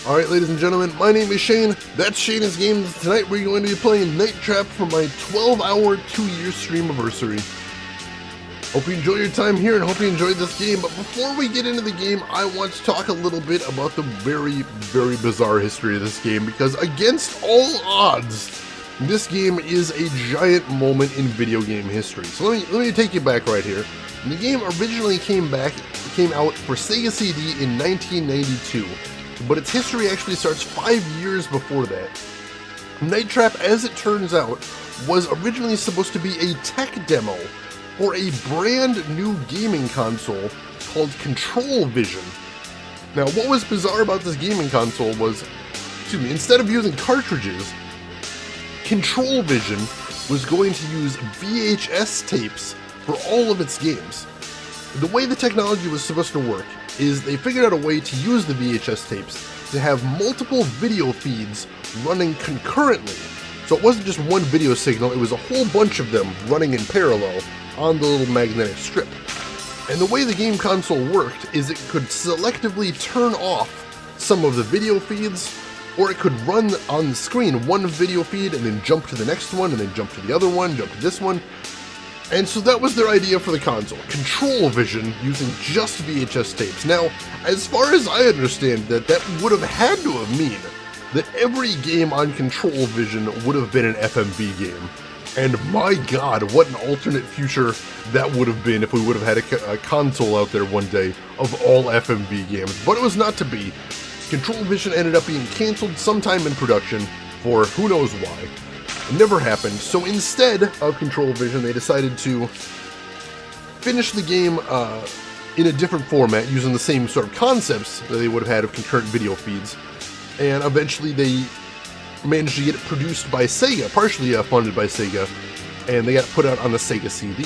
Alright, ladies and gentlemen, my name is Shane. That's Shane's Games. Tonight we're going to be playing Night Trap for my 12-hour, 2-year stream anniversary. Hope you enjoy your time here and hope you enjoyed this game, but before we get into the game, I want to talk a little bit about the very, very bizarre history of this game, because against all odds, this game is a giant moment in video game history. So let me take you back right here. The game originally came out for Sega CD in 1992. But its history actually starts 5 years before that. Night Trap, as it turns out, was originally supposed to be a tech demo for a brand new gaming console called Control Vision. Now, what was bizarre about this gaming console was, instead of using cartridges, Control Vision was going to use VHS tapes for all of its games. The way the technology was supposed to work is they figured out a way to use the VHS tapes to have multiple video feeds running concurrently. So it wasn't just one video signal, it was a whole bunch of them running in parallel on the little magnetic strip. And the way the game console worked is it could selectively turn off some of the video feeds, or it could run on the screen one video feed and then jump to the next one, and then jump to the other one, jump to this one. And so that was their idea for the console, Control Vision, using just VHS tapes. Now, as far as I understand that would have had to have mean that every game on Control Vision would have been an FMV game. And my god, what an alternate future that would have been if we would have had a console out there one day of all FMV games. But it was not to be. Control Vision ended up being cancelled sometime in production for who knows why. It never happened, so instead of Control Vision, they decided to finish the game in a different format, using the same sort of concepts that they would have had of concurrent video feeds, and eventually they managed to get it produced by Sega, partially funded by Sega, and they got put out on the Sega CD.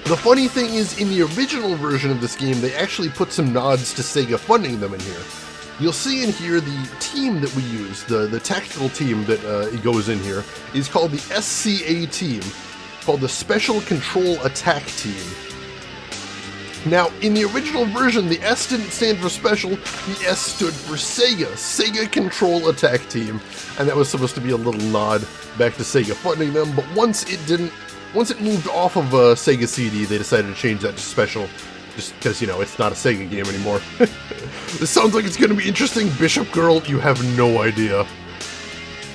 The funny thing is, in the original version of this game, they actually put some nods to Sega funding them in here. You'll see in here the team that we use, the tactical team that it goes in here, is called the SCA team, called the Special Control Attack Team. Now, in the original version, the S didn't stand for Special, the S stood for Sega Control Attack Team, and that was supposed to be a little nod back to Sega funding them, but once it moved off of Sega CD, they decided to change that to Special. Just because, it's not a Sega game anymore. This sounds like it's going to be interesting, Bishop Girl, you have no idea.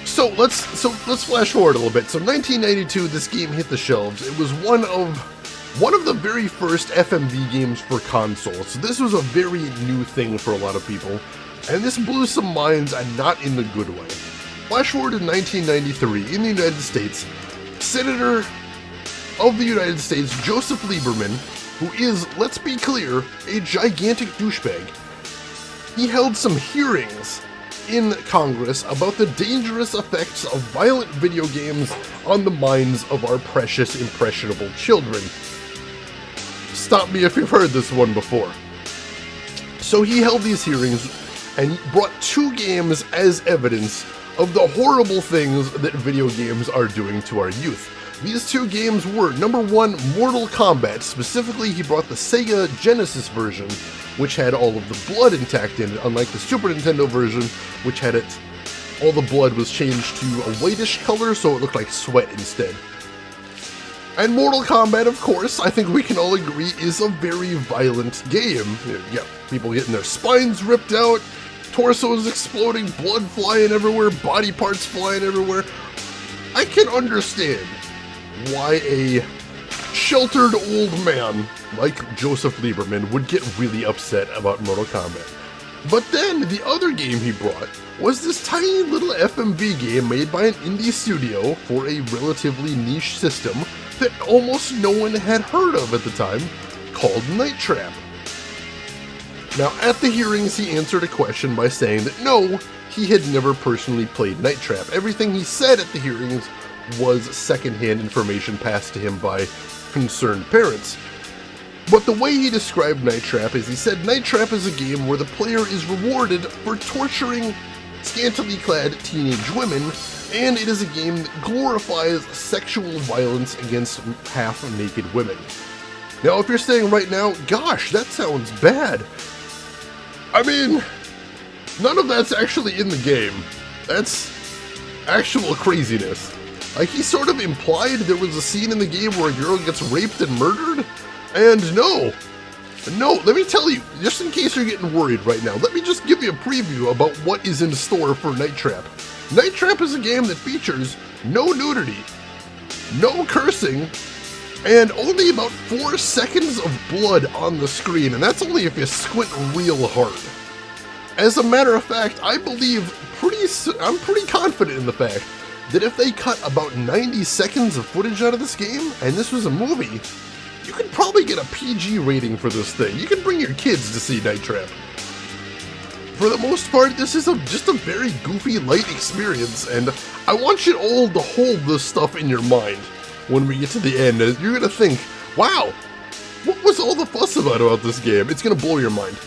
So let's flash forward a little bit. So 1992, this game hit the shelves. It was one of the very first FMV games for consoles. So this was a very new thing for a lot of people, and this blew some minds, and not in the good way. Flash forward to 1993, in the United States, Senator of the United States, Joseph Lieberman, who is, let's be clear, a gigantic douchebag. He held some hearings in Congress about the dangerous effects of violent video games on the minds of our precious, impressionable children. Stop me if you've heard this one before. So he held these hearings and brought 2 games as evidence of the horrible things that video games are doing to our youth. These 2 games were, number 1, Mortal Kombat. Specifically, he brought the Sega Genesis version, which had all of the blood intact in it, unlike the Super Nintendo version, which had all the blood was changed to a whitish color, so it looked like sweat instead. And Mortal Kombat, of course, I think we can all agree, is a very violent game. Yeah, people getting their spines ripped out, torsos exploding, blood flying everywhere, body parts flying everywhere. I can understand why a sheltered old man like Joseph Lieberman would get really upset about Mortal Kombat. But then, the other game he brought was this tiny little FMV game made by an indie studio for a relatively niche system that almost no one had heard of at the time, called Night Trap. Now, at the hearings, he answered a question by saying that no, he had never personally played Night Trap. Everything he said at the hearings was secondhand information passed to him by concerned parents. But the way he described Night Trap is he said Night Trap is a game where the player is rewarded for torturing scantily clad teenage women, and it is a game that glorifies sexual violence against half-naked women. Now, if you're saying right now, gosh, that sounds bad. I mean, None of that's actually in the game. That's actual craziness. Like, he sort of implied there was a scene in the game where a girl gets raped and murdered, and no, let me tell you, just in case you're getting worried right now, let me just give you a preview about what is in store for Night Trap. Night Trap is a game that features no nudity, no cursing, and only about 4 seconds of blood on the screen, and that's only if you squint real hard. As a matter of fact, I'm pretty confident in the fact that if they cut about 90 seconds of footage out of this game, and this was a movie, you could probably get a PG rating for this thing. You can bring your kids to see Night Trap. For the most part, this is just a very goofy, light experience, and I want you all to hold this stuff in your mind when we get to the end. You're gonna think, wow, what was all the fuss about this game? It's gonna blow your mind.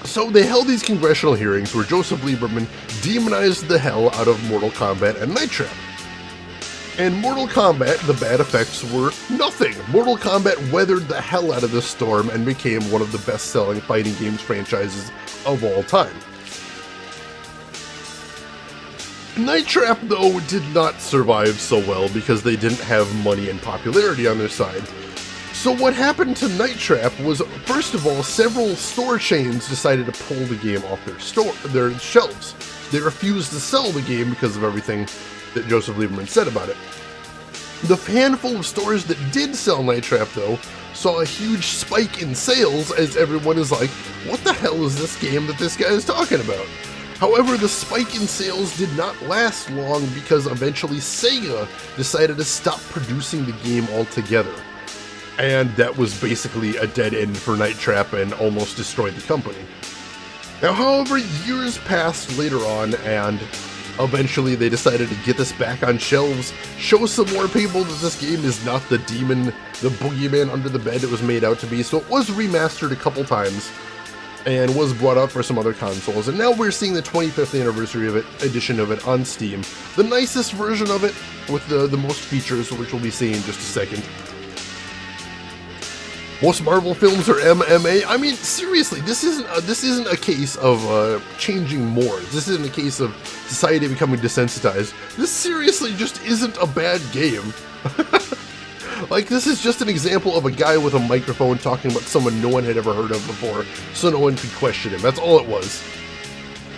So they held these congressional hearings where Joseph Lieberman demonized the hell out of Mortal Kombat and Night Trap. And Mortal Kombat, the bad effects were nothing. Mortal Kombat weathered the hell out of this storm and became one of the best-selling fighting games franchises of all time. Night Trap, though, did not survive so well because they didn't have money and popularity on their side. So what happened to Night Trap was, first of all, several store chains decided to pull the game off their shelves. They refused to sell the game because of everything that Joseph Lieberman said about it. The handful of stores that did sell Night Trap, though, saw a huge spike in sales as everyone is like, what the hell is this game that this guy is talking about? However, the spike in sales did not last long because eventually Sega decided to stop producing the game altogether. And that was basically a dead end for Night Trap and almost destroyed the company. Now, however, years passed later on, and eventually they decided to get this back on shelves, show some more people that this game is not the demon, the boogeyman under the bed it was made out to be. So it was remastered a couple times and was brought out for some other consoles. And now we're seeing the 25th anniversary of it, edition of it on Steam. The nicest version of it with the most features, which we'll be seeing in just a second. Most Marvel films are MMA. I mean, seriously, this isn't a case of changing more. This isn't a case of society becoming desensitized. This seriously just isn't a bad game. Like, this is just an example of a guy with a microphone talking about someone no one had ever heard of before, so no one could question him. That's all it was.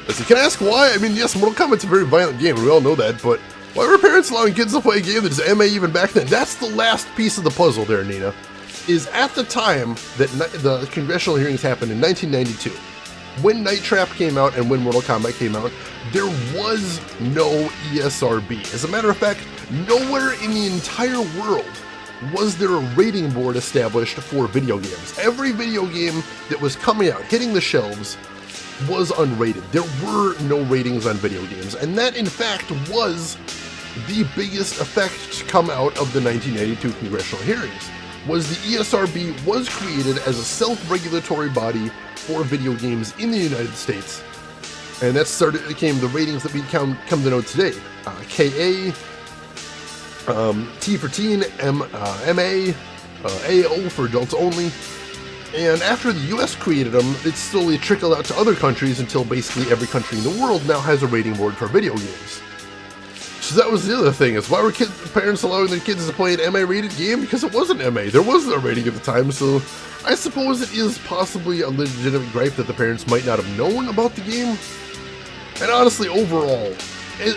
So can I ask why? I mean, yes, Mortal Kombat's a very violent game, and we all know that, but why were parents allowing kids to play a game that is MA even back then? That's the last piece of the puzzle there, Nina. Is at the time that the congressional hearings happened in 1992, when Night Trap came out and when Mortal Kombat came out, there was no ESRB. As a matter of fact, nowhere in the entire world was there a rating board established for video games. Every video game that was coming out, hitting the shelves, was unrated. There were no ratings on video games, and that in fact was the biggest effect to come out of the 1992 congressional hearings. Was the ESRB was created as a self-regulatory body for video games in the United States, and that became the ratings that we come to know today. KA, T for teen, MA, AO for adults only, and after the US created them, it slowly trickled out to other countries until basically every country in the world now has a rating board for video games. So that was the other thing, is why were parents allowing their kids to play an MA-rated game? Because it wasn't MA. There wasn't a rating at the time, so I suppose it is possibly a legitimate gripe that the parents might not have known about the game. And honestly, overall,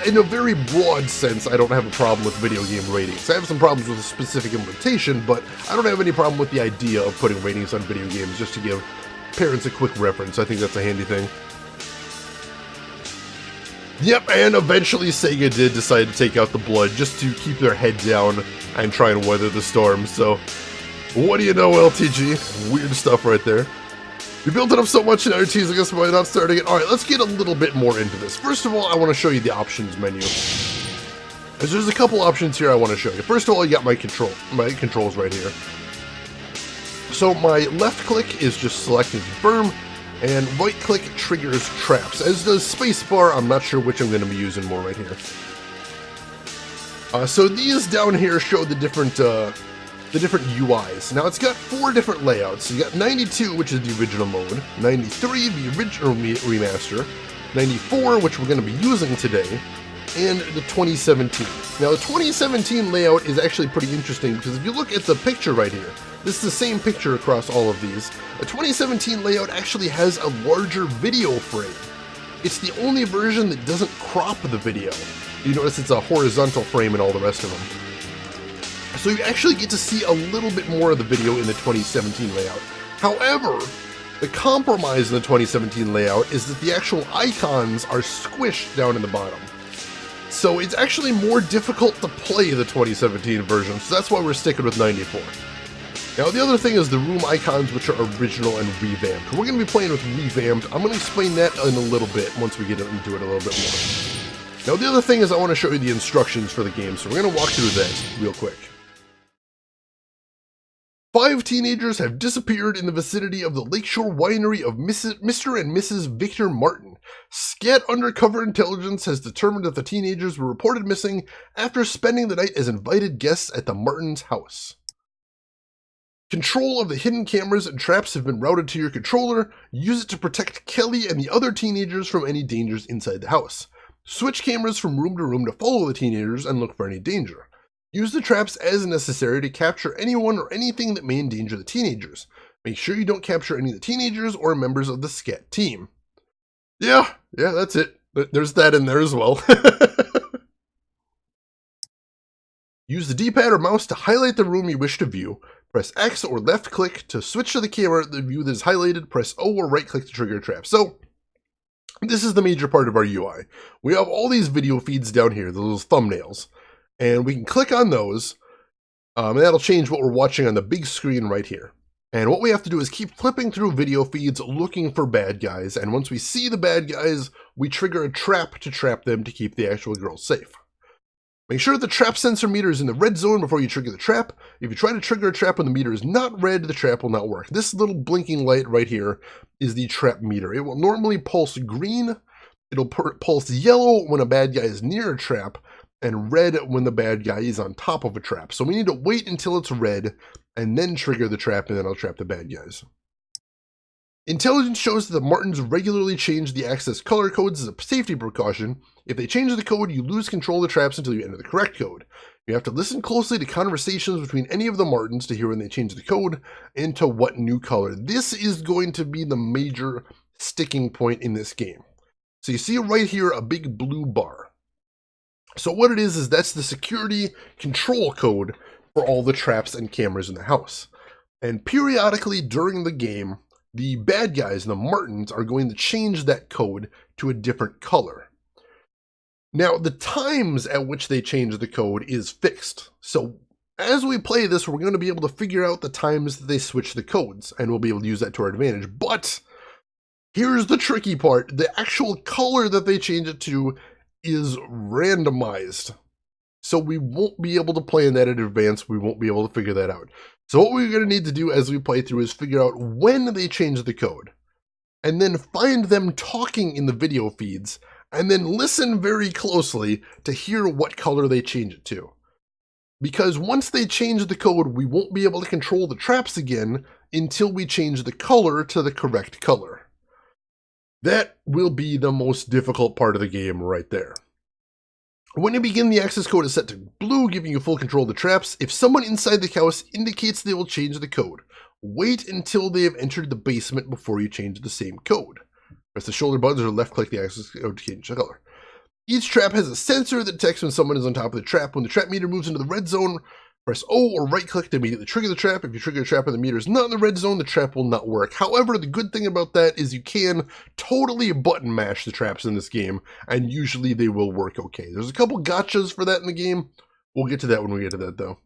in a very broad sense, I don't have a problem with video game ratings. I have some problems with the specific implementation, but I don't have any problem with the idea of putting ratings on video games just to give parents a quick reference. I think that's a handy thing. Yep, and eventually Sega did decide to take out the blood just to keep their head down and try and weather the storm. So, what do you know, LTG? Weird stuff right there. We built it up so much and now you're teasing us by not starting it. Alright, let's get a little bit more into this. First of all, I want to show you the options menu. As there's a couple options here I want to show you. First of all, you got my controls right here. So my left click is just select and confirm, and right click triggers traps, as does spacebar. I'm not sure which I'm going to be using more right here. So these down here show the different the different UIs. Now it's got 4 different layouts. You got 92, which is the original mode, 93, the original remaster, 94, which we're going to be using today, and the 2017. Now the 2017 layout is actually pretty interesting because if you look at the picture right here, this is the same picture across all of these. The 2017 layout actually has a larger video frame. It's the only version that doesn't crop the video. You notice it's a horizontal frame and all the rest of them. So you actually get to see a little bit more of the video in the 2017 layout. However, the compromise in the 2017 layout is that the actual icons are squished down in the bottom. So it's actually more difficult to play the 2017 version, so that's why we're sticking with 94. Now the other thing is the room icons, which are original and revamped. We're going to be playing with revamped. I'm going to explain that in a little bit once we get into it a little bit more. Now the other thing is I want to show you the instructions for the game, so we're going to walk through that real quick. 5 teenagers have disappeared in the vicinity of the Lakeshore Winery of Mr. and Mrs. Victor Martin. Scat Undercover Intelligence has determined that the teenagers were reported missing after spending the night as invited guests at the Martins' house. Control of the hidden cameras and traps have been routed to your controller. Use it to protect Kelly and the other teenagers from any dangers inside the house. Switch cameras from room to room to follow the teenagers and look for any danger. Use the traps as necessary to capture anyone or anything that may endanger the teenagers. Make sure you don't capture any of the teenagers or members of the SCAT team. Yeah, that's it. There's that in there as well. Use the D-pad or mouse to highlight the room you wish to view. Press X or left click to switch to the camera the view that is highlighted. Press O or right click to trigger a trap. So, this is the major part of our UI. We have all these video feeds down here, those thumbnails. And we can click on those, and that'll change what we're watching on the big screen right here. And what we have to do is keep flipping through video feeds looking for bad guys, and once we see the bad guys, we trigger a trap to trap them to keep the actual girls safe. Make sure the trap sensor meter is in the red zone before you trigger the trap. If you try to trigger a trap when the meter is not red, the trap will not work. This little blinking light right here is the trap meter. It will normally pulse green, it'll pulse yellow when a bad guy is near a trap, and red when the bad guy is on top of a trap. So we need to wait until it's red and then trigger the trap, and then I'll trap the bad guys. Intelligence shows that the Martins regularly change the access color codes as a safety precaution. If they change the code, you lose control of the traps until you enter the correct code. You have to listen closely to conversations between any of the Martins to hear when they change the code and to what new color. This is going to be the major sticking point in this game. So you see right here a big blue bar. So what it is that's the security control code for all the traps and cameras in the house. And periodically during the game, the bad guys, the Martins, are going to change that code to a different color. Now, the times at which they change the code is fixed. So as we play this, we're going to be able to figure out the times that they switch the codes, and we'll be able to use that to our advantage. But here's the tricky part. The actual color that they change it to is randomized. So we won't be able to play in that in advance. We won't be able to figure that out. So what we're going to need to do as we play through is figure out when they change the code, and then find them talking in the video feeds, and then listen very closely to hear what color they change it to. Because once they change the code, we won't be able to control the traps again until we change the color to the correct color. That will be the most difficult part of the game right there. When you begin, the access code is set to blue, giving you full control of the traps. If someone inside the house indicates they will change the code, wait until they have entered the basement before you change the same code. Press the shoulder buttons or left click the access code to change the color. Each trap has a sensor that detects when someone is on top of the trap. When the trap meter moves into the red zone, press O or right click to immediately trigger the trap. If you trigger a trap and the meter is not in the red zone, the trap will not work. However, the good thing about that is you can totally button mash the traps in this game, and usually they will work okay. There's a couple gotchas for that in the game. We'll get to that when we get to that though.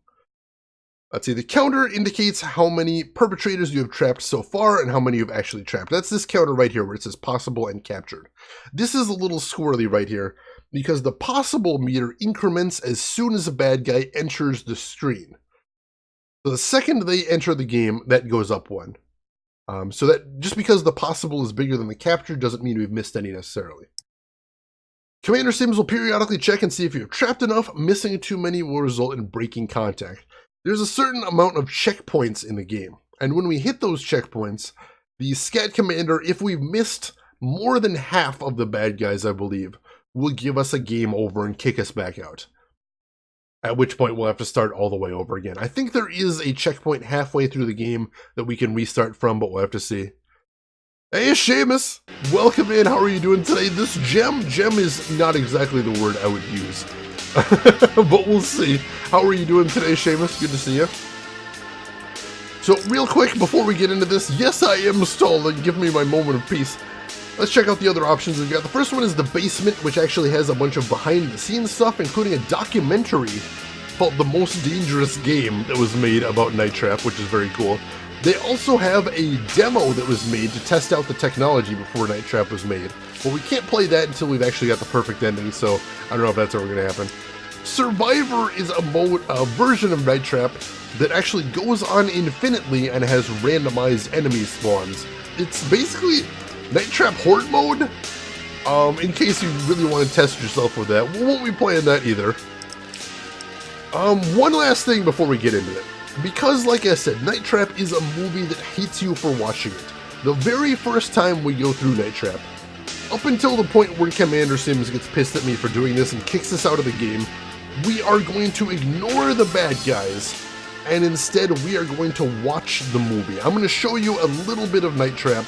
Let's see, the counter indicates how many perpetrators you have trapped so far and how many you've actually trapped. That's this counter right here where it says possible and captured. This is a little squirrely right here because the possible meter increments as soon as a bad guy enters the screen. So the second they enter the game, that goes up one. So that just because the possible is bigger than the captured doesn't mean we've missed any necessarily. Commander Sims will periodically check and see if you have trapped enough. Missing too many will result in breaking contact. There's a certain amount of checkpoints in the game, and when we hit those checkpoints, the Scat Commander, if we've missed more than half of the bad guys, I believe, will give us a game over and kick us back out. At which point we'll have to start all the way over again. I think there is a checkpoint halfway through the game that we can restart from, but we'll have to see. Hey, Seamus! Welcome in, how are you doing today? This gem is not exactly the word I would use. But we'll see. How are you doing today, Seamus? Good to see you. So, real quick, before we get into this, yes, I am stalling. Give me my moment of peace. Let's check out the other options we've got. The first one is the basement, which actually has a bunch of behind-the-scenes stuff, including a documentary called The Most Dangerous Game that was made about Night Trap, which is very cool. They also have a demo that was made to test out the technology before Night Trap was made. But we can't play that until we've actually got the perfect ending, so I don't know if that's ever going to happen. Survivor is a version of Night Trap that actually goes on infinitely and has randomized enemy spawns. It's basically Night Trap Horde mode, in case you really want to test yourself with that. We won't be playing that either. One last thing before we get into it. Because, like I said, Night Trap is a movie that hates you for watching it. The very first time we go through Night Trap, up until the point where Commander Sims gets pissed at me for doing this and kicks us out of the game, we are going to ignore the bad guys, and instead we are going to watch the movie. I'm going to show you a little bit of Night Trap,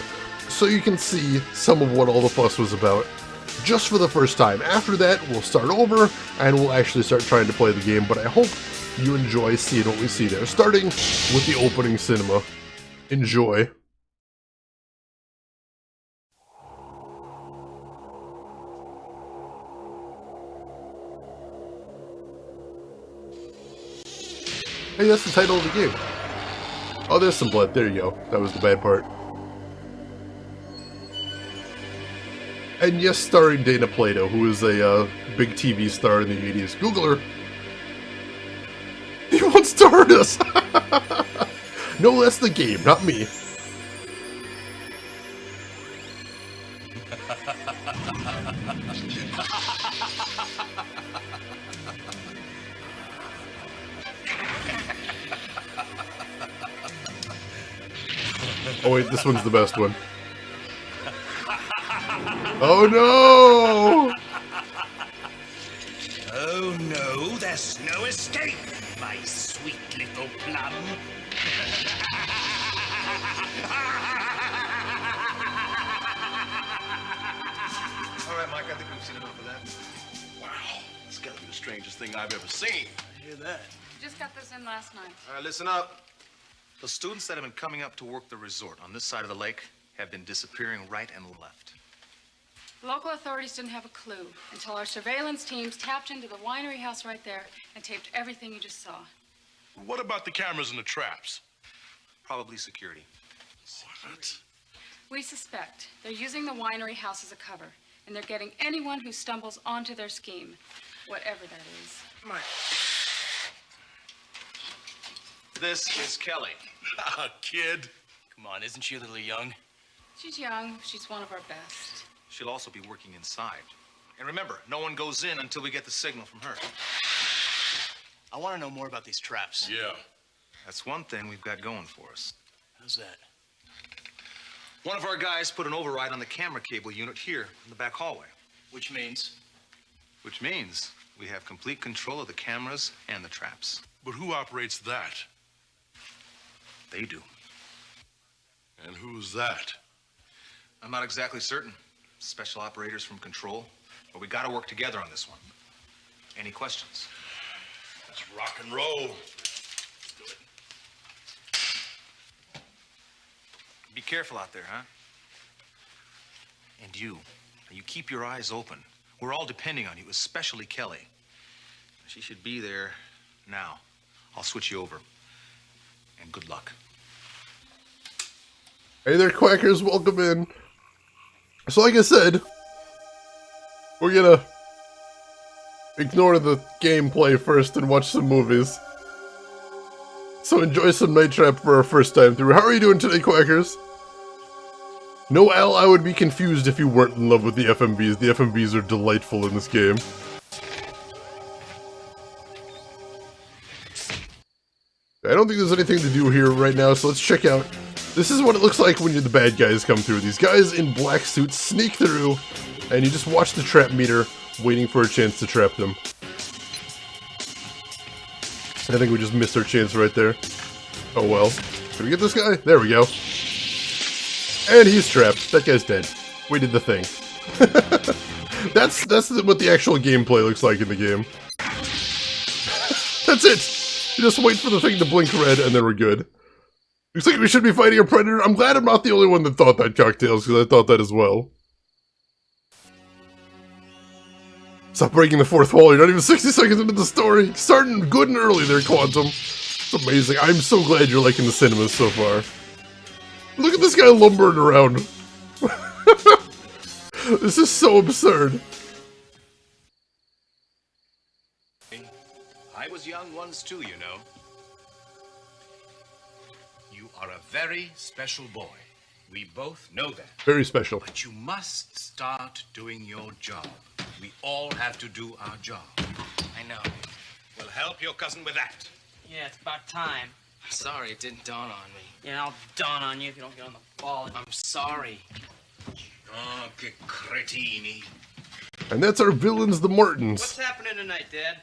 so you can see some of what all the fuss was about, just for the first time. After that, we'll start over, and we'll actually start trying to play the game, but I hope you enjoy seeing what we see there. Starting with the opening cinema. Enjoy. Hey, that's the title of the game. Oh, there's some blood. There you go. That was the bad part. And yes, starring Dana Plato, who is a big TV star in the 80s. Google her. He won't start us! No, that's the game, not me. Oh wait, this one's the best one. Oh no! Oh no, there's no escape, my sweet little plum. All right, Mike, I think we've seen enough of that. Wow, it's gotta be the strangest thing I've ever seen. I hear that. Just got this in last night. All right, listen up. The students that have been coming up to work the resort on this side of the lake have been disappearing right and left. Local authorities didn't have a clue until our surveillance teams tapped into the winery house right there and taped everything you just saw. What about the cameras and the traps? Probably security. What? We suspect they're using the winery house as a cover, and they're getting anyone who stumbles onto their scheme, whatever that is. Mike. This is Kelly. Kid. Come on, isn't she a little young? She's young. She's one of our best. She'll also be working inside. And remember, no one goes in until we get the signal from her. I want to know more about these traps. Yeah. That's one thing we've got going for us. How's that? One of our guys put an override on the camera cable unit here in the back hallway. Which means? Which means we have complete control of the cameras and the traps. But who operates that? They do. And who's that? I'm not exactly certain. Special operators from Control. But we gotta work together on this one. Any questions? Let's rock and roll. Be careful out there, huh? And you keep your eyes open. We're all depending on you, especially Kelly. She should be there now. I'll switch you over. And good luck. Hey there, Quackers, welcome in. So like I said, we're gonna ignore the gameplay first and watch some movies. So enjoy some Night Trap for our first time through. How are you doing today, Quackers? No, Al, I would be confused if you weren't in love with the FMVs. The FMVs are delightful in this game. I don't think there's anything to do here right now, so let's check out. This is what it looks like when the bad guys come through. These guys in black suits sneak through, and you just watch the trap meter, waiting for a chance to trap them. I think we just missed our chance right there. Oh well. Can we get this guy? There we go. And he's trapped. That guy's dead. We did the thing. That's what the actual gameplay looks like in the game. That's it! You just wait for the thing to blink red, and then we're good. Looks like we should be fighting a predator. I'm glad I'm not the only one that thought that, Cocktails, because I thought that as well. Stop breaking the fourth wall. You're not even 60 seconds into the story. Starting good and early there, Quantum. It's amazing. I'm so glad you're liking the cinemas so far. Look at this guy lumbering around. This is so absurd. I was young once too, you know. You are a very special boy. We both know that. Very special. But you must start doing your job. We all have to do our job. I know. We'll help your cousin with that. Yeah, it's about time. I'm sorry, it didn't dawn on me. Yeah, I'll dawn on you if you don't get on the ball. I'm sorry. Oh, che cretini. And that's our villains, the Martins. What's happening tonight, Dad?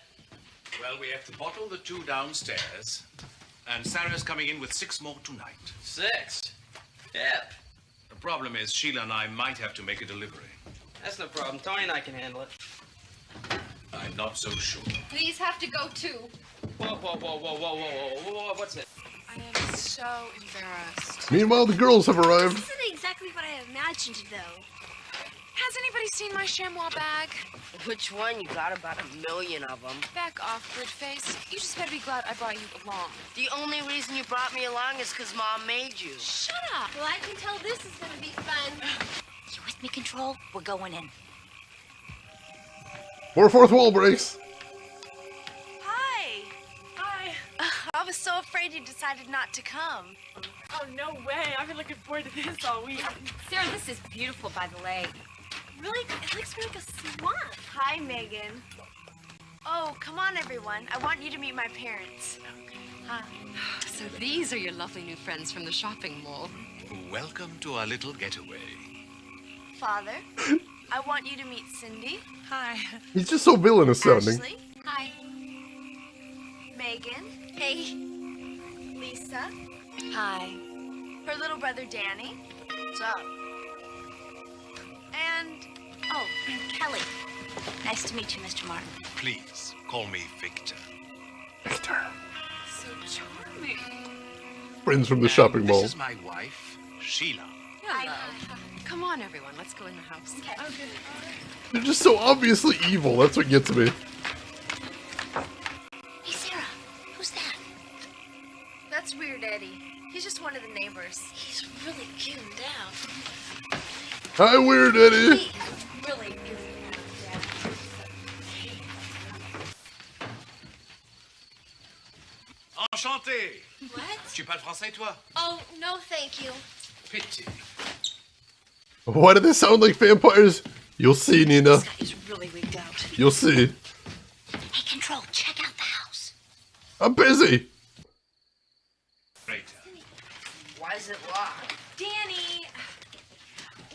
Well, we have to bottle the 2 downstairs. And Sarah's coming in with 6 more tonight. 6? Yep. The problem is Sheila and I might have to make a delivery. That's no problem. Tony and I can handle it. I'm not so sure. These have to go too. Whoa, whoa, whoa, whoa, whoa, whoa, whoa, whoa, what's it? I am so embarrassed. Meanwhile, the girls have arrived. This isn't exactly what I imagined, though. Has anybody seen my chamois bag? Which one? You got about 1 million of them. Back off, Gridface. You just better be glad I brought you along. The only reason you brought me along is because Mom made you. Shut up. Well, I can tell this is going to be fun. You with me, Control? We're going in. More fourth wall breaks. Hi. Hi. I was so afraid you decided not to come. Oh, no way. I've been looking forward to this all week. Sarah, this is beautiful by the lake. Really? It looks like a swamp. Hi, Megan. Oh, come on, everyone. I want you to meet my parents. Hi. So these are your lovely new friends from the shopping mall. Welcome to our little getaway. Father, I want you to meet Cindy. Hi. He's just so villainous sounding. Ashley. Hi. Megan. Hey. Lisa. Hi. Her little brother, Danny. What's up? And Oh, Kelly. Nice to meet you, Mr. Martin. Please, call me Victor. Victor. So charming. Friends from the shopping mall. This is my wife, Sheila. Hello. Come on, everyone. Let's go in the house. Okay. Oh, good. They're just so obviously evil. That's what gets me. Hey, Sarah. Who's that? that's Weird Eddie. He's just one of the neighbors. He's really cute down. Hi, Weird Eddie. He really is. Enchanté. What? Tu parles français, toi? Oh, no, thank you. Pity. Why do they sound like vampires? You'll see, Nina. This guy is really wigged out. You'll see. Hey, Control, check out the house. I'm busy. Great. Why is it locked? Danny,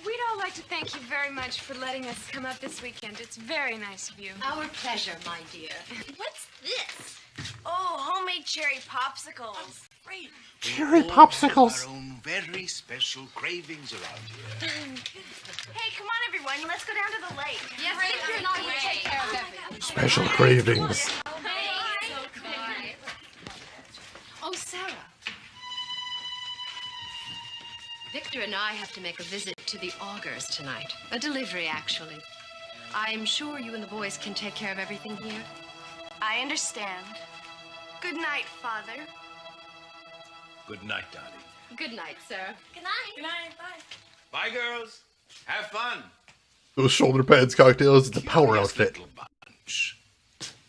we'd all like to thank you very much for letting us come up this weekend. It's very nice of you. Our pleasure, my dear. What's this? Oh, homemade cherry popsicles. Great. Cherry We all popsicles. have our own very special cravings around here. Hey, come on, everyone. Let's go down to the lake. Yes, Victor and I will take care of everything. Special cravings. Oh, Sarah. Victor and I have to make a visit to the Augers tonight. A delivery, actually. I'm sure you and the boys can take care of everything here. I understand. Good night, Father. Good night, darling. Good night, Sarah. Good night. Good night. Bye. Bye, girls. Have fun. Those shoulder pads cocktails, it's a power Curious outfit. little bunch.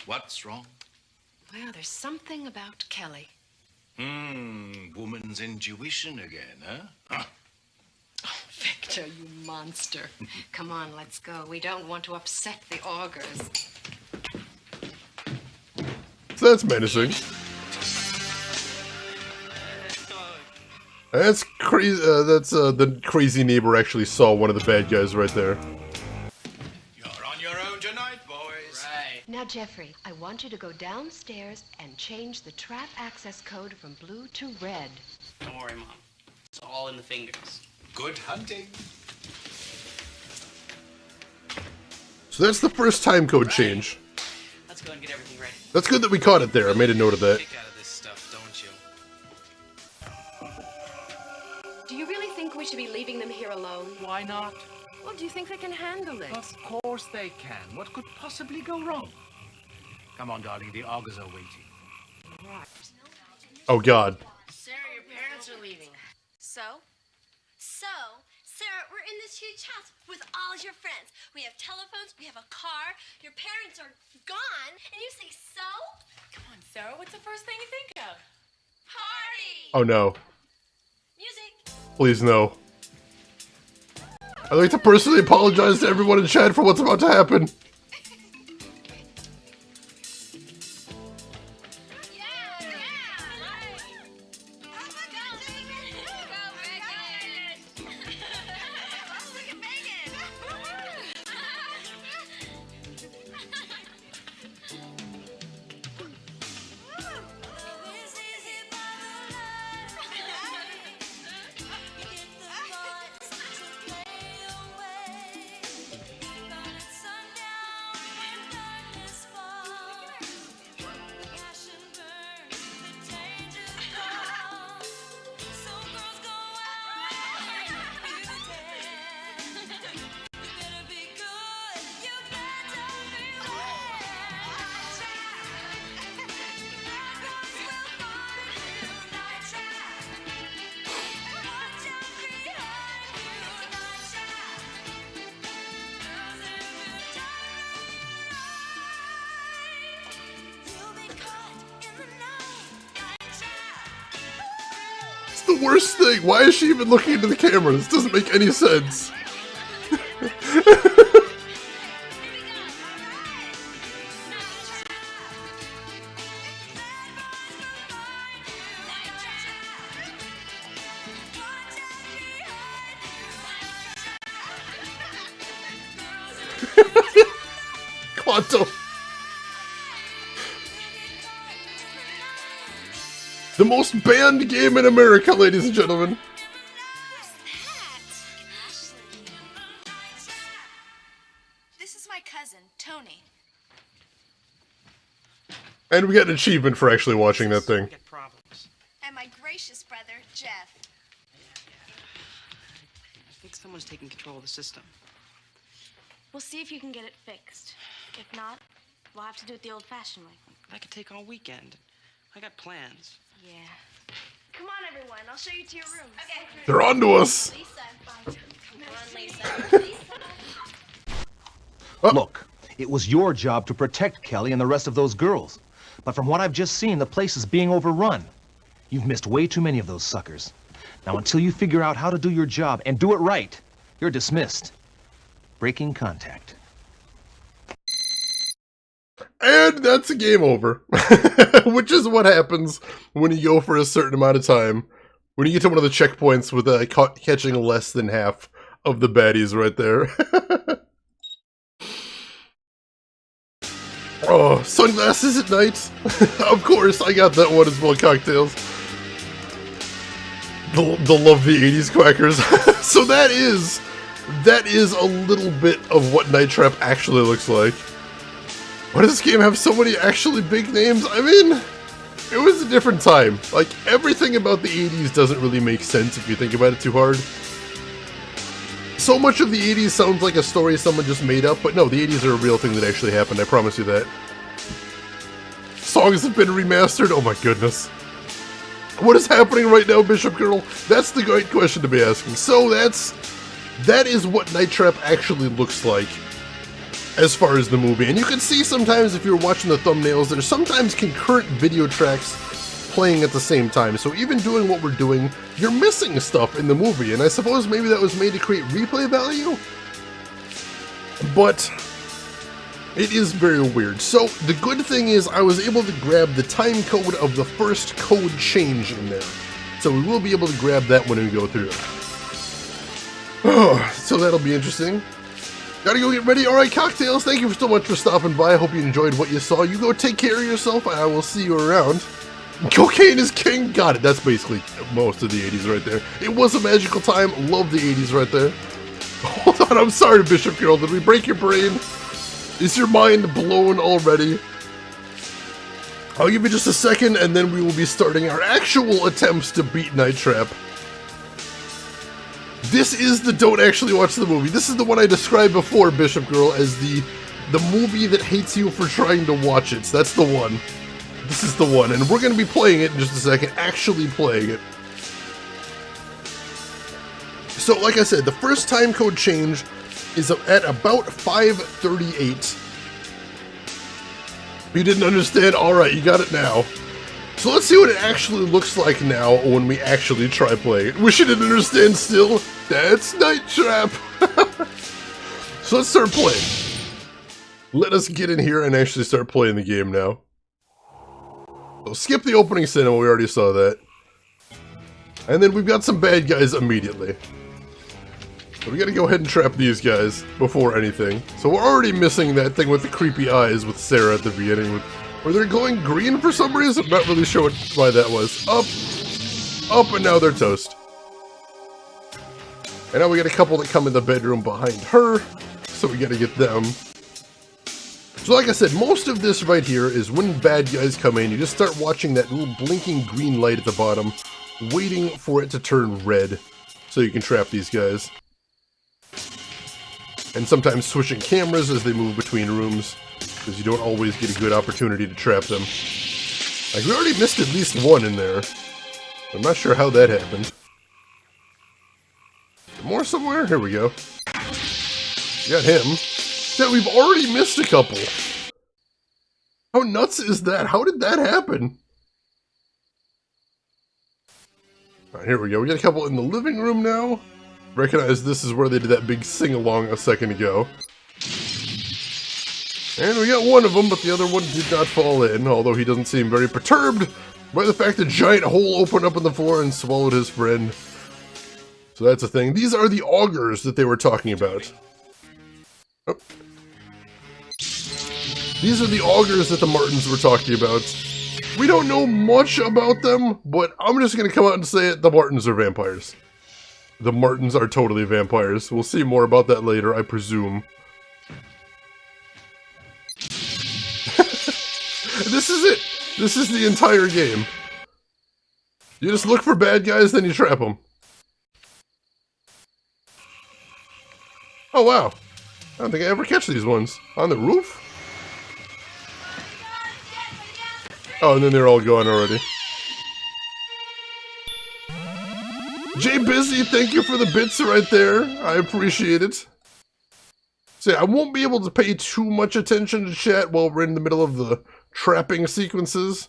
What's wrong? Well, there's something about Kelly. Woman's intuition again, huh? Victor, you monster. Come on, let's go. We don't want to upset the Augers. So that's menacing. That's crazy. That's the crazy neighbor actually saw one of the bad guys right there. You're on your own tonight, boys. Right. Now, Jeffrey, I want you to go downstairs and change the trap access code from blue to red. Don't worry, Mom. It's all in the fingers. Good hunting. So that's the first time code change. Let's go and get everything ready. That's good that we caught it there. I made a note of that. Kick out of this stuff, don't you? Do you really think we should be leaving them here alone? Why not? Well, do you think they can handle it? Of course they can. What could possibly go wrong? Come on, darling. The augurs are waiting. Oh God. Sarah, your parents are leaving. So, Sarah, we're in this huge house with all your friends. We have telephones, we have a car, your parents are gone, and you say so? Come on, Sarah. What's the first thing you think of? Party! Oh no. Music! Please no. I'd like to personally apologize to everyone in chat for what's about to happen. The worst thing. Why is she even looking into the camera? This doesn't make any sense. Quantum. The most banned game in America, ladies and gentlemen. This is my cousin, Tony. And we got an achievement for actually watching that thing. Get problems. And my gracious brother, Jeff. I think someone's taking control of the system. We'll see if you can get it fixed. If not, we'll have to do it the old-fashioned way. I could take all weekend. I got plans. Yeah. Come on, everyone. I'll show you to your room. Okay. They're onto us. Lisa, come on, Lisa. Look, it was your job to protect Kelly and the rest of those girls. But from what I've just seen, the place is being overrun. You've missed way too many of those suckers. Now, until you figure out how to do your job and do it right, you're dismissed. Breaking contact. And that's a game over. Which is what happens when you go for a certain amount of time. When you get to one of the checkpoints with catching less than half of the baddies right there. Oh, sunglasses at night. Of course, I got that one as well, cocktails. The love the 80s quackers. So that is a little bit of what Night Trap actually looks like. Why does this game have so many actually big names? I mean, it was a different time. Like, everything about the 80s doesn't really make sense if you think about it too hard. So much of the 80s sounds like a story someone just made up, but no, the 80s are a real thing that actually happened, I promise you that. Songs have been remastered, oh my goodness. What is happening right now, Bishop Girl? That's the right question to be asking. So that is what Night Trap actually looks like as far as the movie. And you can see sometimes if you're watching the thumbnails, there's sometimes concurrent video tracks playing at the same time. So even doing what we're doing, you're missing stuff in the movie. And I suppose maybe that was made to create replay value? But it is very weird. So the good thing is I was able to grab the time code of the first code change in there. so we will be able to grab that when we go through. Oh, so that'll be interesting. Gotta go get ready. Alright, Cocktails, thank you so much for stopping by. I hope you enjoyed what you saw. You go take care of yourself, and I will see you around. Cocaine is king. Got it. That's basically most of the 80s right there. It was a magical time. Love the 80s right there. Hold on, I'm sorry, Bishop Girl. Did we break your brain? Is your mind blown already? I'll give you just a second, and then we will be starting our actual attempts to beat Night Trap. This is the don't actually watch the movie. This is the one I described before, Bishop Girl, as the movie that hates you for trying to watch it. So that's the one. This is the one, and we're going to be playing it in just a second, actually playing it. So, like I said, the first time code change is at about 5:38. You didn't understand? Alright, you got it now. So let's see what it actually looks like now when we actually try playing it. Wish you didn't understand still? That's Night Trap! So let's start playing. Let us get in here and actually start playing the game now. So skip the opening cinema, we already saw that. And then we've got some bad guys immediately. So we gotta go ahead and trap these guys before anything. So we're already missing that thing with the creepy eyes with Sarah at the beginning. Were they glowing green for some reason? I'm not really sure why that was. Up, and now they're toast. And now we got a couple that come in the bedroom behind her. So we gotta get them. So like I said, most of this right here is when bad guys come in, you just start watching that little blinking green light at the bottom, waiting for it to turn red, so you can trap these guys. And sometimes switching cameras as they move between rooms, because you don't always get a good opportunity to trap them. Like, we already missed at least one in there. I'm not sure how that happened. More somewhere? Here we go. Got him. That we've already missed a couple. How nuts is that? How did that happen? Alright, here we go. We got a couple in the living room now. Recognize this is where they did that big sing-along a second ago. And we got one of them, but the other one did not fall in, although he doesn't seem very perturbed by the fact that a giant hole opened up in the floor and swallowed his friend. So that's a thing. These are the augers that they were talking about. Oh. These are the augers that the Martins were talking about. We don't know much about them, but I'm just going to come out and say it. The Martins are vampires. The Martins are totally vampires. We'll see more about that later, I presume. This is it. This is the entire game. You just look for bad guys, then you trap them. Oh, wow. I don't think I ever catch these ones. On the roof? Oh, and then they're all gone already. Jay Busy, thank you for the bits right there. I appreciate it. So yeah, I won't be able to pay too much attention to chat while we're in the middle of the trapping sequences.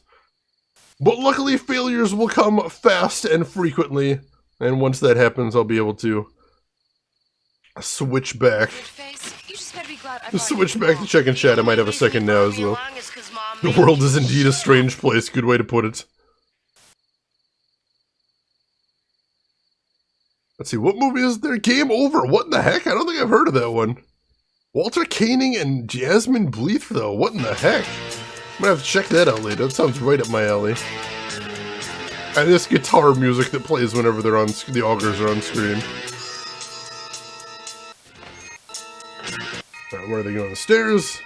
But luckily, failures will come fast and frequently. And once that happens, I'll be able to switch back. Switch back to check and chat. I might have a second now as well. The world is indeed a strange place. Good way to put it. Let's see, what movie is there? Game Over. What in the heck? I don't think I've heard of that one. Walter Koenig and Jasmine Bleeth, though. What in the heck? I'm gonna have to check that out later. That sounds right up my alley. And this guitar music that plays whenever they're on the augers are on screen. Alright, where are they going? The stairs.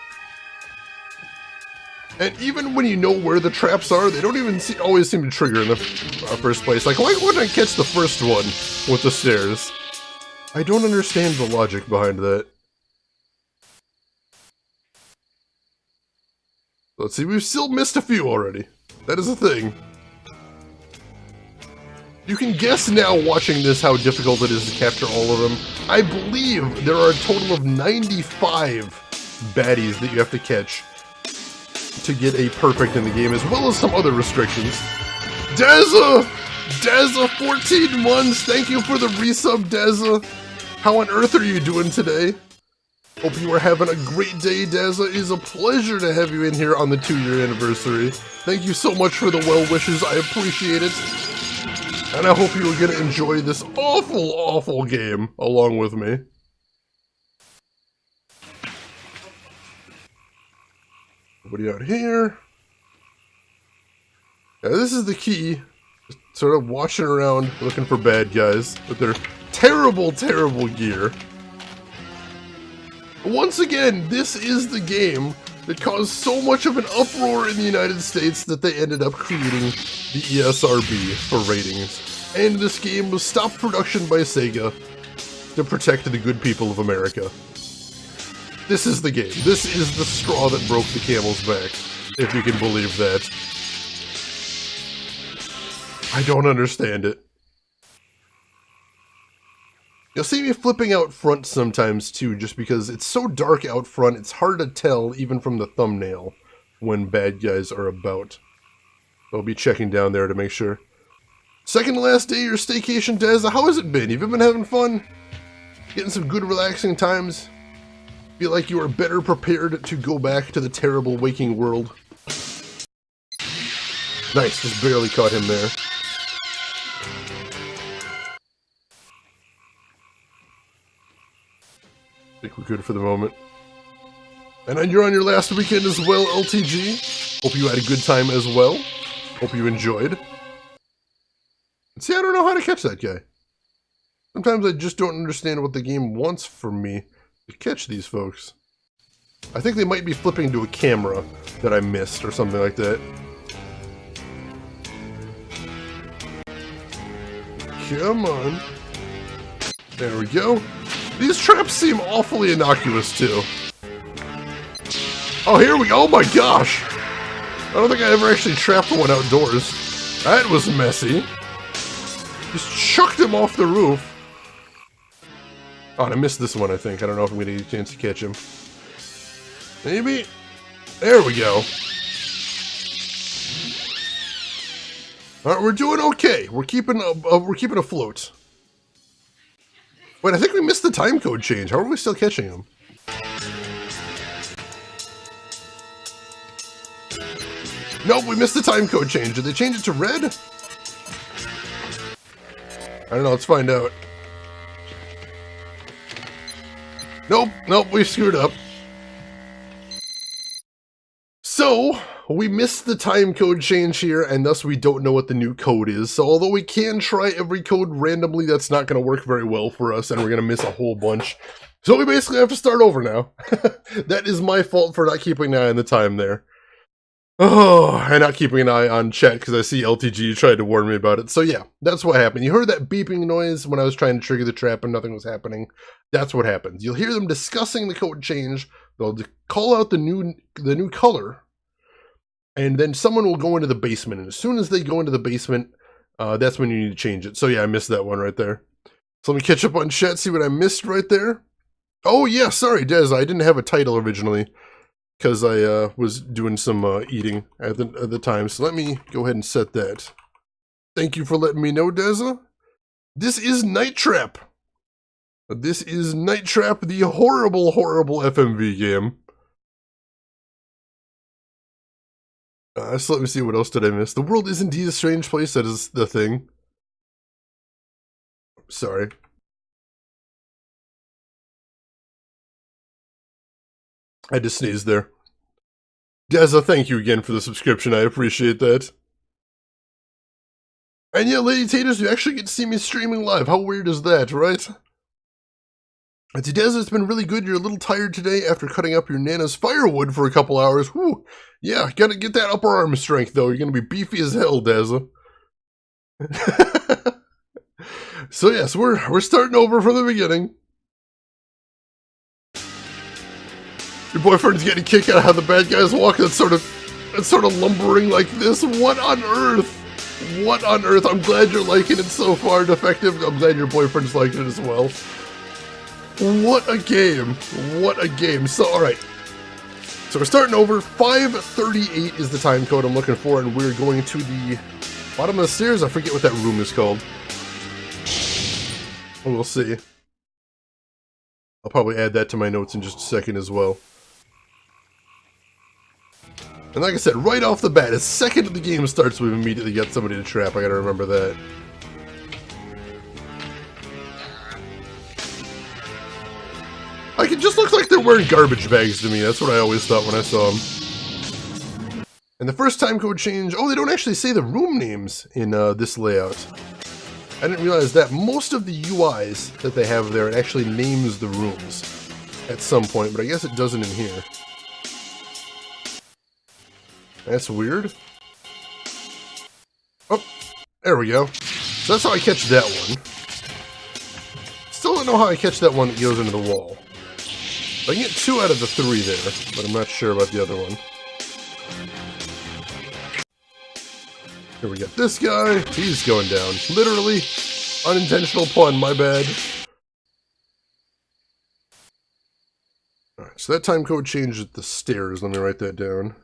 And even when you know where the traps are, they don't even always seem to trigger in the first place. Like, why wouldn't I catch the first one with the stairs? I don't understand the logic behind that. Let's see, we've still missed a few already. That is a thing. You can guess now watching this how difficult it is to capture all of them. I believe there are a total of 95 baddies that you have to catch to get a perfect in the game, as well as some other restrictions. Dazza! Dazza, 14 months! Thank you for the resub, Dazza! How on earth are you doing today? Hope you are having a great day, Dazza. It is a pleasure to have you in here on the 2-year anniversary. Thank you so much for the well wishes. I appreciate it. And I hope you're going to enjoy this awful, awful game along with me. Nobody out here. Yeah, this is the key. Just sort of watching around, looking for bad guys with their terrible, terrible gear. Once again, this is the game that caused so much of an uproar in the United States that they ended up creating the ESRB for ratings. And this game was stopped production by Sega to protect the good people of America. This is the game. This is the straw that broke the camel's back, if you can believe that. I don't understand it. You'll see me flipping out front sometimes too, just because it's so dark out front, it's hard to tell, even from the thumbnail, when bad guys are about. I'll be checking down there to make sure. Second to last day of your staycation, Des, how has it been? Have you been having fun? Getting some good relaxing times? Feel like you are better prepared to go back to the terrible waking world? Nice, just barely caught him there. I think we're good for the moment. And then you're on your last weekend as well, LTG. Hope you had a good time as well. Hope you enjoyed. And see, I don't know how to catch that guy. Sometimes I just don't understand what the game wants from me to catch these folks. I think they might be flipping to a camera that I missed or something like that. Come on. There we go. These traps seem awfully innocuous, too. Oh, here we go. Oh my gosh! I don't think I ever actually trapped one outdoors. That was messy. Just chucked him off the roof. Oh, and I missed this one, I think. I don't know if I'm going to get a chance to catch him. Maybe? There we go. Alright, we're doing okay. We're keeping afloat. Wait, I think we missed the time code change. How are we still catching him? Nope, we missed the time code change. Did they change it to red? I don't know, let's find out. Nope, we screwed up. So, we missed the time code change here, and thus we don't know what the new code is. So although we can try every code randomly, that's not going to work very well for us, and we're going to miss a whole bunch. So we basically have to start over now. That is my fault for not keeping an eye on the time there. Oh, and not keeping an eye on chat, because I see LTG tried to warn me about it. So yeah, that's what happened. You heard that beeping noise when I was trying to trigger the trap and nothing was happening. That's what happens. You'll hear them discussing the code change. They'll call out the new color. And then someone will go into the basement, and as soon as they go into the basement, that's when you need to change it. So yeah, I missed that one right there. So let me catch up on chat, see what I missed right there. Oh yeah, sorry, Des, I didn't have a title originally, because I was doing some eating at the time. So let me go ahead and set that. Thank you for letting me know, Deza. This is Night Trap. This is Night Trap, the horrible, horrible FMV game. So let me see, what else did I miss? The world is indeed a strange place, that is the thing. Sorry. I just sneezed there. Deza, thank you again for the subscription, I appreciate that. And yeah, Lady Taters, you actually get to see me streaming live. How weird is that, right? And to Deza, it's been really good. You're a little tired today after cutting up your Nana's firewood for a couple hours. Whew. Yeah, gotta get that upper arm strength, though. You're gonna be beefy as hell, Deza. So yes, we're starting over from the beginning. Your boyfriend's getting kicked out of how the bad guys walk. That's sort of lumbering like this. What on earth? What on earth? I'm glad you're liking it so far, Defective. I'm glad your boyfriend's liking it as well. What a game. What a game. So, alright. So we're starting over. 538 is the time code I'm looking for, and we're going to the bottom of the stairs. I forget what that room is called. We'll see. I'll probably add that to my notes in just a second as well. And like I said, right off the bat, as second the game starts, we've immediately got somebody to trap. I gotta remember that. Like, it just looks like they're wearing garbage bags to me. That's what I always thought when I saw them. And the first time code change, oh, they don't actually say the room names in this layout. I didn't realize that most of the UIs that they have there, it actually names the rooms at some point, but I guess it doesn't in here. That's weird. Oh, there we go. So that's how I catch that one. Still don't know how I catch that one that goes into the wall. I can get 2 out of the 3 there, but I'm not sure about the other one. Here we got this guy. He's going down. Literally. Unintentional pun, my bad. Alright, so that time code changed at the stairs. Let me write that down.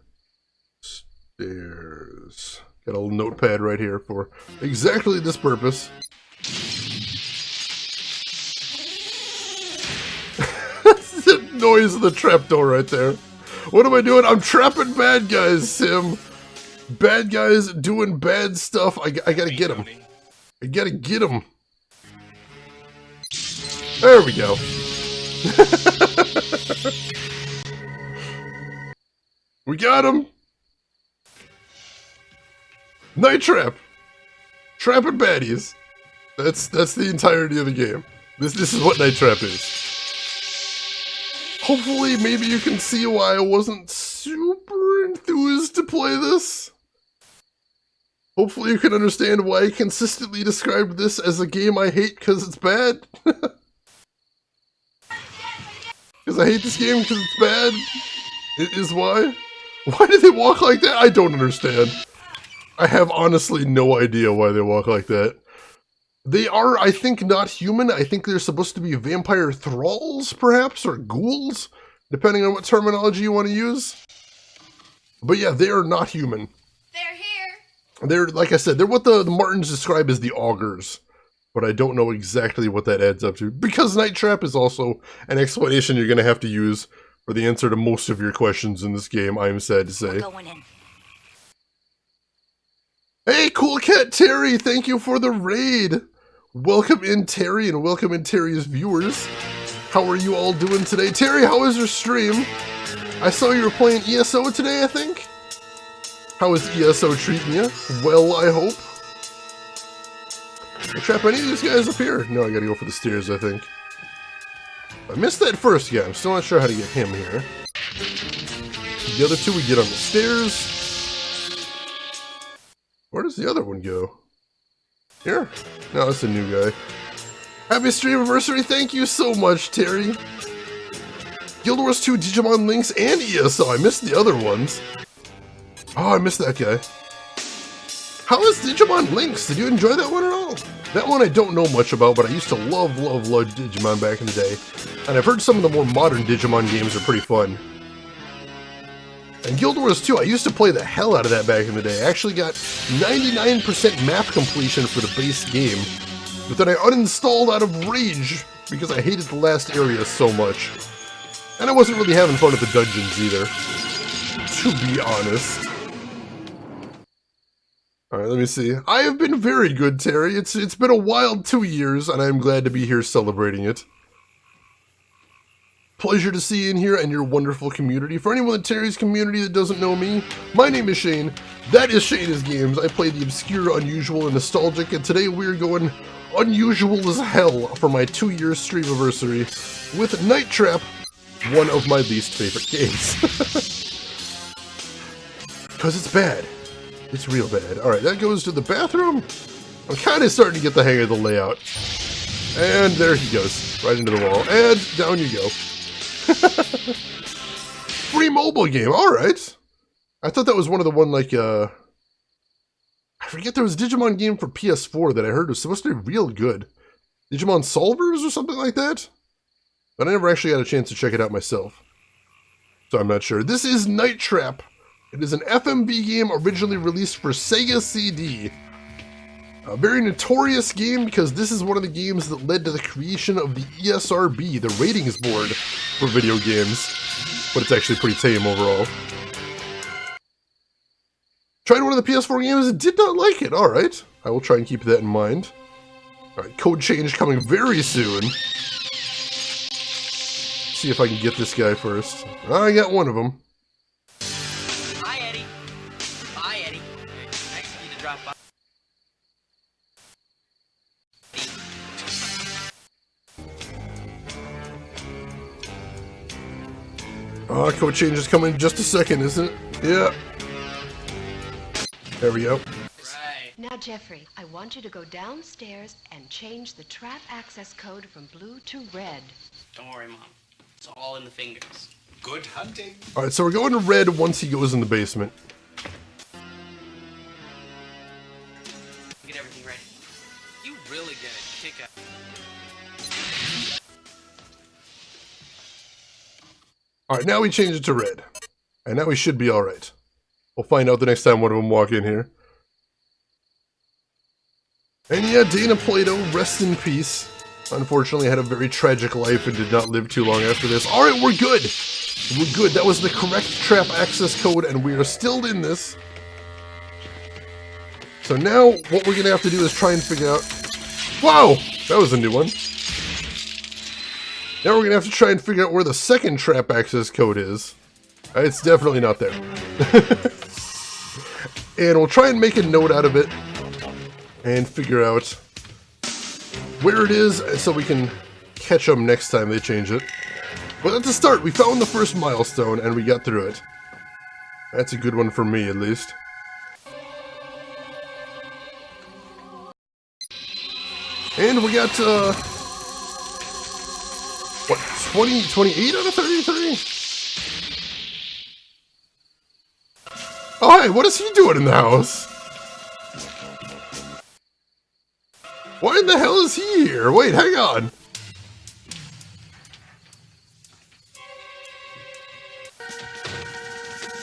Stairs. Got a little notepad right here for exactly this purpose. The noise of the trapdoor right there. What am I doing? I'm trapping bad guys, Sim. Bad guys doing bad stuff. I gotta get them. I gotta get them. There we go. We got him. Night Trap. Trapping baddies. That's the entirety of the game. This is what Night Trap is. Hopefully, maybe you can see why I wasn't super enthused to play this. Hopefully you can understand why I consistently described this as a game I hate because it's bad. Because I hate this game because it's bad. It is why. Why do they walk like that? I don't understand. I have honestly no idea why they walk like that. They are, I think, not human. I think they're supposed to be vampire thralls, perhaps, or ghouls, depending on what terminology you want to use. But yeah, they are not human. They're here. They're, like I said, they're what the Martins describe as the augurs. But I don't know exactly what that adds up to. Because Night Trap is also an explanation you're going to have to use for the answer to most of your questions in this game, I am sad to say. We're going in. Hey, Cool Cat Terry, thank you for the raid. Welcome in, Terry, and welcome in, Terry's viewers. How are you all doing today? Terry, how was your stream? I saw you were playing ESO today, I think? How is ESO treating you? Well, I hope. Can I trap any of these guys up here? No, I gotta go for the stairs, I think. I missed that first guy. I'm still not sure how to get him here. The other two we get on the stairs. Where does the other one go? Here? No, that's a new guy. Happy stream anniversary, thank you so much, Terry. Guild Wars 2, Digimon Links, and ESO. I missed the other ones. Oh, I missed that guy. How is Digimon Links? Did you enjoy that one at all? That one I don't know much about, but I used to love Digimon back in the day. And I've heard some of the more modern Digimon games are pretty fun. And Guild Wars 2, I used to play the hell out of that back in the day. I actually got 99% map completion for the base game, but then I uninstalled out of rage because I hated the last area so much. And I wasn't really having fun at the dungeons either, to be honest. Alright, let me see. I have been very good, Terry. It's been a wild 2 years, and I'm glad to be here celebrating it. Pleasure to see you in here and your wonderful community. For anyone in Terry's community that doesn't know me, my name is Shane. That is Shane's Games. I play the obscure, unusual, and nostalgic, and today we're going unusual as hell for my 2-year stream anniversary with Night Trap, one of my least favorite games. Because it's bad. It's real bad. Alright, that goes to the bathroom. I'm kind of starting to get the hang of the layout. And there he goes. Right into the wall. And down you go. Free mobile game, alright. I thought that was one of the one like, I forget there was a Digimon game for PS4 that I heard was supposed to be real good. Digimon Solvers or something like that? But I never actually had a chance to check it out myself. So I'm not sure. This is Night Trap. It is an FMV game originally released for Sega CD. A very notorious game because this is one of the games that led to the creation of the ESRB, the ratings board for video games. But it's actually pretty tame overall. Tried one of the PS4 games and did not like it. Alright, I will try and keep that in mind. Alright, code change coming very soon. see if I can get this guy first. I got one of them. Hi, Eddie. Bye, Eddie. Nice of you to drop by. Code change is coming in just a second, isn't it? Yeah. There we go. Now, Jeffrey, I want you to go downstairs and change the trap access code from blue to red. Don't worry, Mom. It's all in the fingers. Good hunting. Alright, so we're going to red once he goes in the basement. Get everything ready. You really get a kick out. Alright, now we change it to red. And now we should be alright. We'll find out the next time one of them walk in here. And yeah, Dana Plato, rest in peace. Unfortunately, had a very tragic life and did not live too long after this. Alright, we're good! We're good. That was the correct trap access code, and we are still in this. So now, what we're going to have to do is try and figure out... Wow! That was a new one. Now we're going to have to try and figure out where the second trap access code is. It's definitely not there. And we'll try and make a note out of it. And figure out where it is so we can catch them next time they change it. But at the start, we found the first milestone and we got through it. That's a good one for me, at least. And we got, what, 28 out of 33? Oh, hey, what is he doing in the house? Why in the hell is he here? Wait, hang on.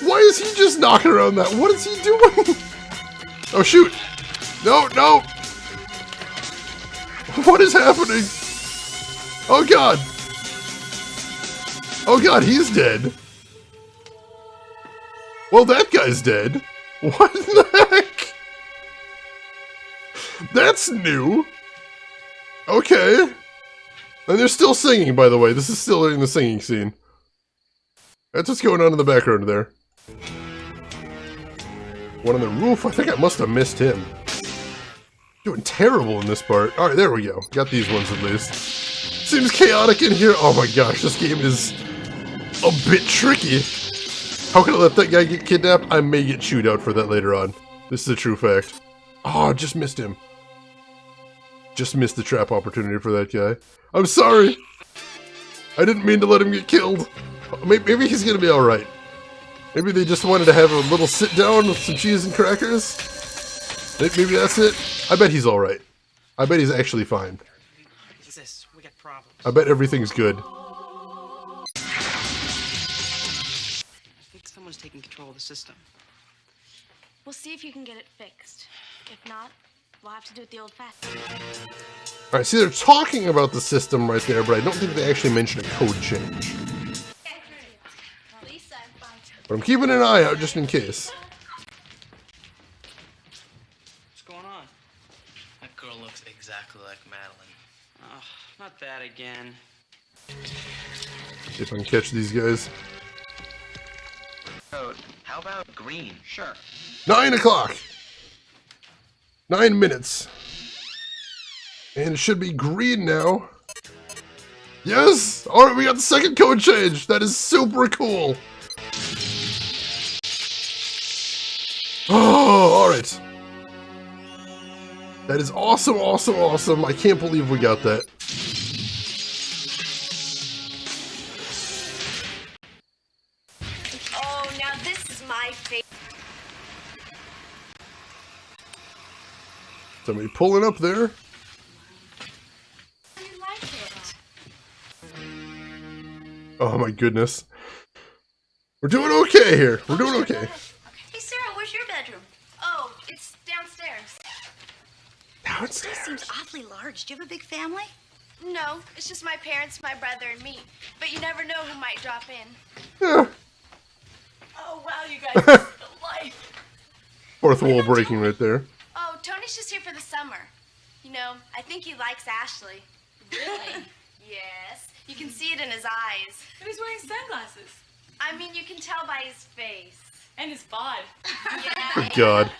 Why is he just knocking around that? What is he doing? Oh, shoot. No, no. What is happening? Oh, God. Oh, God, he's dead. Well, that guy's dead. What in the heck? That's new. Okay. And they're still singing, by the way. This is still in the singing scene. That's what's going on in the background there. One on the roof? I think I must have missed him. Doing terrible in this part. Alright, there we go. Got these ones at least. Seems chaotic in here. Oh my gosh, this game is a bit tricky. How can I let that guy get kidnapped? I may get chewed out for that later on. This is a true fact. Oh, just missed him. Just missed the trap opportunity for that guy. I'm sorry! I didn't mean to let him get killed. Maybe he's gonna be alright. Maybe they just wanted to have a little sit down with some cheese and crackers. Maybe that's it. I bet he's alright. I bet he's actually fine. What's this? We got problems. I bet everything's good. I think someone's taking control of the system. We'll see if you can get it fixed. If not, we'll have to do it the old-fashioned. Alright, see, they're talking about the system right there, but I don't think they actually mentioned a code change. But I'm keeping an eye out just in case. What's going on? That girl looks exactly like Madeline. Oh, not that again. See if I can catch these guys. How about green? Sure. 9 o'clock! 9 minutes. And it should be green now. Yes! Alright, we got the second code change! That is super cool! Oh, alright. That is awesome, awesome, awesome. I can't believe we got that. Oh, now this is my favorite. Somebody pulling up there. You like it? Oh my goodness. We're doing okay here. We're doing okay. Hey, Sarah, where's your bedroom? Oh, it's downstairs. Downstairs? This seems awfully large. Do you have a big family? No, it's just my parents, my brother, and me. But you never know who might drop in. Yeah. Oh, wow, you guys, this is the life. Fourth wall breaking right there. Oh, Tony's just here for the summer. You know, I think he likes Ashley. Really? Yes. You can see it in his eyes. But he's wearing sunglasses. I mean, you can tell by his face. And his bod. Oh, God.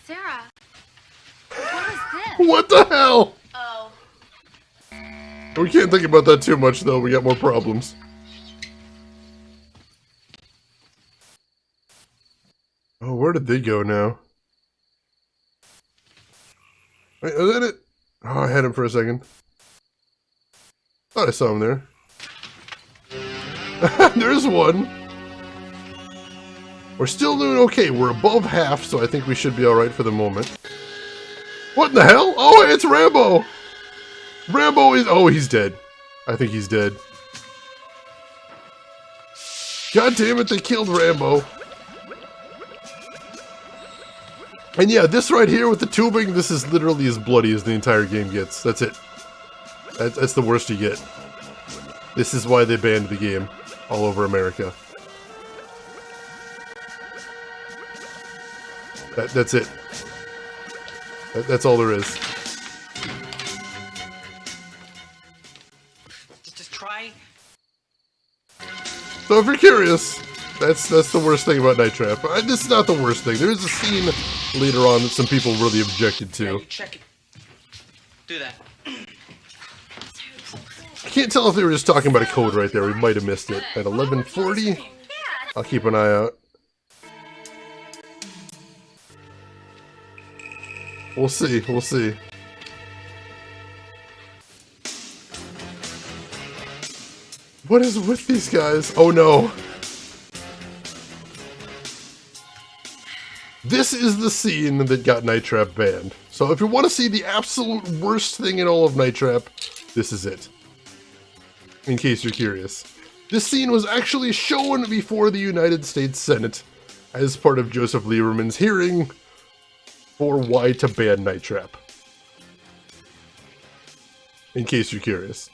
Sarah, what is this? What the hell? Oh. We can't think about that too much, though. We got more problems. Oh, where did they go now? Wait, was that it? Oh, I had him for a second. Thought I saw him there. There's one. We're still doing okay. We're above half, so I think we should be alright for the moment. What in the hell? Oh, it's Rambo! Rambo is... Oh, he's dead. I think he's dead. God damn it, they killed Rambo. And yeah, this right here with the tubing, this is literally as bloody as the entire game gets. That's it. That's the worst you get. This is why they banned the game all over America. That's it. That's all there is. Just try. So if you're curious, that's the worst thing about Night Trap. This is not the worst thing. There's a scene later on that some people really objected to. Yeah, you check it. Do that. I can't tell if they were just talking about a code right there. We might have missed it. At 11:40, I'll keep an eye out. We'll see. We'll see. What is with these guys? Oh no. This is the scene that got Night Trap banned. So if you want to see the absolute worst thing in all of Night Trap, this is it. In case you're curious. This scene was actually shown before the United States Senate as part of Joseph Lieberman's hearing for why to ban Night Trap. In case you're curious.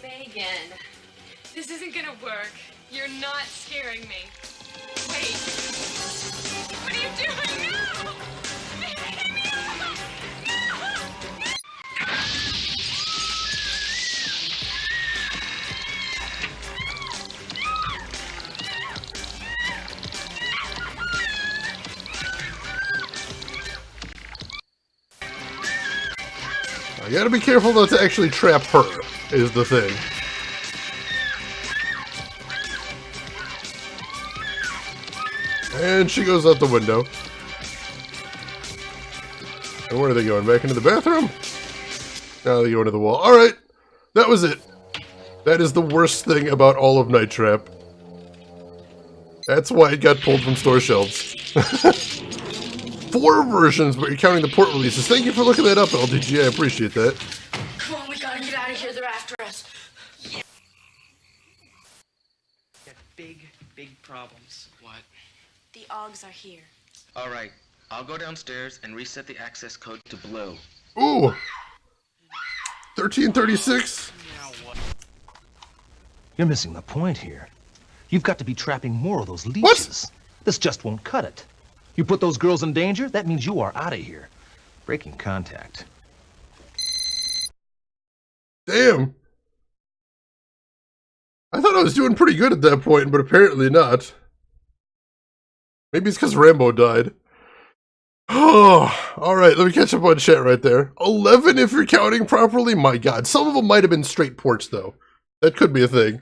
Megan, this isn't gonna work. You're not scaring me. Wait. What are you doing? No! Megan, no! You gotta be careful not to actually trap her, is the thing. And she goes out the window. And where are they going? Back into the bathroom? Now they go into the wall. Alright, that was it. That is the worst thing about all of Night Trap. That's why it got pulled from store shelves. 4 versions, but you're counting the port releases. Thank you for looking that up, LDG. I appreciate that. Come on, we gotta get out of here. They're after us. Got big problems. What? The Augs are here. All right, I'll go downstairs and reset the access code to blue. Ooh! 1336? You're missing the point here. You've got to be trapping more of those leeches. What? This just won't cut it. You put those girls in danger, that means you are out of here. Breaking contact. Damn. I thought I was doing pretty good at that point, but apparently not. Maybe it's because Rambo died. Oh, alright, let me catch up on chat right there. 11 if you're counting properly? My god, some of them might have been straight ports though. That could be a thing.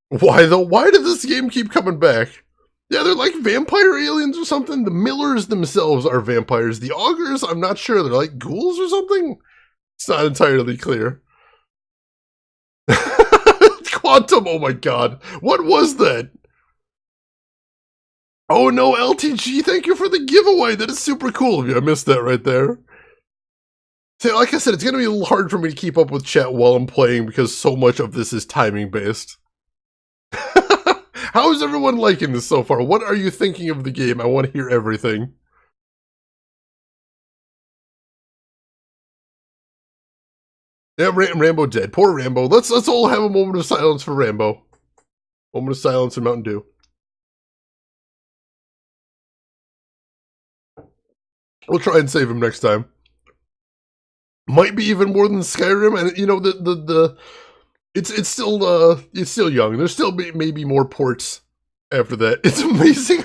Why though? Why did this game keep coming back? Yeah, they're like vampire aliens or something. The Millers themselves are vampires. The Augurs, I'm not sure. They're like ghouls or something? It's not entirely clear. Quantum, oh my god. What was that? Oh no, LTG, thank you for the giveaway. That is super cool of you. I missed that right there. See, like I said, it's going to be a little hard for me to keep up with chat while I'm playing because so much of this is timing based. How is everyone liking this so far? What are you thinking of the game? I want to hear everything. Yeah, Rambo dead. Poor Rambo. Let's all have a moment of silence for Rambo. Moment of silence for Mountain Dew. We'll try and save him next time. Might be even more than Skyrim, and you know it's still young. There's still maybe more ports after that. It's amazing.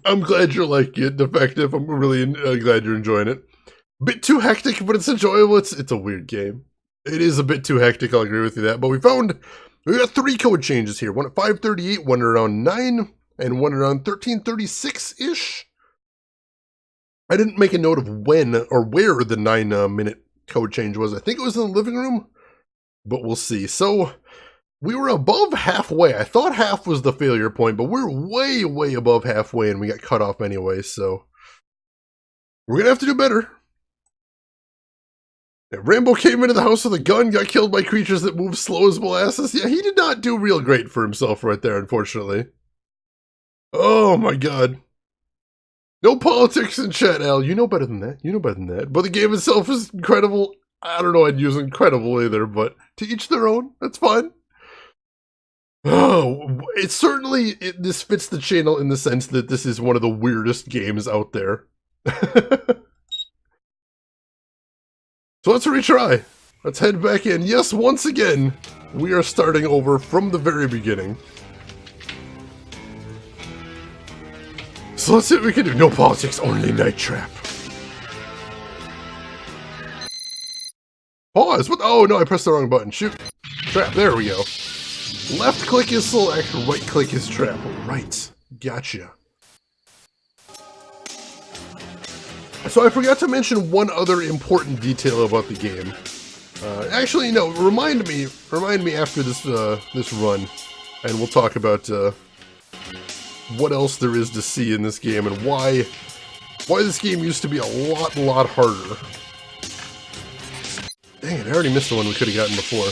I'm glad you're liking it, Defective. I'm really glad you're enjoying it. Bit too hectic, but it's enjoyable. It's a weird game. It is a bit too hectic, I'll agree with you that. But we got 3 code changes here. One at 5:38, one around 9, and one around 13:36-ish. I didn't make a note of when or where the 9-minute code change was. I think it was in the living room, but we'll see. So we were above halfway. I thought half was the failure point, but we're way, way above halfway, and we got cut off anyway, so we're going to have to do better. Yeah, Rambo came into the house with a gun, got killed by creatures that move slow as molasses. Yeah, he did not do real great for himself right there, unfortunately. Oh my god. No politics in chat, Al. You know better than that. You know better than that. But the game itself is incredible. I don't know I'd use incredible either, but to each their own. That's fine. Oh, it certainly, this fits the channel in the sense that this is one of the weirdest games out there. So let's retry. Let's head back in. Yes, once again, we are starting over from the very beginning. So let's see what we can do. No politics, only Night Trap. Pause. What? Oh no, I pressed the wrong button. Shoot. Trap. There we go. Left click is select, right click is trap. Right. Gotcha. So I forgot to mention one other important detail about the game. Actually, no. Remind me after this this run, and we'll talk about what else there is to see in this game and why this game used to be a lot harder. Dang it! I already missed the one we could have gotten before.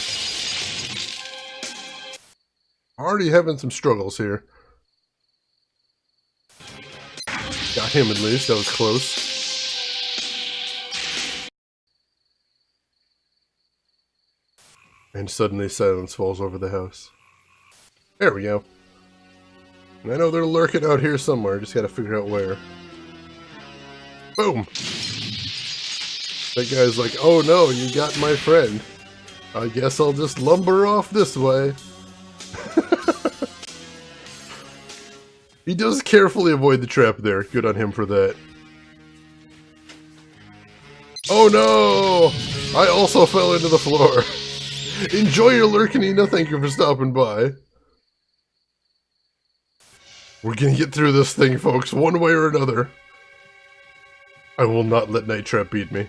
Already having some struggles here. Got him at least. That was close. And suddenly silence falls over the house. There we go. And I know they're lurking out here somewhere, just gotta figure out where. Boom! That guy's like, oh no, you got my friend. I guess I'll just lumber off this way. He does carefully avoid the trap there. Good on him for that. Oh no! I also fell into the floor. Enjoy your Lurkinina, thank you for stopping by. We're gonna get through this thing, folks, one way or another. I will not let Night Trap beat me.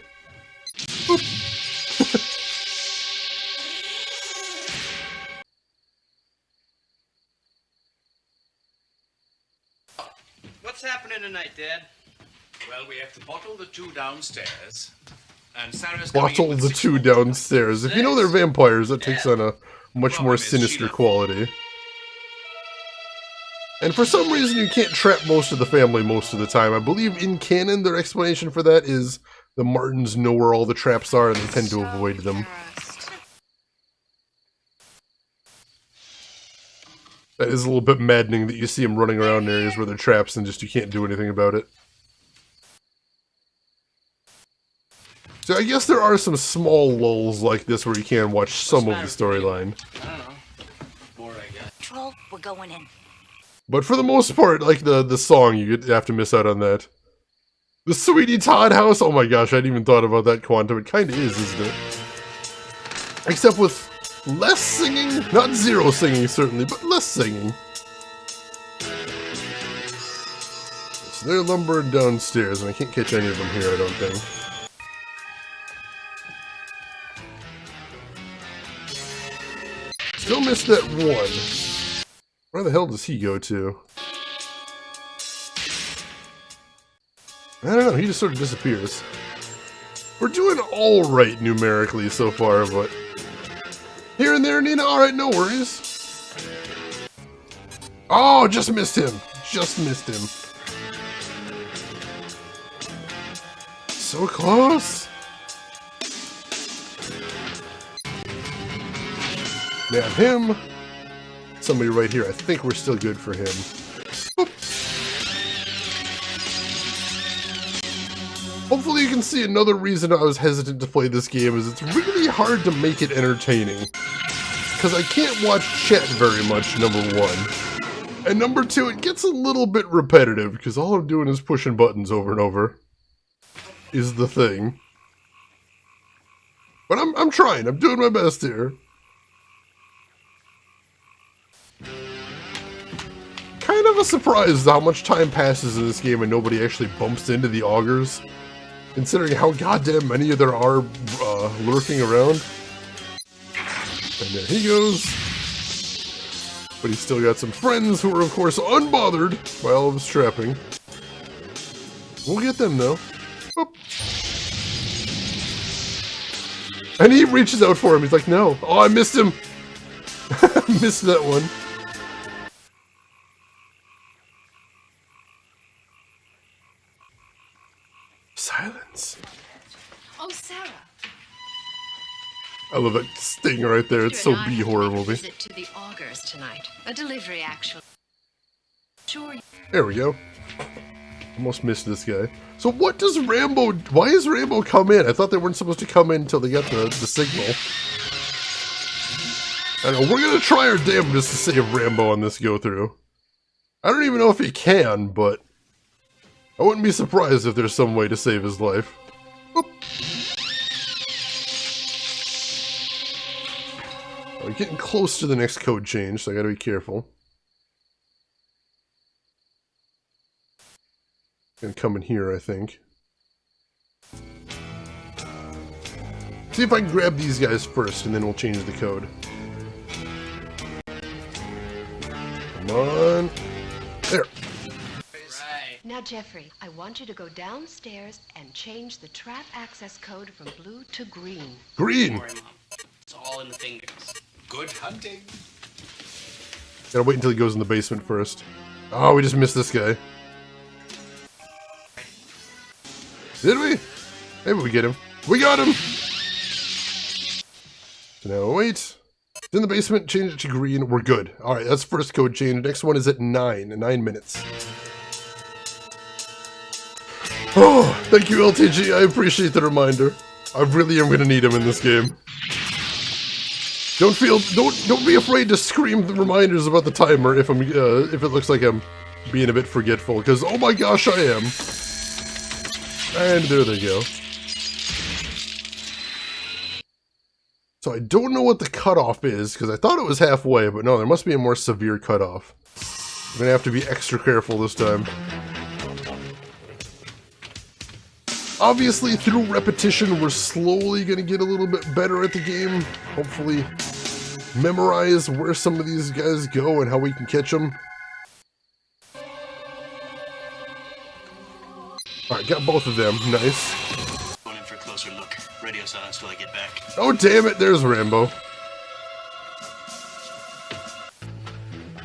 What's happening tonight, Dad? Well, we have to bottle the 2 downstairs. And Sarah's Bottle the 2 downstairs. If you know they're vampires, that takes on a much more sinister quality. And for some reason, you can't trap most of the family most of the time. I believe in canon, their explanation for that is the Martins know where all the traps are and they tend to avoid them. That is a little bit maddening that you see them running around in areas where there are traps and just you can't do anything about it. So I guess there are some small lulls like this where you can watch some of the storyline. I don't know. Bored, I guess. Troll, we're going in. But for the most part, like the song, you have to miss out on that. The Sweetie Todd house, oh my gosh, I hadn't even thought about that quantum. It kind of is, isn't it? Except with less singing, not zero singing certainly, but less singing. So they're lumbering downstairs, and I can't catch any of them here, I don't think. Still missed that one. Where the hell does he go to? I don't know, he just sort of disappears. We're doing alright numerically so far, but... Here and there, Nina, alright, no worries. Oh, just missed him. Just missed him. So close. Nab him. Somebody right here. I think we're still good for him. Boop. Hopefully you can see another reason I was hesitant to play this game is it's really hard to make it entertaining. Because I can't watch chat very much, number one. And number two, it gets a little bit repetitive, because all I'm doing is pushing buttons over and over. Is the thing. But I'm trying, I'm doing my best here. Kind of a surprise how much time passes in this game and nobody actually bumps into the augurs. Considering how goddamn many there are lurking around. And there he goes. But he's still got some friends who are, of course, unbothered by all of his trapping. We'll get them, though. Oop. And he reaches out for him. He's like, no. Oh, I missed him. Missed that one. Silence. Oh, Sarah. I love that sting right there. It's so B-horror movie. Visit to the augurs tonight. A delivery, actually. Sure. There we go. Almost missed this guy. So what does Rambo... Why does Rambo come in? I thought they weren't supposed to come in until they got the signal. I don't know. We're going to try our damnedest to save Rambo on this go-through. I don't even know if he can, but... I wouldn't be surprised if there's some way to save his life. Oop. We're getting close to the next code change, so I gotta be careful. Gonna come in here, I think. See if I can grab these guys first, and then we'll change the code. Come on. There. Now, Jeffrey, I want you to go downstairs and change the trap access code from blue to green. Green! Don't worry, Mom. It's all in the fingers. Good hunting. Gotta wait until he goes in the basement first. Oh, we just missed this guy. Did we? Maybe we get him. We got him! So now wait. It's in the basement, change it to green. We're good. Alright, that's first code change. Next one is at 9 minutes. Oh, thank you, LTG. I appreciate the reminder. I really am going to need him in this game. Don't be afraid to scream the reminders about the timer if it looks like I'm being a bit forgetful, because oh my gosh, I am. And there they go. So I don't know what the cutoff is, because I thought it was halfway, but no, there must be a more severe cutoff. I'm gonna have to be extra careful this time. Obviously, through repetition, we're slowly going to get a little bit better at the game. Hopefully, memorize where some of these guys go and how we can catch them. Alright, got both of them. Nice. Going in for a closer look. Radio silence till I get back. Oh, damn it. There's Rambo.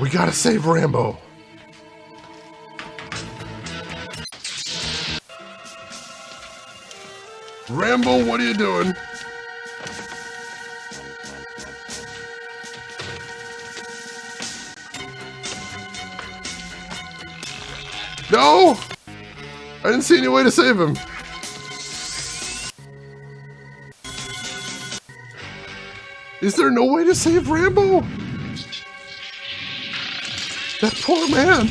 We gotta save Rambo. Rambo, what are you doing? No! I didn't see any way to save him. Is there no way to save Rambo? That poor man.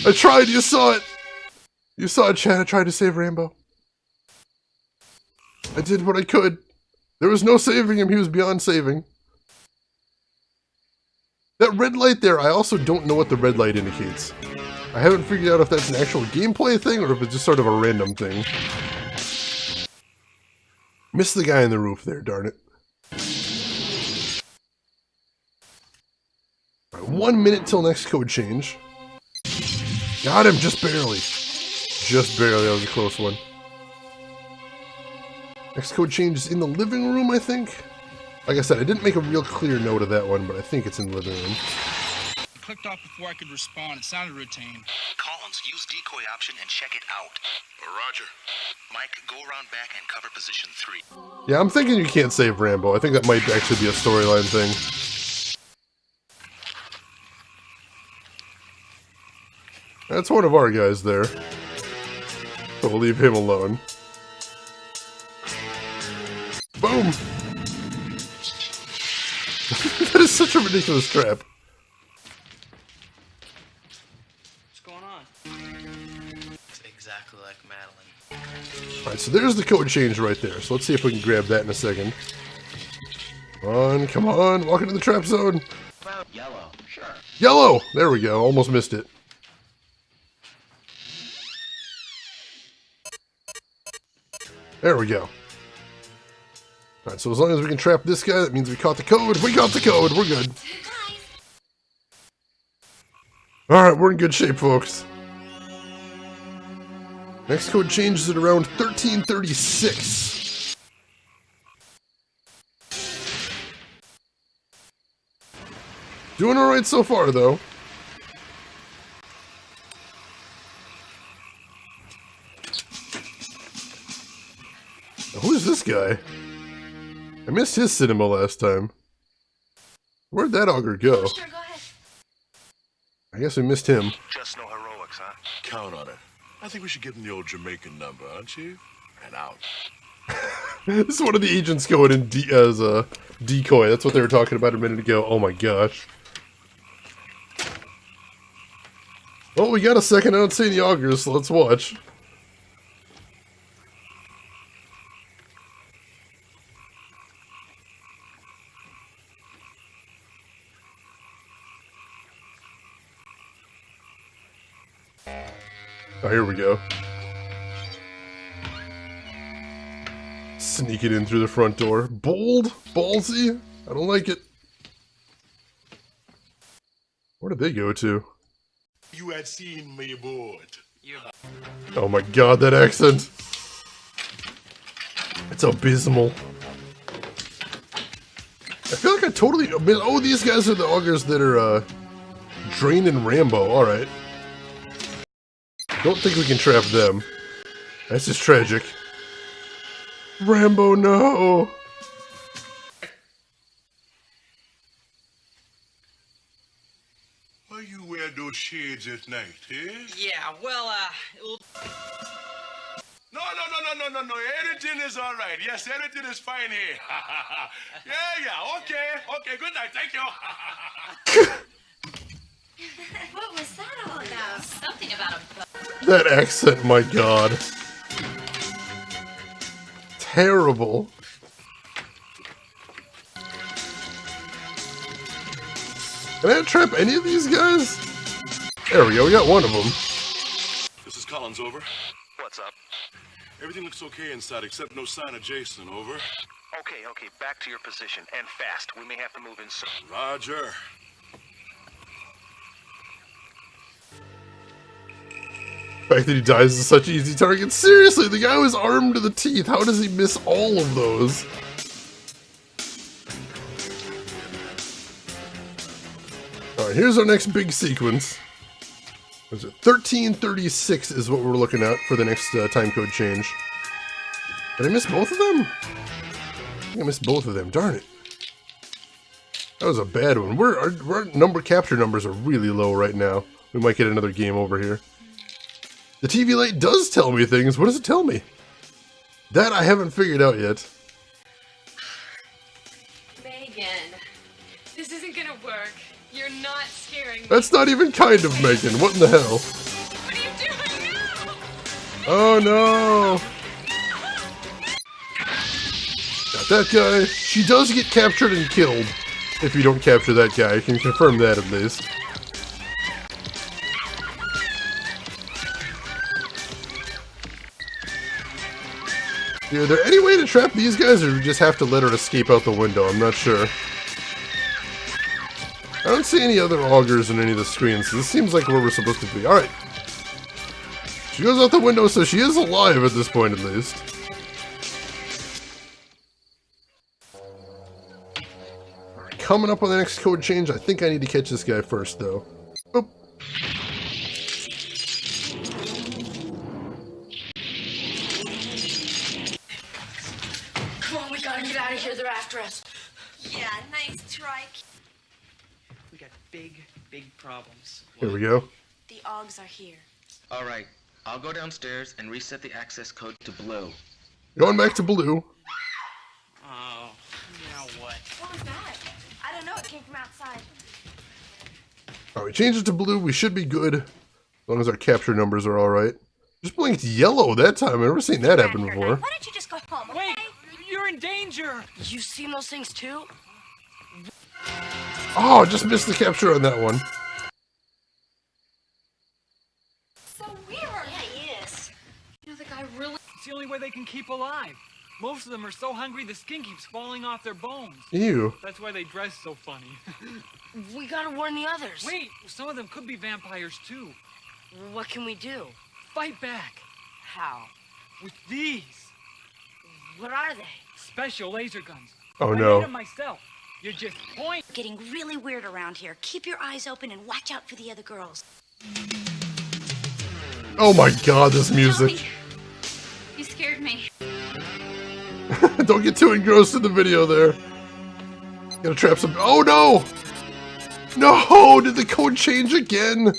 I tried, you saw it. You saw it, Chad. I tried to save Rambo. I did what I could. There was no saving him. He was beyond saving. That red light there, I also don't know what the red light indicates. I haven't figured out if that's an actual gameplay thing or if it's just sort of a random thing. Missed the guy on the roof there, darn it. Alright, 1 minute till next code change. Got him, just barely. Just barely, that was a close one. Next code change is in the living room, I think. Like I said, I didn't make a real clear note of that one, but I think it's in the living room. Clicked off before I could respond. It sounded routine. Collins, use decoy option and check it out. Roger. Mike, go around back and cover position 3. Yeah, I'm thinking you can't save Rambo. I think that might actually be a storyline thing. That's one of our guys there. So we'll leave him alone. Boom! That is such a ridiculous trap. What's going on? It's exactly like Madeline. Alright, so there's the code change right there. So let's see if we can grab that in a second. Come on, walk into the trap zone. Yellow, sure. Yellow! There we go, almost missed it. There we go. Alright, so as long as we can trap this guy, that means we caught the code. We got the code, we're good. Alright, we're in good shape, folks. Next code changes at around 1336. Doing alright so far, though. Now, who is this guy? I missed his cinema last time. Where'd that auger go? Sure, go ahead. I guess we missed him. Just no heroics, huh? Count on it. I think we should give him the old Jamaican number, aren't you? And out. This is one of the agents going in as a decoy. That's what they were talking about a minute ago. Oh my gosh. Well, we got a second. I don't see any augers, so let's watch. Oh, here we go. Sneaking in through the front door. Bold? Ballsy? I don't like it. Where did they go to? You had seen me aboard. Oh my god, that accent. It's abysmal. I feel like I totally... Oh, these guys are the augers that are, Drain and Rambo. Alright. Don't think we can trap them. That's just tragic. Rambo, no! Why you wear those shades at night, eh? Yeah, well, No. Anything is all right. Yes, anything is fine here. Yeah. Okay. Good night. Thank you. What was that all about? Something about a... That accent, my god. Terrible. Can I trap any of these guys? There we go, we got one of them. This is Collins, over. What's up? Everything looks okay inside except no sign of Jason, over. Okay, back to your position, and fast. We may have to move in soon. Roger. The fact that he dies is such an easy target. Seriously, the guy was armed to the teeth. How does he miss all of those? Alright, here's our next big sequence. What is it? 1336 is what we're looking at for the next time code change. Did I miss both of them? I think I missed both of them. Darn it. That was a bad one. Our capture numbers are really low right now. We might get another game over here. The TV light does tell me things. What does it tell me? That I haven't figured out yet. Megan, this isn't gonna work. You're not scaring me. That's not even kind of Megan. What in the hell? What are you doing now? Oh no! Got that guy. She does get captured and killed if you don't capture that guy. I can confirm that at least. Is there any way to trap these guys, or do we just have to let her escape out the window? I'm not sure. I don't see any other augers in any of the screens, so this seems like where we're supposed to be. Alright. She goes out the window, so she is alive at this point, at least. Alright, coming up on the next code change, I think I need to catch this guy first, though. Oop. Come on, we gotta get out of here. They're after us. Yeah, nice try. we got big problems. Here we go. The Augs are here. All right, I'll go downstairs and reset the access code to blue. Going back to blue. Oh, now what? What was that? I don't know. It came from outside. Alright, we changed it to blue. We should be good. As long as our capture numbers are alright. Just blinked yellow that time. I've never seen that happen before. Why don't you just go home, okay? Wait, you're in danger. You seen those things too? Oh, just missed the capture on that one. So weird. Yeah, he is. You know, the guy really... It's the only way they can keep alive. Most of them are so hungry the skin keeps falling off their bones. Ew. That's why they dress so funny. We gotta warn the others. Wait, some of them could be vampires too. What can we do? Fight back. How? With these. What are they? Special laser guns. Oh, I no. made them myself. You just point. Getting really weird around here. Keep your eyes open and watch out for the other girls. Oh my god, this music. You scared me. Don't get too engrossed in the video there. Gotta trap some. Oh no! No! Did the code change again?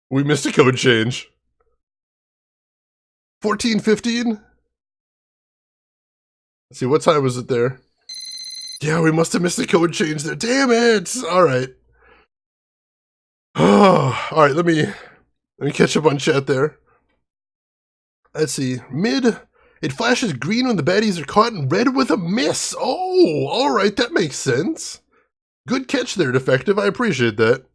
We missed a code change. 14:15? Let's see, what time was it there? Yeah, we must have missed the code change there. Damn it! Alright. Alright, let me catch up on chat there. Let's see. Mid. It flashes green when the baddies are caught and red with a miss. Oh, alright, that makes sense. Good catch there, Defective. I appreciate that.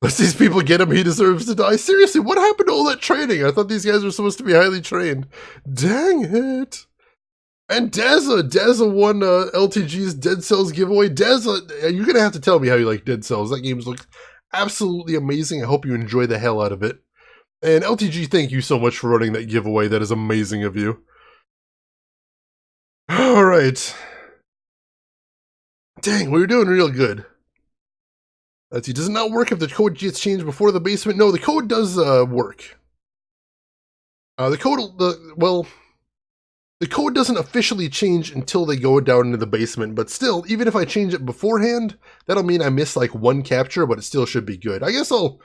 Let these people get him. He deserves to die. Seriously, what happened to all that training? I thought these guys were supposed to be highly trained. Dang it. And Dazza won LTG's Dead Cells giveaway. Dazza, you're going to have to tell me how you like Dead Cells. That game looks absolutely amazing. I hope you enjoy the hell out of it. And LTG, thank you so much for running that giveaway. That is amazing of you. Alright. Dang, we were doing real good. Let's see, does it not work if the code gets changed before the basement? No, the code does work. The code doesn't officially change until they go down into the basement, but still, even if I change it beforehand, that'll mean I miss like one capture, but it still should be good. I guess I'll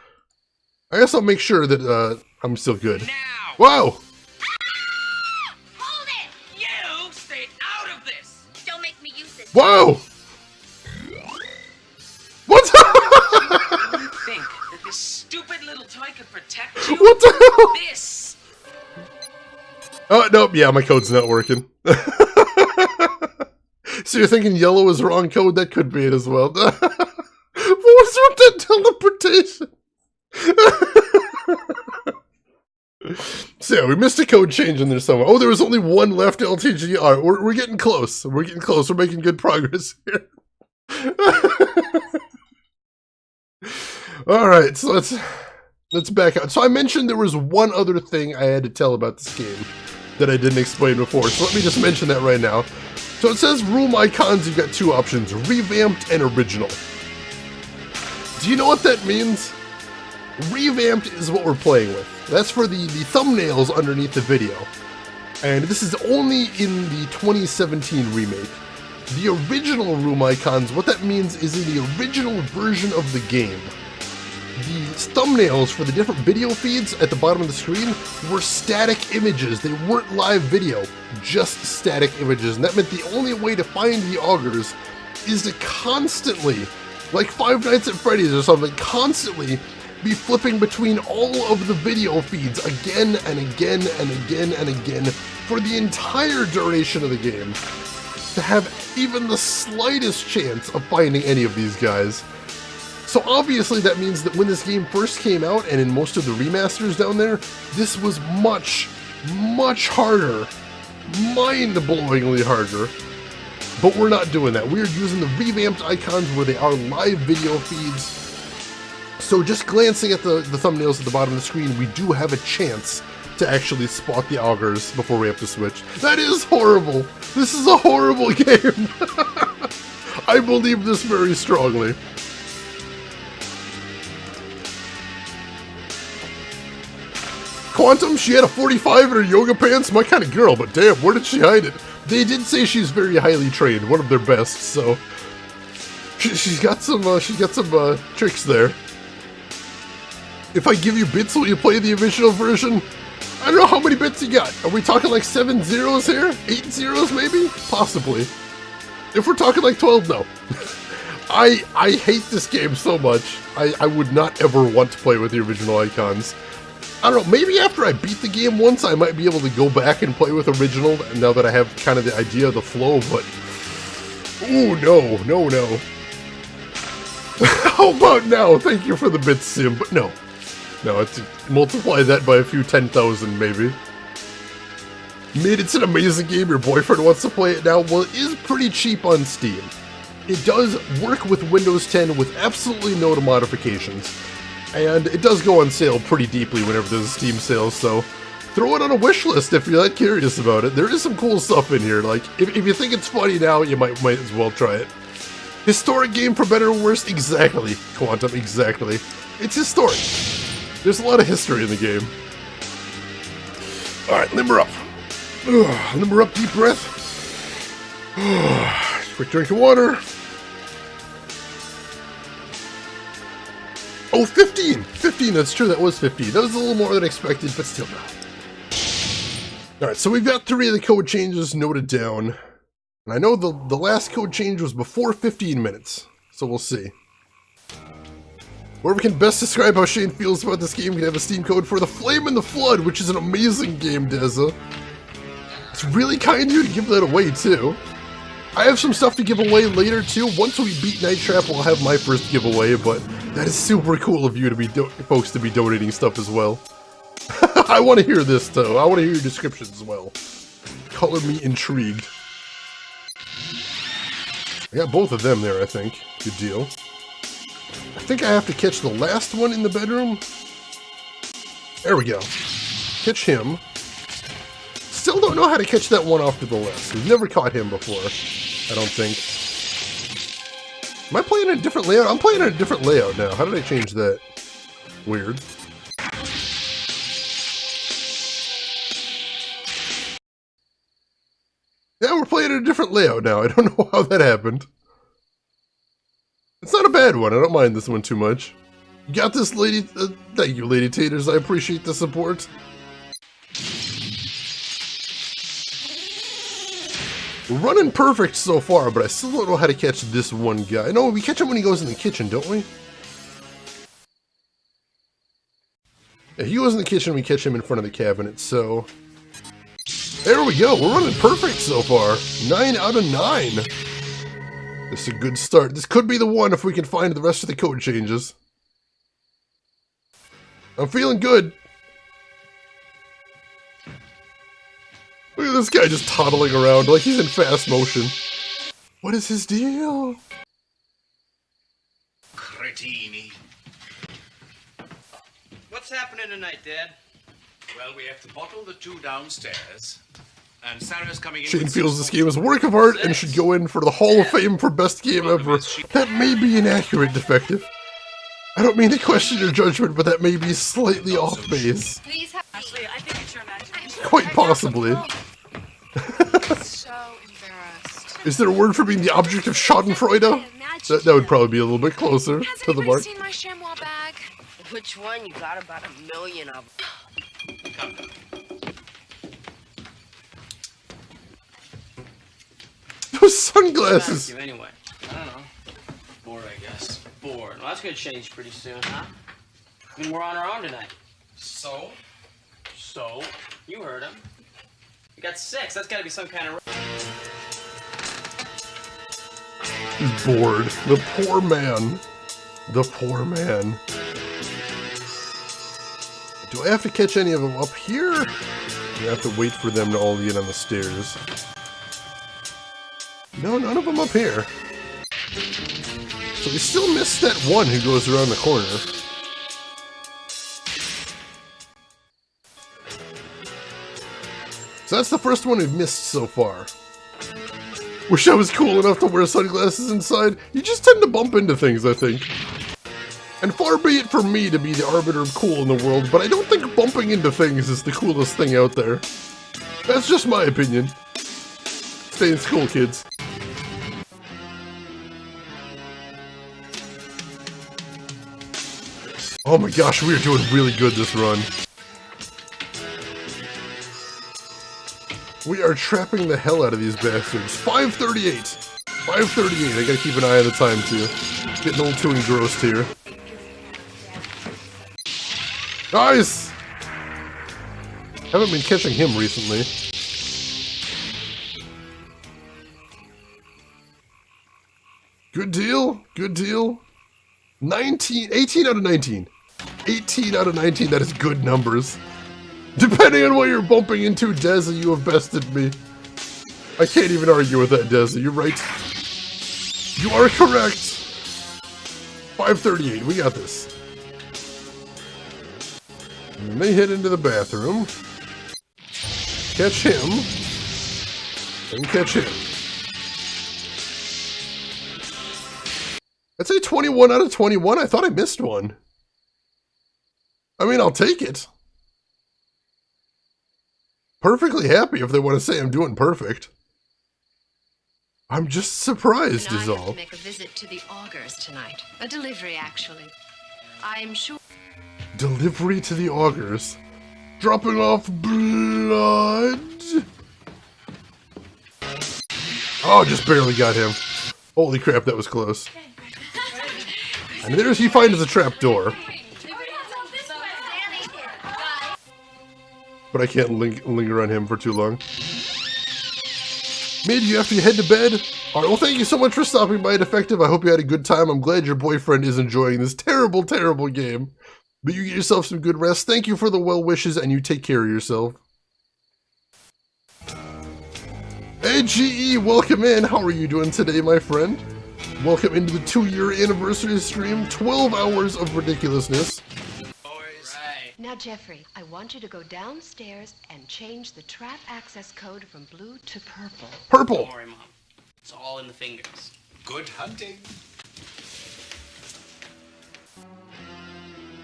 make sure that I'm still good. Now. Whoa! Hold it! You stay out of this. Don't make me use this. Whoa! What? You think that this stupid little toy could protect you? What the hell? This. Oh, nope, yeah, my code's not working. So you're thinking yellow is wrong code? That could be it as well. What's with that teleportation? So yeah, we missed a code change in there somewhere. Oh, there was only one left LTG. All right, we're getting close. We're getting close. We're making good progress here. All right, so let's back out. So I mentioned there was one other thing I had to tell about this game that I didn't explain before. So let me just mention that right now. So it says room icons. You've got two options: revamped and original. Do you know what that means? Revamped is what we're playing with. That's for the thumbnails underneath the video. And this is only in the 2017 remake. The original room icons, what that means is in the original version of the game. The thumbnails for the different video feeds at the bottom of the screen were static images. They weren't live video, just static images. And that meant the only way to find the augurs is to constantly, like Five Nights at Freddy's or something, constantly be flipping between all of the video feeds again and again and again and again for the entire duration of the game to have even the slightest chance of finding any of these guys. So obviously that means that when this game first came out, and in most of the remasters down there, this was much, much harder, mind-blowingly harder. But we're not doing that. We're using the revamped icons where they are live video feeds. So just glancing at the thumbnails at the bottom of the screen, we do have a chance to actually spot the augurs before we have to switch. That is horrible. This is a horrible game. I believe this very strongly. Quantum, she had a 45 in her yoga pants. My kind of girl, but damn, where did she hide it? They did say she's very highly trained, one of their best, so she's got some tricks there. If I give you bits, will you play the original version? I don't know how many bits you got. Are we talking like 7 zeros here? 8 zeros maybe? Possibly. If we're talking like 12, no. I hate this game so much. I would not ever want to play with the original icons. I don't know, maybe after I beat the game once, I might be able to go back and play with original, now that I have kind of the idea of the flow, but... Ooh, no. How about now? Thank you for the bits, Sim, but no. No, it's multiply that by a few 10,000, maybe. Mid, it's an amazing game. Your boyfriend wants to play it now. Well, it is pretty cheap on Steam. It does work with Windows 10 with absolutely no modifications. And it does go on sale pretty deeply whenever there's a Steam sale, so throw it on a wish list if you're that curious about it. There is some cool stuff in here. Like, if you think it's funny now, you might as well try it. Historic game for better or worse? Exactly, Quantum, exactly. It's historic. There's a lot of history in the game. Alright, limber up. Limber up, deep breath. Quick drink of water. Oh, 15! 15, that's true, that was 15. That was a little more than expected, but still not. Alright, so we've got 3 of the code changes noted down. And I know the last code change was before 15 minutes, so we'll see. Whoever can best describe how Shane feels about this game can have a Steam code for The Flame and the Flood, which is an amazing game, Deza. It's really kind of you to give that away, too. I have some stuff to give away later, too. Once we beat Night Trap, we'll have my first giveaway, but that is super cool of you to be folks to be donating stuff as well. I want to hear this, though. I want to hear your description as well. Color me intrigued. I got both of them there, I think. Good deal. I think I have to catch the last one in the bedroom. There we go. Catch him. Still don't know how to catch that one off to the left. We've never caught him before, I don't think. Am I playing in a different layout? I'm playing in a different layout now. How did I change that? Weird. Yeah, we're playing in a different layout now. I don't know how that happened. It's not a bad one. I don't mind this one too much. You got this, lady? Thank you, Lady Taters. I appreciate the support. We're running perfect so far, but I still don't know how to catch this one guy. No, we catch him when he goes in the kitchen, don't we? Yeah, he goes in the kitchen, we catch him in front of the cabinet, so... There we go, we're running perfect so far. 9 out of 9. This is a good start. This could be the one if we can find the rest of the code changes. I'm feeling good. Look at this guy just toddling around like he's in fast motion. What is his deal? Cretini. What's happening tonight, Dad? Well, we have to bottle the 2 downstairs. And Sarah's coming in. Shane feels this game is a work of art and should go in for the Hall of Fame for best game ever. That may be inaccurate, Defective. I don't mean to question your judgment, but that may be slightly off base. Please, Ashley, I think it's your imagination. Quite possibly. So embarrassed. Is there a word for being the object of Schadenfreude? That would probably be a little bit closer to the mark. Seen my chamois bag? Which one? You got about 1 million of them. Come. Those sunglasses! Anyway, I don't know. Bored, I guess. Bored. Well, that's gonna change pretty soon, huh? I mean, we're on our own tonight. So? So? You heard him. We got 6. That's gotta be some kind of... He's bored. The poor man. The poor man. Do I have to catch any of them up here? I have to wait for them to all get on the stairs. No, none of them up here. So we still missed that one who goes around the corner. So that's the first one we've missed so far. Wish I was cool enough to wear sunglasses inside. You just tend to bump into things, I think. And far be it from me to be the arbiter of cool in the world, but I don't think bumping into things is the coolest thing out there. That's just my opinion. Stay in school, kids. Oh my gosh, we are doing really good this run. We are trapping the hell out of these bastards. 5:38. 5:38. I gotta keep an eye on the time too. Getting a little too engrossed here. Nice! Haven't been catching him recently. Good deal. Good deal. 18 out of 19. 18 out of 19. That is good numbers. Depending on what you're bumping into, Deza, you have bested me. I can't even argue with that, Deza. You're right. You are correct. 5:38. We got this. And they head into the bathroom. Catch him. And catch him. I'd say 21 out of 21. I thought I missed one. I mean, I'll take it. Perfectly happy if they want to say I'm doing perfect. I'm just surprised is I all. have to make a visit to the Augers tonight. A delivery, actually. I'm sure... Delivery to the Augers. Dropping off blood. Oh, just barely got him. Holy crap, that was close. And there he finds a trapdoor. But I can't linger on him for too long. Mid, you have to head to bed? Alright, well thank you so much for stopping by, Defective. I hope you had a good time. I'm glad your boyfriend is enjoying this terrible, terrible game. But you get yourself some good rest. Thank you for the well wishes, and you take care of yourself. Hey GE, welcome in. How are you doing today, my friend? Welcome into the 2-year anniversary stream. 12 hours of ridiculousness. Now, Jeffrey, I want you to go downstairs and change the trap access code from blue to purple. Purple! Don't worry, Mom. It's all in the fingers. Good hunting.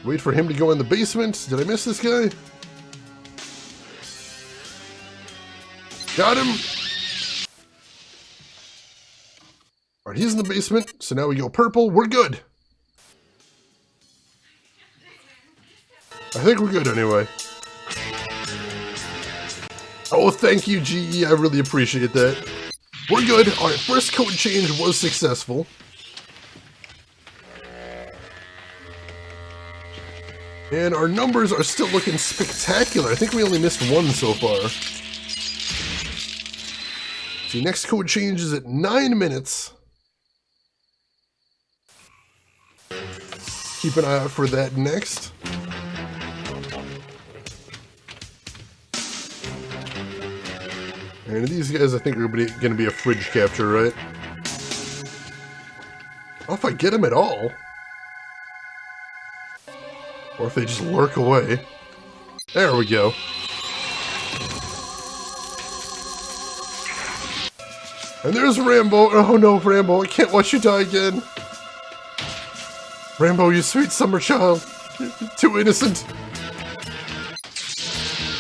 Wait for him to go in the basement. Did I miss this guy? Got him! Alright, he's in the basement, so now we go purple. We're good. I think we're good anyway. Oh, thank you, GE. I really appreciate that. We're good. Alright, first code change was successful. And our numbers are still looking spectacular. I think we only missed one so far. See, next code change is at 9 minutes. Keep an eye out for that next. And these guys, I think, are going to be a fridge capture, right? Oh, if I get them at all. Or if they just lurk away. There we go. And there's Rambo. Oh no, Rambo, I can't watch you die again. Rambo, you sweet summer child. You're too innocent.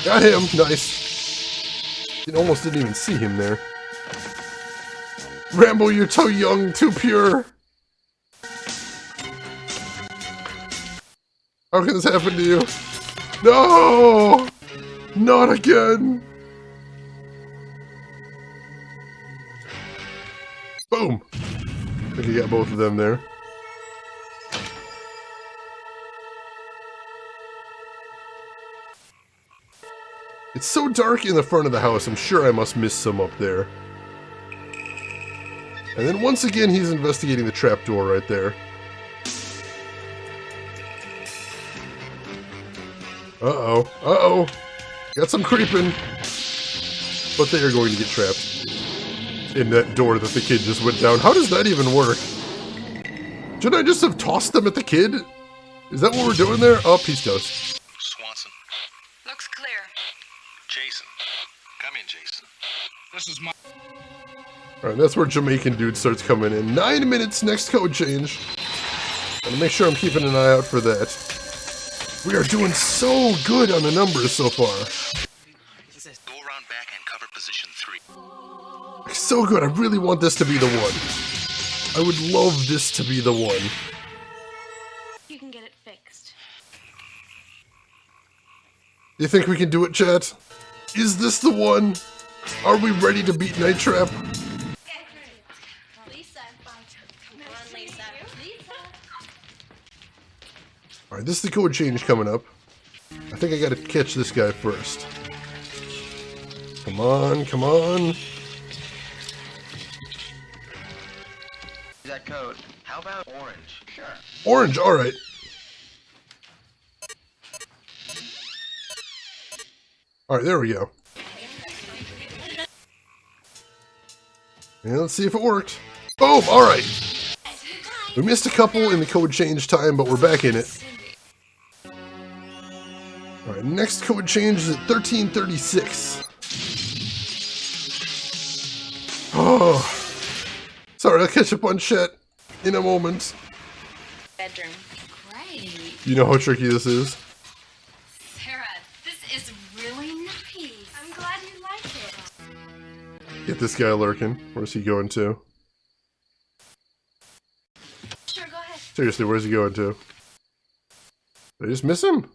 Got him. Nice. Almost didn't even see him there. Rambo, you're too young, too pure. How can this happen to you? No! Not again! Boom! I think you got both of them there. It's so dark in the front of the house, I'm sure I must miss some up there. And then once again, he's investigating the trapdoor right there. Uh-oh. Uh-oh. Got some creeping. But they are going to get trapped in that door that the kid just went down. How does that even work? Shouldn't I just have tossed them at the kid? Is that what we're doing there? Oh, he's toast. Swanson. Looks clear. Jason. Come in, Jason. This is my... Alright, that's where Jamaican dude starts coming in. 9 minutes, next code change. Gotta make sure I'm keeping an eye out for that. We are doing so good on the numbers so far. Go around back and cover position 3. So good, I really want this to be the one. I would love this to be the one. You can get it fixed. You think we can do it, chat? Is this the one? Are we ready to beat Night Trap? Lisa. Come on, Lisa. Alright, this is the code change coming up. I think I gotta catch this guy first. Come on, come on. That code. How about orange? Sure. Orange, alright. Alright, there we go. And let's see if it worked. Boom! Alright. We missed a couple in the code change time, but we're back in it. Alright, next code change is at 1336. Oh. Sorry, I'll catch up on chat in a moment. Bedroom. Great. You know how tricky this is? Sarah, this is really nice. I'm glad you like it. Get this guy lurking. Where's he going to? Sure, go ahead. Seriously, where's he going to? Did I just miss him?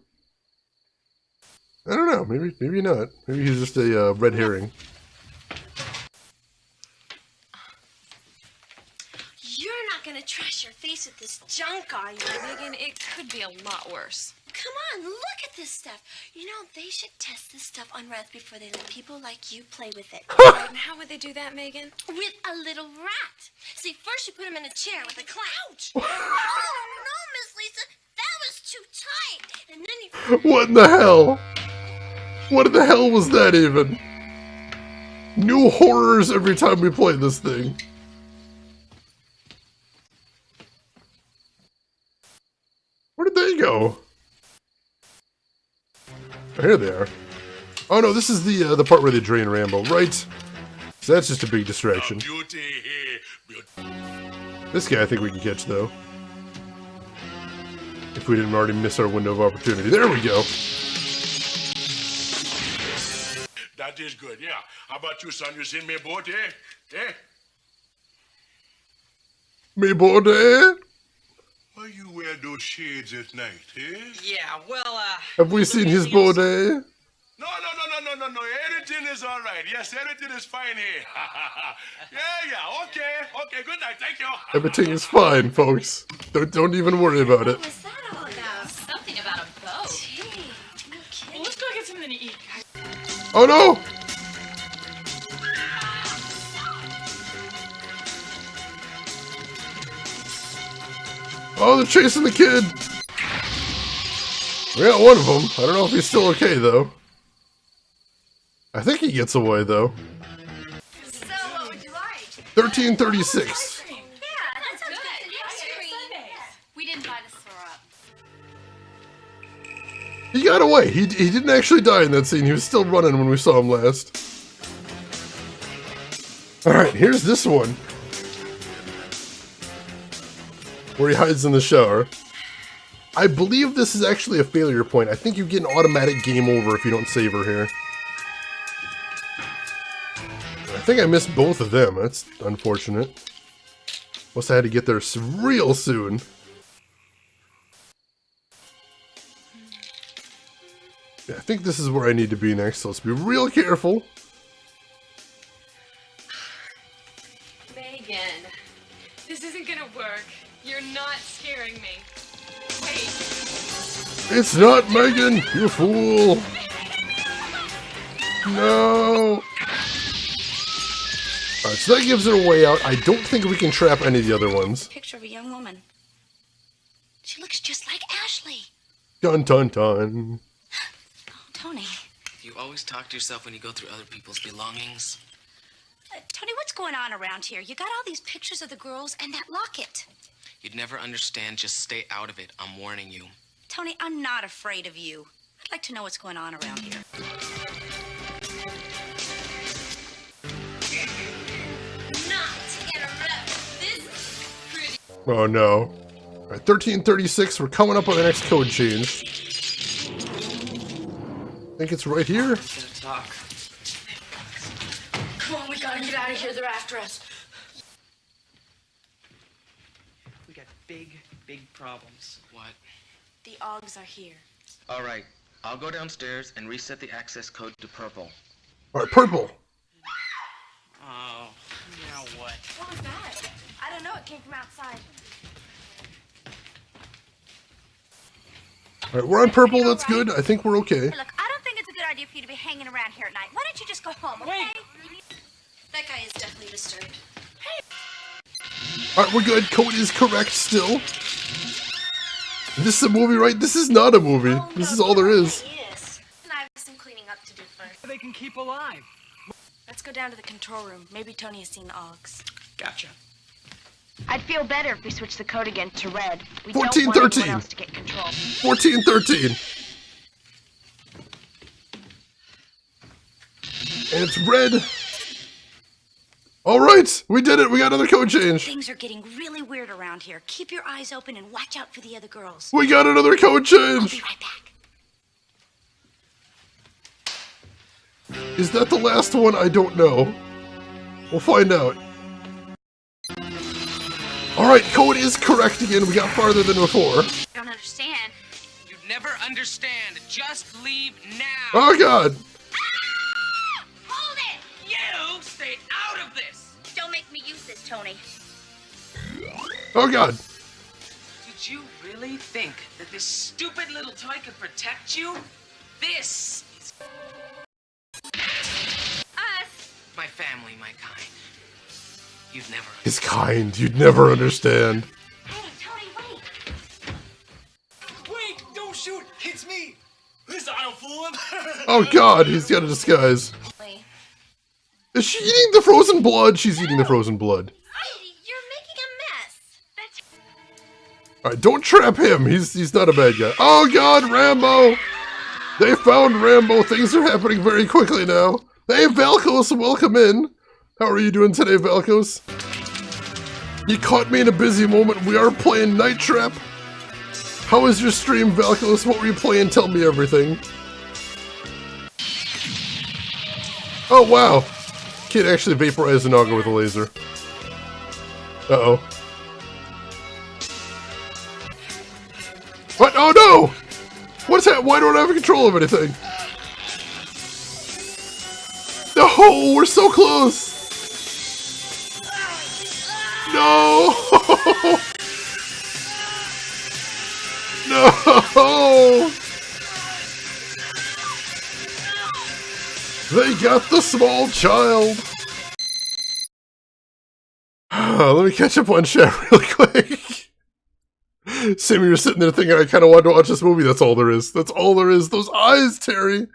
I don't know. Maybe not. Maybe he's just a red herring. You're not gonna trash your face with this junk, are you? Megan, it could be a lot worse. Come on, look at this stuff. You know, they should test this stuff on rats before they let people like you play with it. Right, and how would they do that, Megan? With a little rat. See, first you put him in a chair with a clout. Oh, no, Miss Lisa. That was too tight. And then you... What in the hell? What in the hell was that even? New horrors every time we play this thing. Where did they go? Oh, here they are. Oh no, this is the part where they drain Rambo, right? So that's just a big distraction. This guy I think we can catch though. If we didn't already miss our window of opportunity. There we go. That is good, yeah. How about you, son? You seen me boat, eh? Eh? Me body? Why you wear those shades at night, eh? Yeah, well, Have we seen his body? No. Everything is all right. Yes, everything is fine here. Yeah. Okay. Good night. Thank you. Everything is fine, folks. Don't even worry about it. What's that all about? Something about a boat. Well, let's go get something to eat. Oh no! Oh, they're chasing the kid! We got one of them. I don't know if he's still okay, though. I think he gets away, though. So, what would you like? 1336. Yeah, that sounds good. Ice cream. We didn't buy the syrup. He got away. He didn't actually die in that scene. He was still running when we saw him last. Alright, here's this one. Where he hides in the shower. I believe this is actually a failure point. I think you get an automatic game over if you don't save her here. I think I missed both of them. That's unfortunate. Must have had to get there real soon. Yeah, I think this is where I need to be next, so let's be real careful. Megan, this isn't gonna work. You're not scaring me. Wait. It's not Megan, you fool! No! Alright, so that gives her a way out. I don't think we can trap any of the other ones. Picture of a young woman. She looks just like Ashley. Dun dun dun. Tony. You always talk to yourself when you go through other people's belongings. Tony, what's going on around here? You got all these pictures of the girls and that locket. You'd never understand. Just stay out of it. I'm warning you. Tony, I'm not afraid of you. I'd like to know what's going on around here. Oh no. Alright, 1336, we're coming up on the next code change. I think it's right here. Talk. Come on, we gotta get out of here. They're after us. We got big problems. What? The Augs are here. All right. I'll go downstairs and reset the access code to purple. All right, purple. Oh, now what? What was that? I don't know. It came from outside. All right, we're on purple. That's good. I think we're okay. Hey, look, I don't think it's a good idea for you to be hanging around here at night. Why don't you just go home, okay? That guy is definitely disturbed. All right, we're good. Code is correct still. This is a movie, right? This is not a movie. This is all there is. Yes. And I have some cleaning up to do first. They can keep alive. Let's go down to the control room. Maybe Tony has seen the Augs. Gotcha. I'd feel better if we switched the code again to red. We 14, don't want 13. anyone else to get control. 14, 13. And it's red. All right, we did it. We got another code change. Things are getting really weird around here. Keep your eyes open and watch out for the other girls. We got another code change. I'll be right back. Is that the last one? I don't know. We'll find out. All right, code is correct again. We got farther than before. I don't understand. You'd never understand. Just leave now. Oh, God. Hold it! You stay out of this. Don't make me use this, Tony. Oh, God. Did you really think that this stupid little toy could protect you? This is Us! my family, my kind. You'd never. His kind. You'd never understand. Hey, Tony, wait! Wait, don't shoot. It's me. Listen, I don't fool him. Oh, God. He's got a disguise. Is she eating the frozen blood? She's eating the frozen blood. You're making a mess. That's All right, don't trap him. He's not a bad guy. Oh, God, Rambo. They found Rambo. Things are happening very quickly now. Hey, Valkos, welcome in. How are you doing today, Valkos? You caught me in a busy moment. We are playing Night Trap. How was your stream, Valkos? What were you playing? Tell me everything. Oh, wow. Kid actually vaporized an auger with a laser. Uh-oh. What? Oh, no! What's that? Why don't I have control of anything? No, we're so close! No! No! They got the small child! Let me catch up on chat real quick. Sammy, you're sitting there thinking, I kind of want to watch this movie. That's all there is. That's all there is. Those eyes, Terry!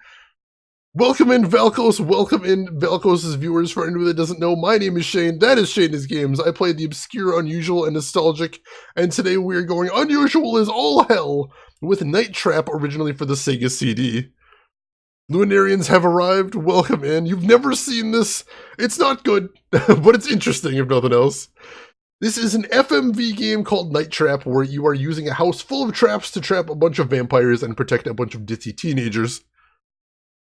Welcome in, Valkos. Welcome in, Valkos' viewers. For anyone that doesn't know, my name is Shane. That is Shane is Games. I play the obscure, unusual, and nostalgic. And today we are going unusual as all hell with Night Trap, originally for the Sega CD. Lunarians have arrived. Welcome in. You've never seen this. It's not good, but it's interesting if nothing else. This is an FMV game called Night Trap, where you are using a house full of traps to trap a bunch of vampires and protect a bunch of ditzy teenagers.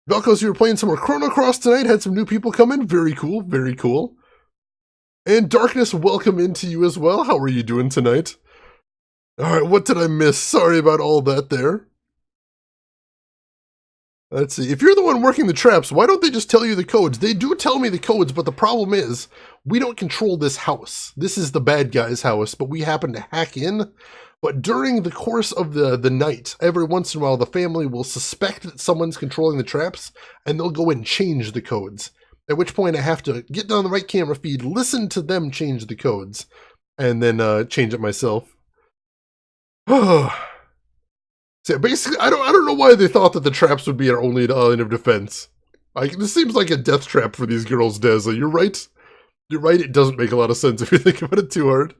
Valkos, you were playing some more Chrono Cross tonight, had some new people come in. Very cool, very cool. And Darkness, welcome into you as well. How are you doing tonight? Alright, what did I miss? Sorry about all that there. Let's see. If you're the one working the traps, why don't they just tell you the codes? They do tell me the codes, but the problem is, we don't control this house. This is the bad guy's house, but we happen to hack in. But during the course of the night, every once in a while, the family will suspect that someone's controlling the traps, and they'll go and change the codes. At which point I have to get down the right camera feed, listen to them change the codes, and then change it myself. So basically, I don't know why they thought that the traps would be our only line of defense. This seems like a death trap for these girls, Dazza. You're right. You're right, it doesn't make a lot of sense if you think about it too hard.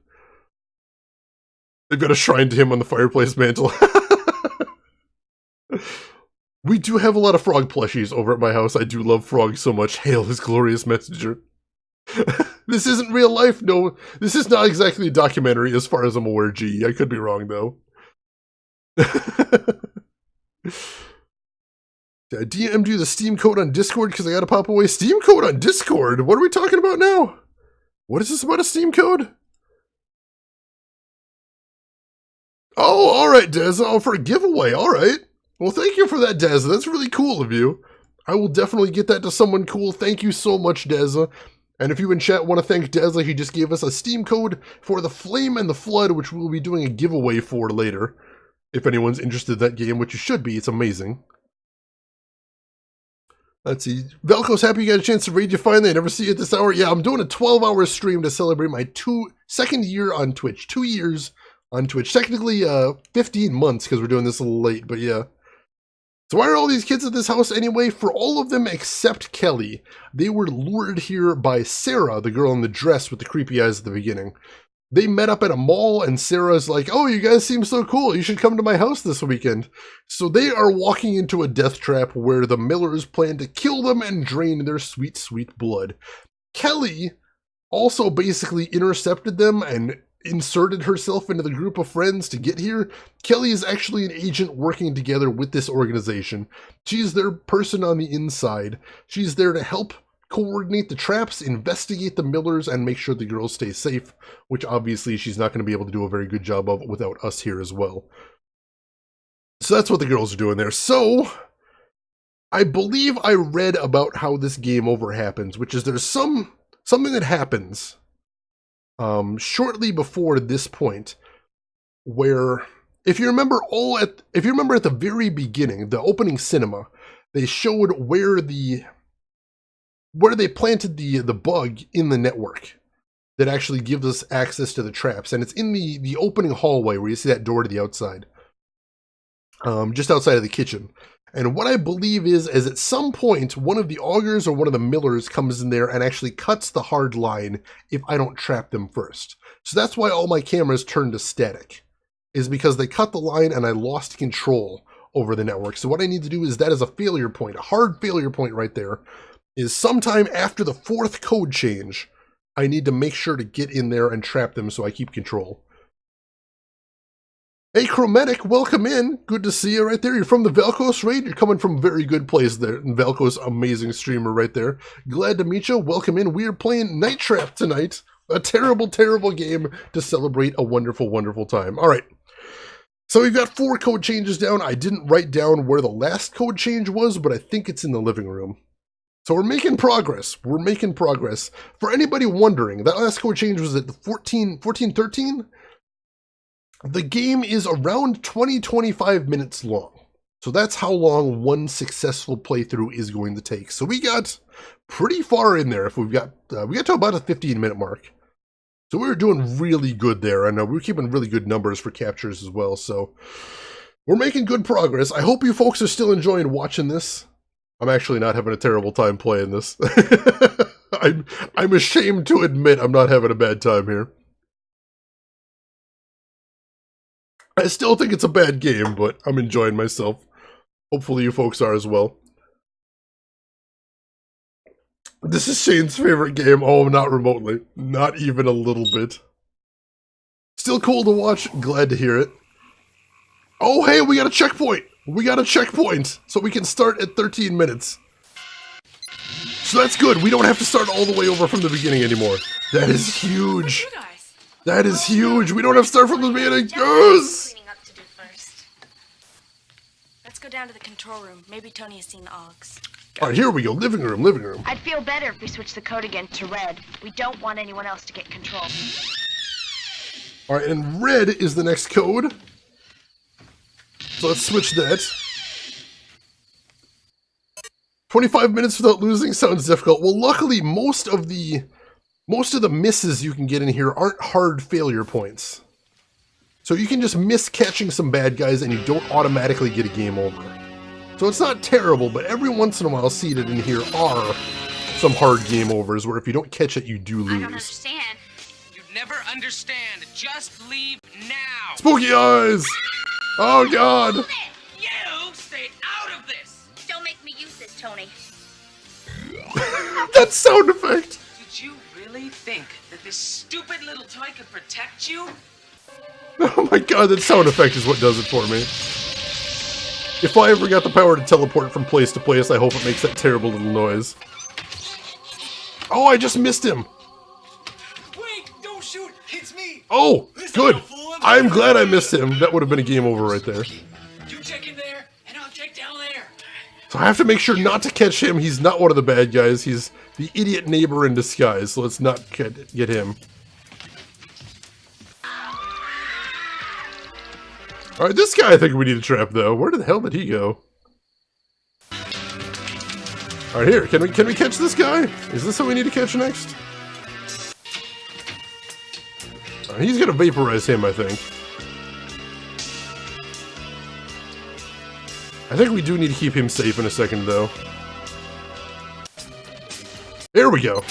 They've got a shrine to him on the fireplace mantle. We do have a lot of frog plushies over at my house. I do love frogs so much. Hail his glorious messenger. This isn't real life, no. This is not exactly a documentary as far as I'm aware, G. I could be wrong, though. Did I DM do the Steam code on Discord because I gotta pop away? Steam code on Discord? What are we talking about now? What is this about a Steam code? Oh, alright, Des. Oh, for a giveaway. Alright. Well, thank you for that, Deza. That's really cool of you. I will definitely get that to someone cool. Thank you so much, Deza. And if you in chat want to thank Deza, he just gave us a Steam code for The Flame and the Flood, which we'll be doing a giveaway for later. If anyone's interested in that game, which you should be, it's amazing. Let's see. Velco's happy you got a chance to raid you finally. I never see you at this hour. Yeah, I'm doing a 12-hour stream to celebrate my second year on Twitch. 2 years on Twitch. Technically, 15 months because we're doing this a little late, but yeah. So why are all these kids at this house anyway? For all of them except Kelly. They were lured here by Sarah, the girl in the dress with the creepy eyes at the beginning. They met up at a mall and Sarah's like, oh, you guys seem so cool. You should come to my house this weekend. So they are walking into a death trap where the Millers plan to kill them and drain their sweet, sweet blood. Kelly also basically intercepted them and inserted herself into the group of friends to get here. Kelly is actually an agent working together with this organization. She's their person on the inside. She's there to help coordinate the traps, investigate the Millers, and make sure the girls stay safe, which obviously she's not going to be able to do a very good job of without us here as well. So that's what the girls are doing there. So I believe I read about how this game over happens, which is there's something that happens shortly before this point, where if you remember at the very beginning, the opening cinema, they showed where they planted the bug in the network that actually gives us access to the traps, and it's in the opening hallway where you see that door to the outside, just outside of the kitchen. And what I believe is at some point, one of the augers or one of the Millers comes in there and actually cuts the hard line if I don't trap them first. So that's why all my cameras turned to static, is because they cut the line and I lost control over the network. So what I need to do is that is a failure point, a hard failure point right there, is sometime after the 4th code change, I need to make sure to get in there and trap them so I keep control. Hey, Chromatic, welcome in. Good to see you right there. You're from the Velcos raid. You're coming from a very good place there. Velcos, amazing streamer right there. Glad to meet you. Welcome in. We are playing Night Trap tonight. A terrible, terrible game to celebrate a wonderful, wonderful time. All right. So we've got 4 code changes down. I didn't write down where the last code change was, but I think it's in the living room. So we're making progress. We're making progress. For anybody wondering, that last code change was at the 1413? The game is around 20-25 minutes long. So that's how long one successful playthrough is going to take. So we got pretty far in there. If we got to about a 15-minute mark. So we were doing really good there. I know we were keeping really good numbers for captures as well. So we're making good progress. I hope you folks are still enjoying watching this. I'm actually not having a terrible time playing this. I'm ashamed to admit I'm not having a bad time here. I still think it's a bad game, but I'm enjoying myself. Hopefully you folks are as well. This is Shane's favorite game. Oh, not remotely. Not even a little bit. Still cool to watch. Glad to hear it. Oh, hey, we got a checkpoint. We got a checkpoint. So we can start at 13 minutes. So that's good. We don't have to start all the way over from the beginning anymore. That is huge. That is huge. We don't have to start from the beginning. Yes! Let's go down to the control room. Maybe Tony has seen the Augs. Alright, here we go. Living room, living room. I'd feel better if we switched the code again to red. We don't want anyone else to get control. Alright, and red is the next code. So let's switch that. 25 minutes without losing sounds difficult. Well, luckily, most of the misses you can get in here aren't hard failure points. So you can just miss catching some bad guys and you don't automatically get a game over. So it's not terrible, but every once in a while seated in here are some hard game overs where if you don't catch it, you do lose. I don't understand. You'd never understand. Just leave now. Spooky eyes! Oh, God! You stay out of this. Don't make me use this, Tony. That sound effect! Did you really think that this stupid little toy could protect you? Oh my God, that sound effect is what does it for me. If I ever got the power to teleport from place to place, I hope it makes that terrible little noise. Oh, I just missed him! Wait, don't shoot! It's me! Oh, good! I'm glad I missed him. That would have been a game over right there. You check in there, and I'll So I have to make sure not to catch him. He's not one of the bad guys. He's the idiot neighbor in disguise. So let's not get him. Alright, this guy I think we need to trap, though. Where the hell did he go? Alright, here. Can we catch this guy? Is this who we need to catch next? Alright, he's gonna vaporize him, I think. I think we do need to keep him safe in a second, though. There we go.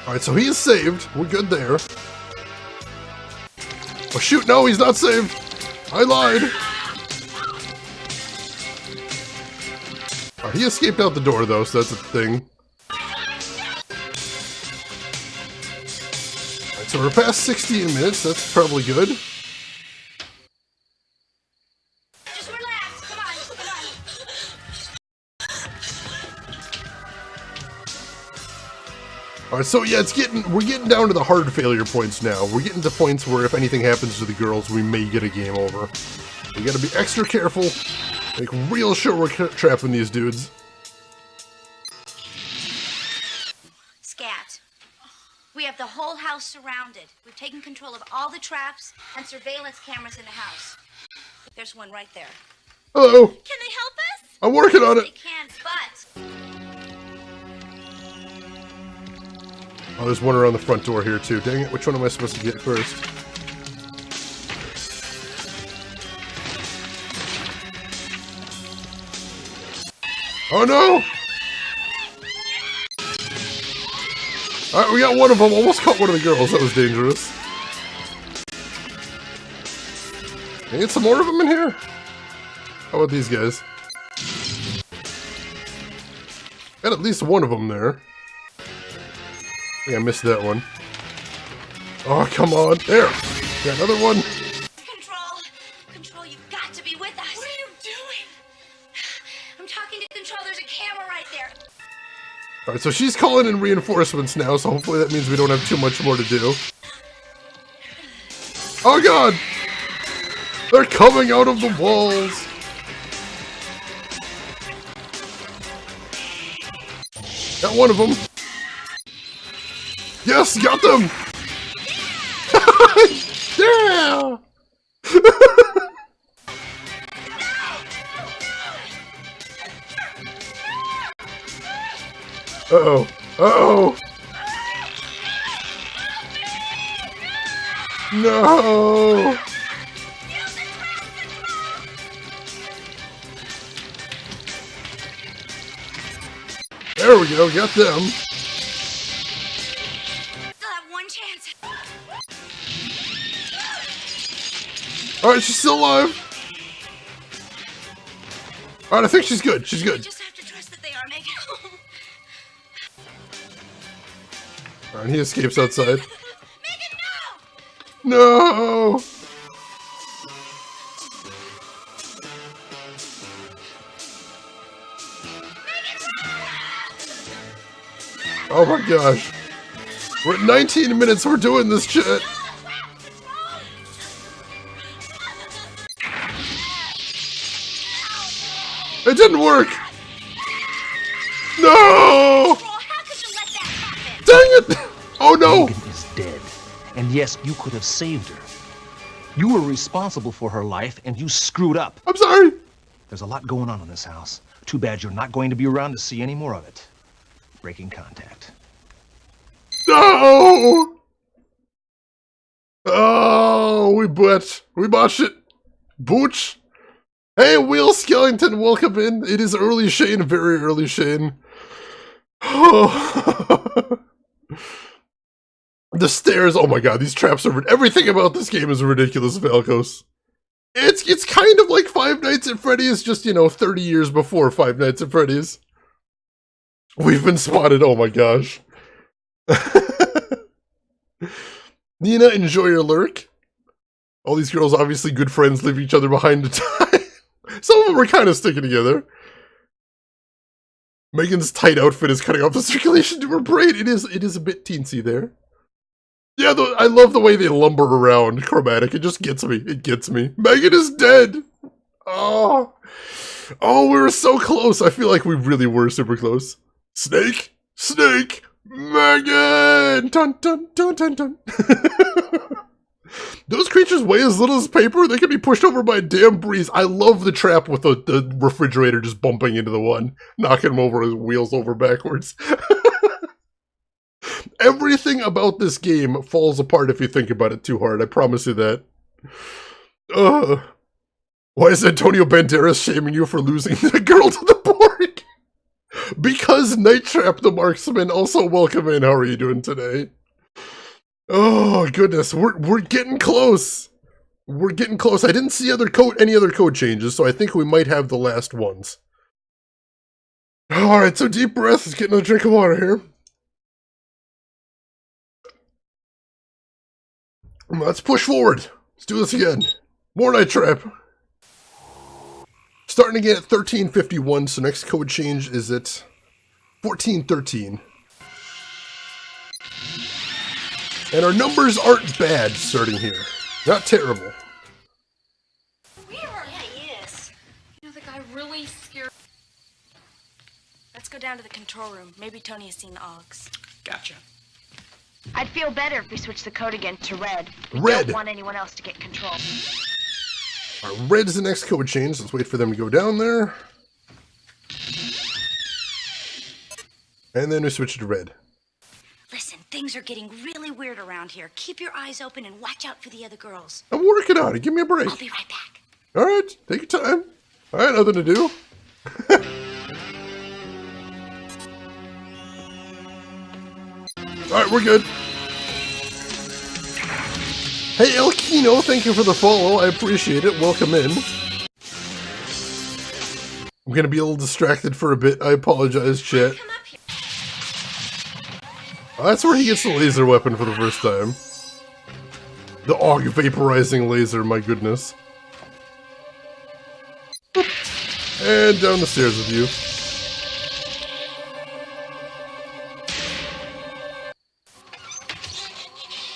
Alright, so he is saved. We're good there. Oh shoot, no, he's not saved. I lied. He escaped out the door, though, so that's a thing. Alright, so we're past 16 minutes. That's probably good. Just relax. Come on. Alright, so yeah, we're getting down to the hard failure points now. We're getting to points where if anything happens to the girls, we may get a game over. We gotta be extra careful. Make real sure we're trapping these dudes. Scat. We have the whole house surrounded. We've taken control of all the traps and surveillance cameras in the house. There's one right there. Hello. Can they help us? I'm working on it. They can, but... Oh, there's one around the front door here, too. Dang it, which one am I supposed to get first? Oh, no! Alright, we got one of them. Almost caught one of the girls. That was dangerous. Can I get some more of them in here? How about these guys? Got at least one of them there. I think I missed that one. Oh, come on. There! Got another one. Control, you've got to be with us. What are you doing? I'm talking to Control. There's a camera right there. Alright, so she's calling in reinforcements now, so hopefully that means we don't have too much more to do. Oh god! They're coming out of the walls! Got one of them. Yes, got them! Yeah! Uh-oh. Uh-oh! No! There we go, got them. Still have one chance. Alright, she's still alive. Alright, I think she's good. She's good. Just have to trust that they are making home. Alright, he escapes outside. No! Oh my gosh. We're at 19 minutes, we're doing this shit. It didn't work! No! Dang it! Oh no! Megan is dead. And yes, you could have saved her. You were responsible for her life, and you screwed up. I'm sorry! There's a lot going on in this house. Too bad you're not going to be around to see any more of it. Breaking contact. No! Oh, we botched it. Booch. Hey, Will Skellington, welcome in. It is early Shane, very early Shane. Oh. The stairs, oh my god, these traps are... Everything about this game is ridiculous, Valkos. It's kind of like Five Nights at Freddy's, just, 30 years before Five Nights at Freddy's. We've been spotted, oh my gosh. Nina, enjoy your lurk. All these girls, obviously good friends, leave each other behind to die. Some of them are kind of sticking together. Megan's tight outfit is cutting off the circulation to her brain. It is a bit teensy there. Yeah, I love the way they lumber around. Chromatic, it just gets me. It gets me. Megan is dead. Oh. Oh, we were so close. I feel like we really were super close. Snake, Snake, Megan. Dun dun dun dun dun. Those creatures weigh as little as paper. They can be pushed over by a damn breeze. I love the trap with the refrigerator just bumping into the one, knocking him over, his wheels over backwards. Everything about this game falls apart if you think about it too hard. I promise you that. Why is Antonio Banderas shaming you for losing the girl to the Borg? Because Night Trap the Marksman. Also, welcome in. How are you doing today? Oh goodness, we're getting close. We're getting close. I didn't see any other code changes, so I think we might have the last ones. All right, so deep breath. Let's get another drink of water here. Let's push forward. Let's do this again. More Night Trap. Starting again at 1351, so next code change is at 1413. And our numbers aren't bad starting here. Not terrible. Yeah, he is. You know, the guy really scared. Let's go down to the control room. Maybe Tony has seen the Augs. Gotcha. I'd feel better if we switched the code again to red. We Red. don't want anyone else to get control. All right, red is the next code change. Let's wait for them to go down there. And then we switch to red. Listen, things are getting really weird around here. Keep your eyes open and watch out for the other girls. I'm working on it. Give me a break. I'll be right back. All right, take your time. All right, nothing to do. All right, we're good. Hey, El Kino, thank you for the follow. I appreciate it. Welcome in. I'm going to be a little distracted for a bit. I apologize, chat. Oh, that's where he gets the laser weapon for the first time. The AUG vaporizing laser, my goodness. And down the stairs with you.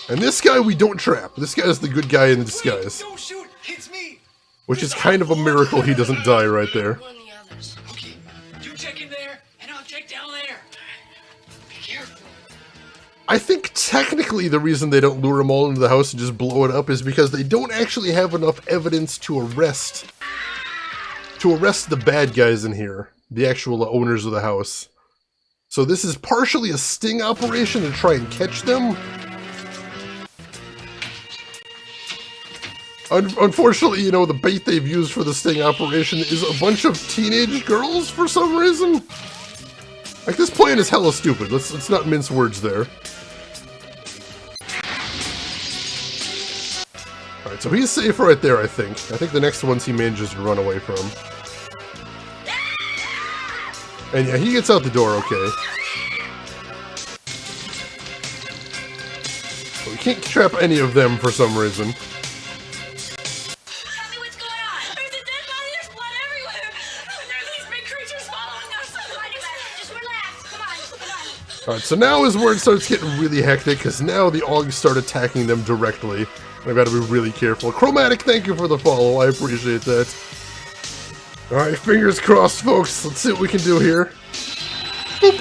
And this guy we don't trap. This guy is the good guy in disguise. Don't shoot! It's me! Which is kind of a miracle he doesn't die right there. Okay, you check in there, and I'll check down there. Be careful. I think technically the reason they don't lure them all into the house and just blow it up is because they don't actually have enough evidence to arrest the bad guys in here, the actual owners of the house. So this is partially a sting operation to try and catch them. Unfortunately, you know, the bait they've used for the sting operation is a bunch of teenage girls for some reason. Like, this plan is hella stupid. Let's not mince words there. Alright, so he's safe right there, I think. I think the next ones he manages to run away from. And yeah, he gets out the door okay. But we can't trap any of them for some reason. Alright, so now is where it starts getting really hectic, because now the Augs start attacking them directly. I've got to be really careful. Chromatic, thank you for the follow. I appreciate that. Alright, fingers crossed, folks. Let's see what we can do here. Boop.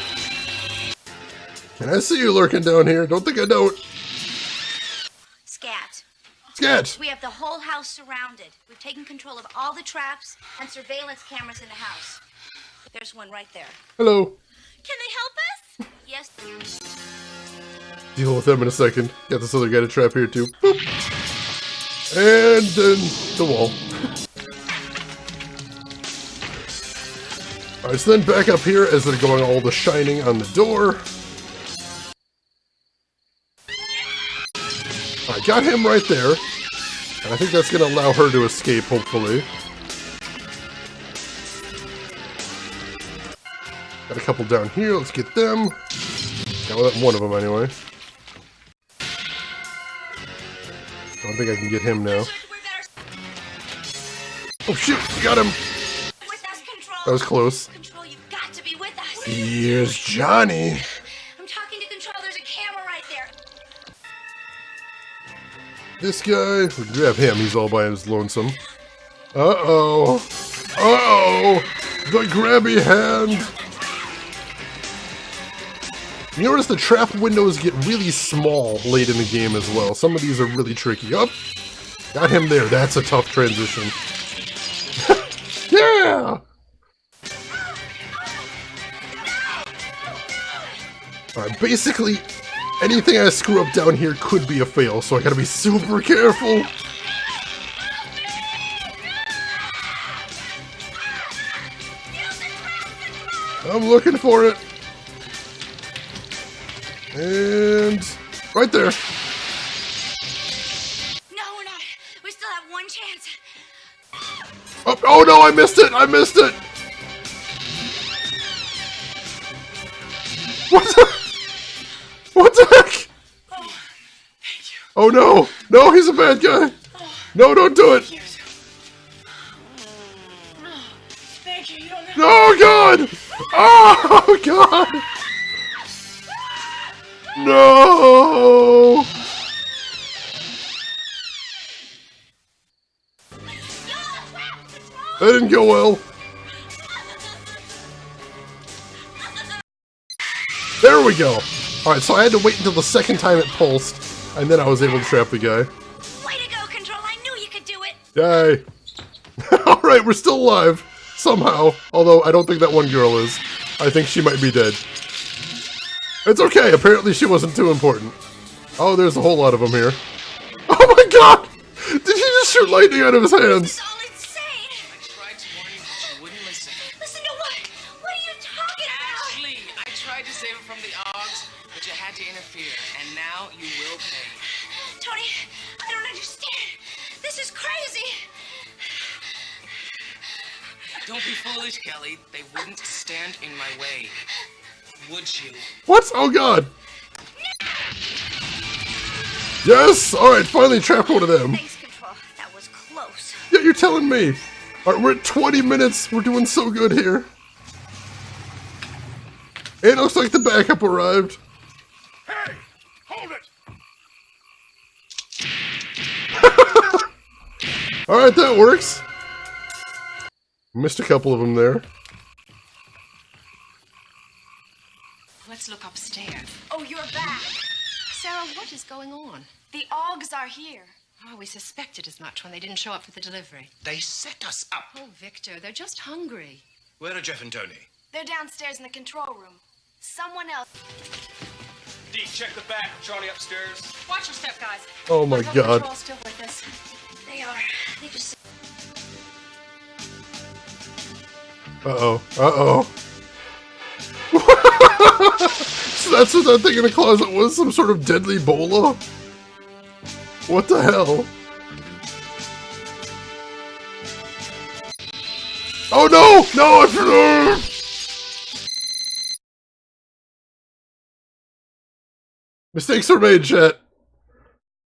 Can I see you lurking down here? Don't think I don't. Scat. Scat! We have the whole house surrounded. We've taken control of all the traps and surveillance cameras in the house. There's one right there. Hello. Can they help us? Yes. Deal with them in a second. Got this other guy to trap here too. Boop. And then the wall. Alright, so then back up here as they're going all the shining on the door. Alright, got him right there. And I think that's going to allow her to escape, hopefully. Got a couple down here, let's get them. Got one of them anyway. I don't think I can get him now. Oh shoot, we got him! That was close. Control, you've got to be with us. Here's Johnny. I'm talking to Control, there's a camera right there. This guy, we can grab him, he's all by his lonesome. Uh-oh. Uh-oh! The grabby hand! You notice the trap windows get really small late in the game as well. Some of these are really tricky. Up! Got him there. That's a tough transition. Yeah! Alright, basically, anything I screw up down here could be a fail, so I gotta be super careful. I'm looking for it. And right there. No, we're not. We still have one chance. Oh no, I missed it! I missed it! What the? What the heck? Oh no! No, he's a bad guy! No, don't do it! Thank you. You don't have Oh god! Oh god! No! That didn't go well. There we go. Alright, so I had to wait until the second time it pulsed, and then I was able to trap the guy. Way to go, Control. I knew you could do it. Yay. Alright, we're still alive. Somehow. Although, I don't think that one girl is. I think she might be dead. It's okay. Apparently she wasn't too important. Oh, there's a whole lot of them here. Oh my god! Did he just shoot lightning out of his hands? Listen to what? What are you talking about? Ashley, I tried to save her from the Augs, but you had to interfere, and now you will pay. Tony, I don't understand. This is crazy. Don't be foolish, Kelly. They wouldn't stand in my way. Would you? What? Oh god! Yes! Alright, finally trapped one of them. Thanks, Control. That was close. Yeah, you're telling me. Alright, we're at 20 minutes. We're doing so good here. It looks like the backup arrived. Hey! Hold it! Alright, that works. Missed a couple of them there. Let's look upstairs. Oh, you're back. Sarah, what is going on? The Augs are here. Oh, we suspected as much when they didn't show up for the delivery. They set us up. Oh, Victor, they're just hungry. Where are Jeff and Tony? They're downstairs in the control room. Someone else. Deke, check the back. Charlie upstairs. Watch your step, guys. Oh my god. Control's still with us. They are. They just. Uh-oh. Uh-oh. So that's what that thing in the closet was? Some sort of deadly Ebola? What the hell? Oh no! No! Mistakes were made, chat.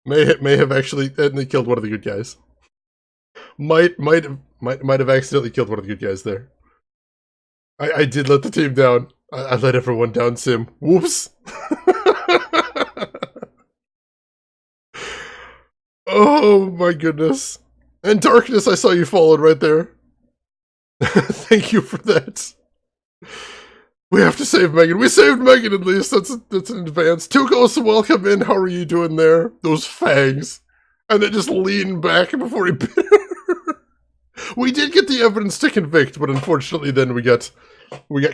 May have actually killed one of the good guys. Might have accidentally killed one of the good guys there. I did let the team down. I let everyone down, Sim. Whoops. Oh my goodness. And Darkness, I saw you followed right there. Thank you for that. We have to save Megan. We saved Megan at least. That's an advance. Tuco, welcome in. How are you doing there? Those fangs. And then just lean back before he bit her. We did get the evidence to convict, but unfortunately then we got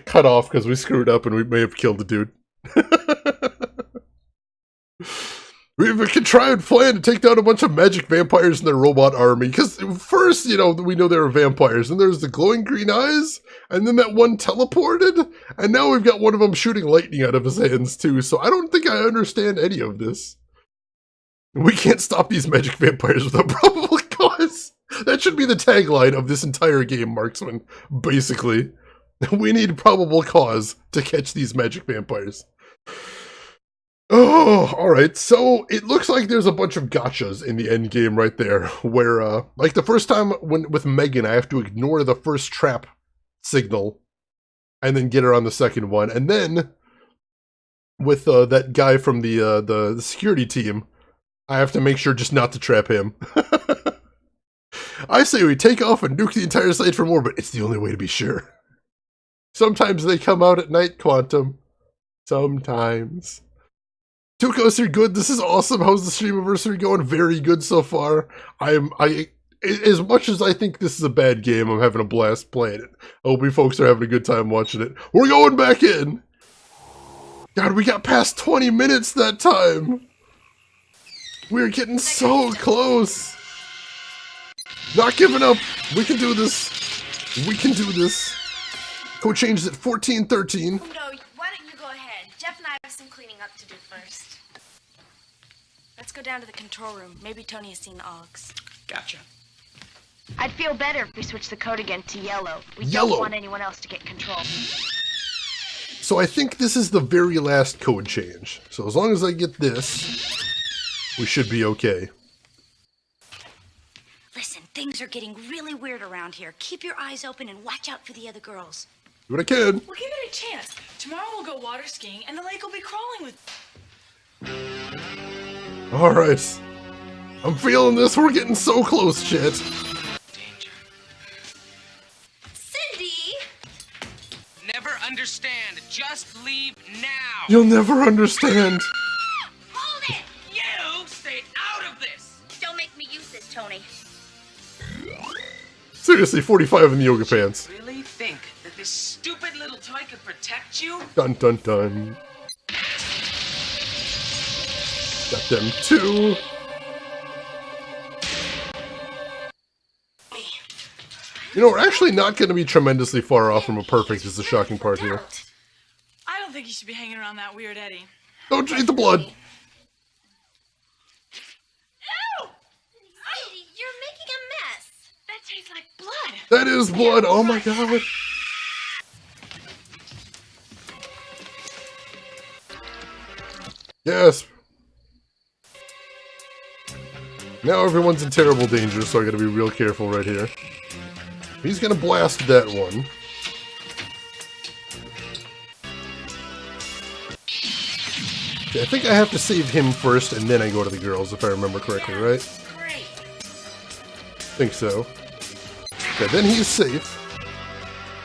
cut off because we screwed up and we may have killed the dude. We have a contrived plan to take down a bunch of magic vampires and their robot army. Because first, you know, we know they were vampires. And there's the glowing green eyes. And then that one teleported. And now we've got one of them shooting lightning out of his hands too. So I don't think I understand any of this. We can't stop these magic vampires without probable cause. That should be the tagline of this entire game, Marksman. Basically. We need probable cause to catch these magic vampires. Oh, alright, so it looks like there's a bunch of gotchas in the end game right there, where, like the first time with Megan, I have to ignore the first trap signal, and then get her on the second one, and then, with, that guy from the security team, I have to make sure just not to trap him. I say we take off and nuke the entire site for more, but it's the only way to be sure. Sometimes they come out at night, Quantum. Sometimes. Tukos, you're good. This is awesome. How's the stream anniversary going? Very good so far. As much as I think this is a bad game, I'm having a blast playing it. I hope you folks are having a good time watching it. We're going back in. God, we got past 20 minutes that time. We're getting so close. Not giving up. We can do this. We can do this. Code changes at 1413. Udo, why don't you go ahead? Jeff and I have some cleaning up to do first. Let's go down to the control room. Maybe Tony has seen the Augs. Gotcha. I'd feel better if we switched the code again to yellow. We Yellow. don't want anyone else to get control. So I think this is the very last code change. So as long as I get this, we should be okay. Listen, things are getting really weird around here. Keep your eyes open and watch out for the other girls. Do what I can. We'll give it a chance. Tomorrow we'll go water skiing and the lake will be crawling with... Alright. I'm feeling this. We're getting so close, chat. Cindy! Never understand. Just leave now. You'll never understand. Hold it! You stay out of this. Don't make me use this, Tony. Seriously, 45 in the yoga pants. Really think that this stupid little toy could protect you? Dun dun dun. Got them too. You know, we're actually not going to be tremendously far off from a perfect is the shocking part here. I don't think you should be hanging around that weird Eddie. Don't eat the blood. Ew! Cindy, you're making a mess. That tastes like blood. That is blood. Oh my god. Yes. Now everyone's in terrible danger, so I gotta be real careful right here. He's gonna blast that one. Okay, I think I have to save him first, and then I go to the girls, if I remember correctly, right? Think so. Okay, then he's safe.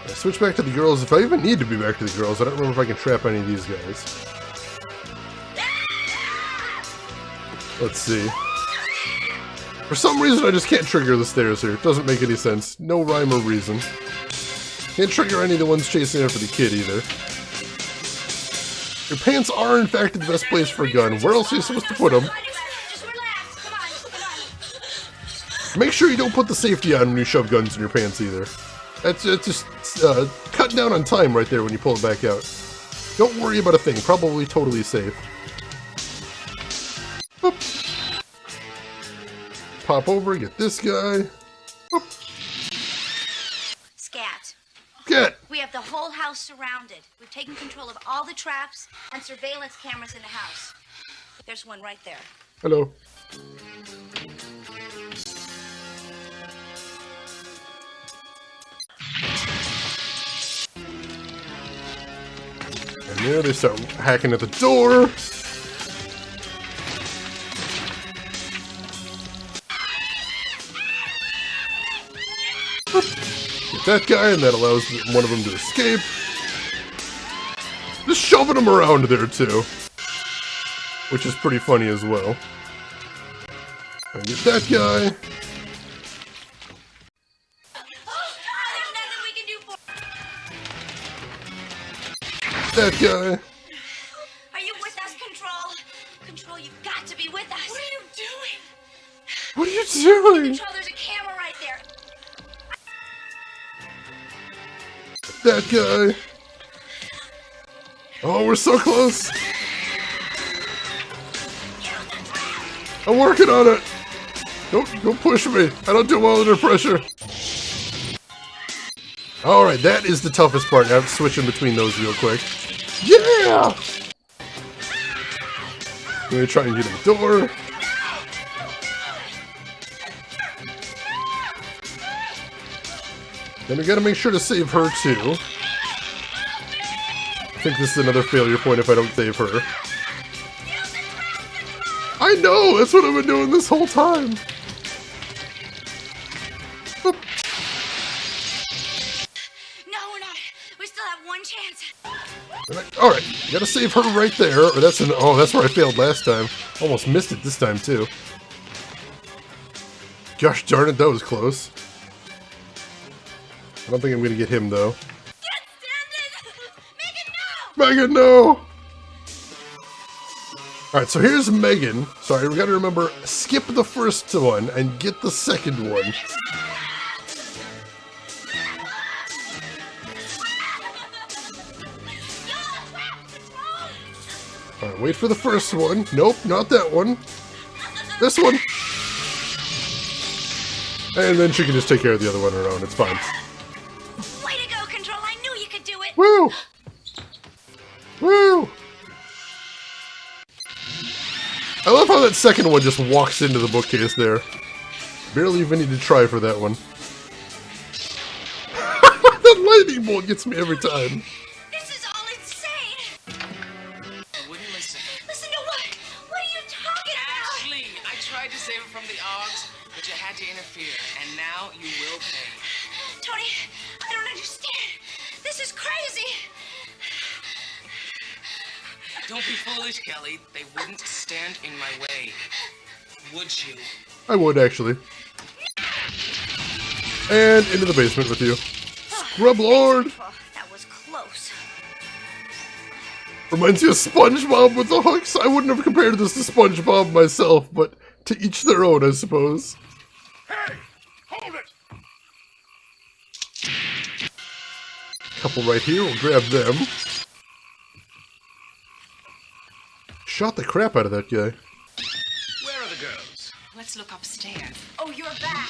I switch back to the girls if I even need to be back to the girls. I don't remember if I can trap any of these guys. Let's see. For some reason, I just can't trigger the stairs here. It doesn't make any sense. No rhyme or reason. Can't trigger any of the ones chasing after the kid either. Your pants are, in fact, the best place for a gun. Where else are you supposed to put them? Make sure you don't put the safety on when you shove guns in your pants either. That's just cut down on time right there when you pull it back out. Don't worry about a thing. Probably totally safe. Boop. Pop over, get this guy. Boop. Scat. Scat. We have the whole house surrounded. We've taken control of all the traps and surveillance cameras in the house. There's one right there. Hello. And there they start hacking at the door. Get that guy, and that allows one of them to escape. Just shoving him around there, too. Which is pretty funny as well. And get that guy. That guy. Are you with us, Control? Control, you've got to be with us. What are you doing? What are you doing? Control, there's a camera right there. That guy. Oh, we're so close. I'm working on it. Don't push me. I don't do well under pressure. Alright, that is the toughest part. I'm switching between those real quick. Yeah! I'm gonna try and get in the door. Then we gotta make sure to save her too. I think this is another failure point if I don't save her. I know! That's what I've been doing this whole time! Gotta save her right there. Or that's an oh, that's where I failed last time. Almost missed it this time too. Gosh darn it, that was close. I don't think I'm gonna get him though. Megan, no! Alright, so here's Megan. Sorry, we gotta remember, skip the first one and get the second one. Alright, wait for the first one. Nope, not that one. This one. And then she can just take care of the other one on her own. It's fine. Way to go, Control. I knew you could do it. Woo! Woo! I love how that second one just walks into the bookcase there. Barely even need to try for that one. That lightning bolt gets me every time. This is all insane. I wouldn't listen. Listen to what? What are you talking about? Ashley, I tried to save her from the Oggs, but you had to interfere, and now you will pay. Tony, I don't understand. This is crazy. Don't be foolish, Kelly. They wouldn't stand in my way. Would you? I would, actually. And into the basement with you. Scrub Lord! That was close. Reminds you of SpongeBob with the hooks. I wouldn't have compared this to SpongeBob myself, but to each their own, I suppose. Hey! Hold it! Couple right here, we'll grab them. Shot the crap out of that guy. Where are the girls? Let's look upstairs. Oh, you're back.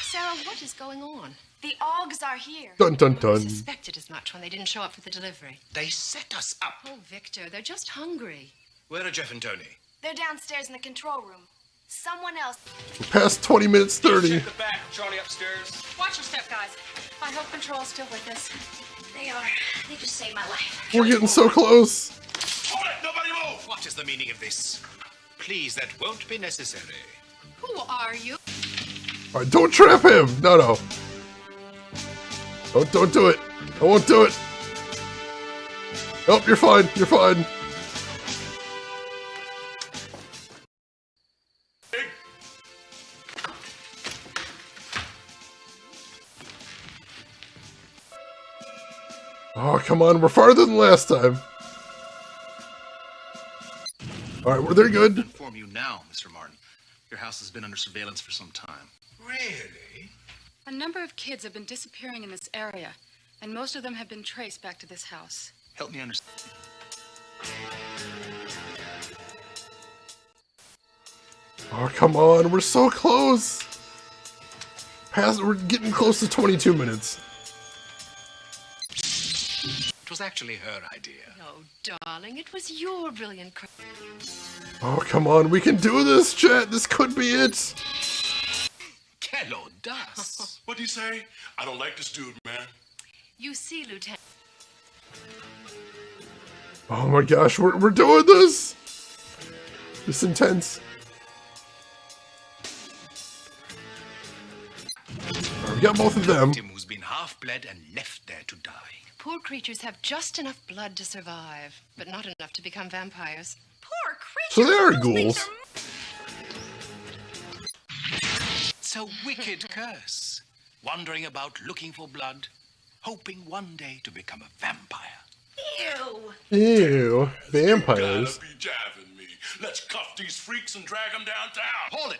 Sarah, what is going on? The Oggs are here. Dun dun dun. I suspected as much when they didn't show up for the delivery. They set us up. Oh, Victor, they're just hungry. Where are Jeff and Tony? They're downstairs in the control room. Someone else. We're past 20 minutes 30. Check the back. Charlie upstairs. Watch your step, guys. I hope Control's still with us. They are. They just saved my life. We're getting so close. Hold it! Nobody move! What is the meaning of this? Please, that won't be necessary. Who are you? Alright, don't trap him! No. Don't do it. I won't do it. Nope, you're fine. You're fine. Oh, come on. We're farther than last time. Alright, they're good. Inform you now, Mr. Martin. Your house has been under surveillance for some time. Really? A number of kids have been disappearing in this area, and most of them have been traced back to this house. Help me understand. Oh, come on. We're so close. We're getting close to 22 minutes. It was actually her idea. Oh, darling, it was your brilliant... Oh, come on. We can do this, chat. This could be it. Kello does. What'd you say? I don't like this dude, man. You see, Lieutenant... Oh my gosh, we're doing this. This is intense. Right, we got both of them. Victim who's been half-bled and left there to die. Poor creatures have just enough blood to survive, but not enough to become vampires. Poor creatures. So they are ghouls. It's a wicked curse. Wandering about looking for blood, hoping one day to become a vampire. Ew. Ew, vampires. Gotta be jabbing me. Let's cuff these freaks and drag them downtown. Hold it!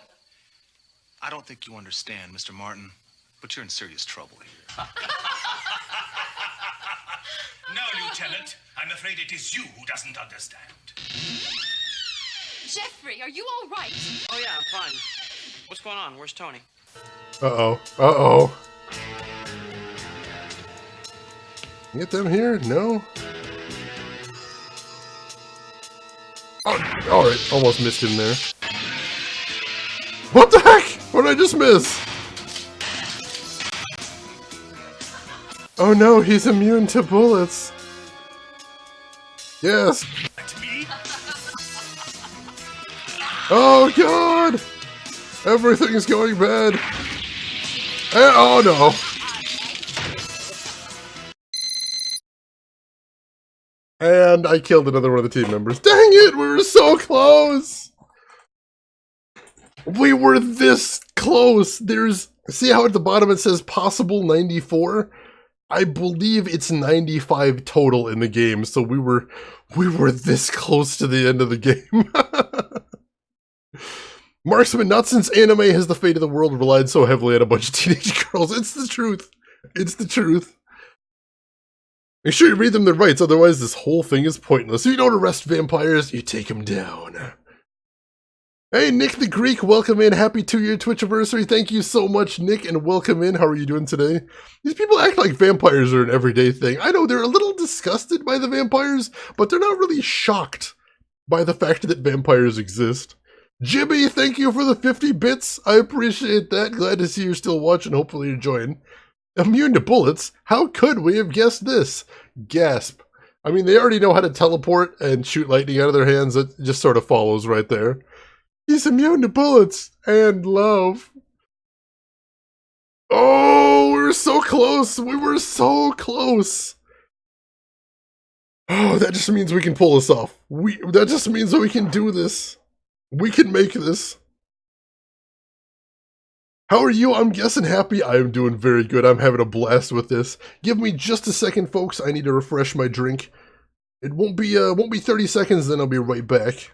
I don't think you understand, Mr. Martin, but you're in serious trouble here. No, Lieutenant. I'm afraid it is you who doesn't understand. Jeffrey, are you all right? Oh, yeah, I'm fine. What's going on? Where's Tony? Uh-oh. Uh-oh. Get them here? No? Oh, alright. Almost missed him there. What the heck? What did I just miss? Oh no, he's immune to bullets. Yes. Oh god! Everything's going bad. Oh no. And I killed another one of the team members. Dang it, we were so close! We were this close! See how at the bottom it says possible 94? I believe it's 95 total in the game, so we were this close to the end of the game. Marksman, not since anime has the fate of the world relied so heavily on a bunch of teenage girls. It's the truth. It's the truth. Make sure you read them their rights, otherwise this whole thing is pointless. If you don't arrest vampires, you take them down. Hey, Nick the Greek, welcome in. Happy 2-year Twitch anniversary. Thank you so much, Nick, and welcome in. How are you doing today? These people act like vampires are an everyday thing. I know they're a little disgusted by the vampires, but they're not really shocked by the fact that vampires exist. Jimmy, thank you for the 50 bits. I appreciate that. Glad to see you're still watching. Hopefully you're enjoying. Immune to bullets? How could we have guessed this? Gasp. I mean, they already know how to teleport and shoot lightning out of their hands. It just sort of follows right there. He's immune to bullets and love. Oh, we were so close. We were so close. Oh, that just means we can pull this off. That just means that we can do this. We can make this. How are you? I'm guessing happy. I am doing very good. I'm having a blast with this. Give me just a second, folks. I need to refresh my drink. It won't be 30 seconds, then I'll be right back.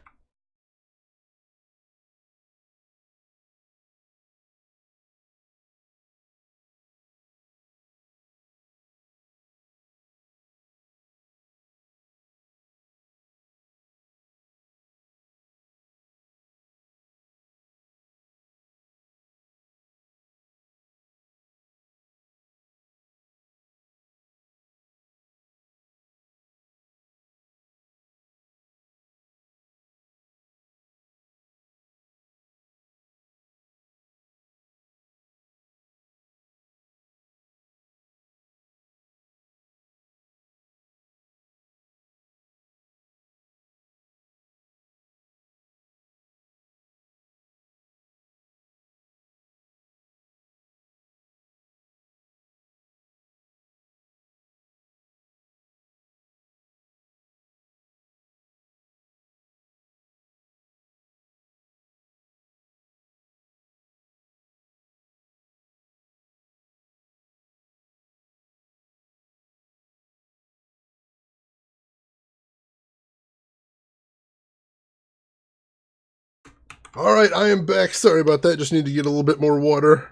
Alright, I am back. Sorry about that. Just need to get a little bit more water.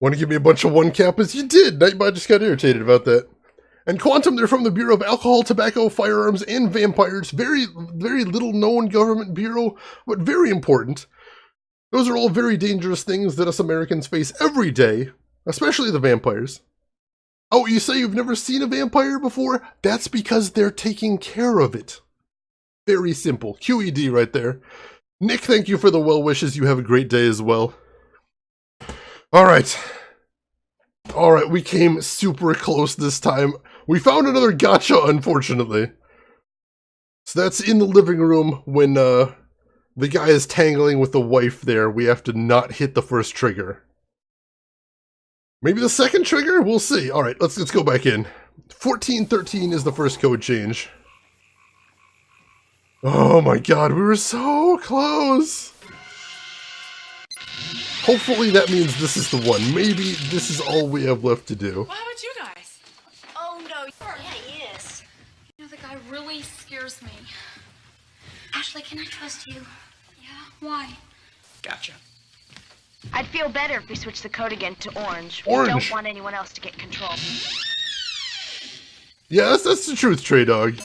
Want to give me a bunch of one-kappas? You did! Nightbot just got irritated about that. And Quantum, they're from the Bureau of Alcohol, Tobacco, Firearms, and Vampires. Very, very little known government bureau, but very important. Those are all very dangerous things that us Americans face every day, especially the vampires. Oh, you say you've never seen a vampire before? That's because they're taking care of it. Very simple. QED right there. Nick, thank you for the well wishes. You have a great day as well. Alright. Alright, we came super close this time. We found another gotcha, unfortunately. So that's in the living room when the guy is tangling with the wife there. We have to not hit the first trigger. Maybe the second trigger? We'll see. Alright, let's go back in. 1413 is the first code change. Oh my god, we were so close! Hopefully that means this is the one. Maybe this is all we have left to do. Well, how about you guys? Oh, no. Yeah, he is. You know, the guy really scares me. Ashley, can I trust you? Yeah? Why? Gotcha. I'd feel better if we switched the code again to orange. Orange. We don't want anyone else to get control. Yes, that's the truth, Trey Dog.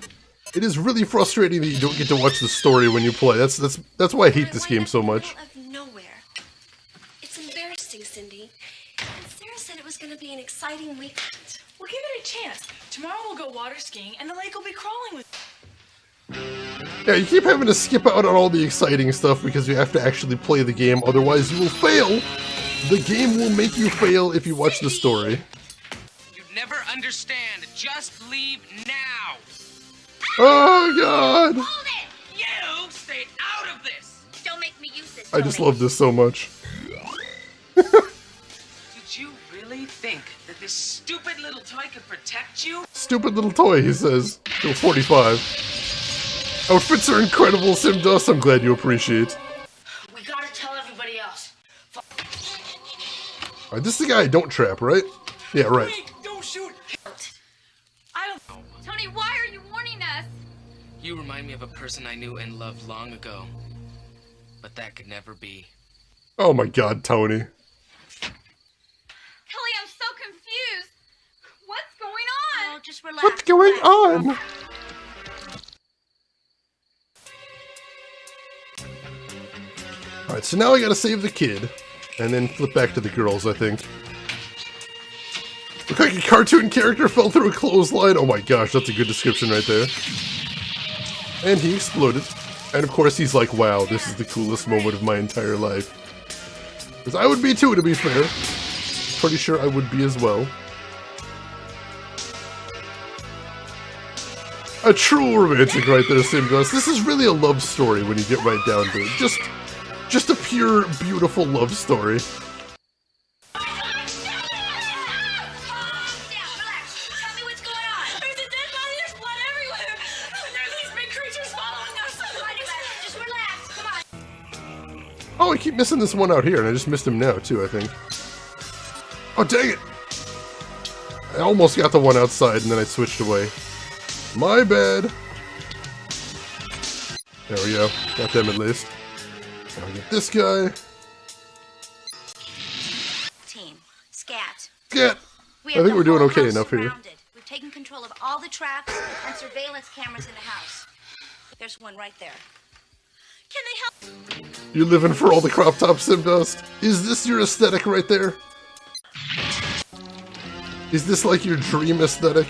It is really frustrating that you don't get to watch the story when you play. That's why I hate this game so much. Out of nowhere. It's embarrassing, Cindy. And Sarah said it was going to be an exciting weekend. Well, give it a chance. Tomorrow we'll go water skiing, and the lake will be crawling with. Yeah, you keep having to skip out on all the exciting stuff because you have to actually play the game, otherwise you will fail. The game will make you fail if you watch the story. You'd never understand. Just leave now. Oh god! Hold it! You stay out of this. Don't make me use this. I just love this so much. Did you really think that this stupid little toy could protect you? Stupid little toy, he says. Still 45. Outfits are incredible, Sim Dust. I'm glad you appreciate. We gotta tell everybody else. Alright, this is the guy I don't trap, right? Yeah, right. Don't shoot. Tony, why are you warning us? You remind me of a person I knew and loved long ago. But that could never be. Oh my god, Tony. Kelly, I'm so confused. What's going on? Oh, just relax. What's going on? Alright, so now I gotta save the kid. And then flip back to the girls, I think. Look like a cartoon character fell through a clothesline. Oh my gosh, that's a good description right there. And he exploded. And of course he's like, wow, this is the coolest moment of my entire life. Because I would be too, to be fair. Pretty sure I would be as well. A true romantic right there, Sim Dust. This is really a love story when you get right down to it. Just a pure, beautiful love story. Oh, I keep missing this one out here, and I just missed him now, too, I think. Oh, dang it! I almost got the one outside, and then I switched away. My bad! There we go. Got them at least. Now I get this guy. Team, Scat. Scat! We I have think the we're doing whole okay house enough here. surrounded. We've taken control of all the traps and surveillance cameras in the house. There's one right there. Can they help? You're living for all the crop top, Sim Dust. Is this your aesthetic right there? Is this like your dream aesthetic?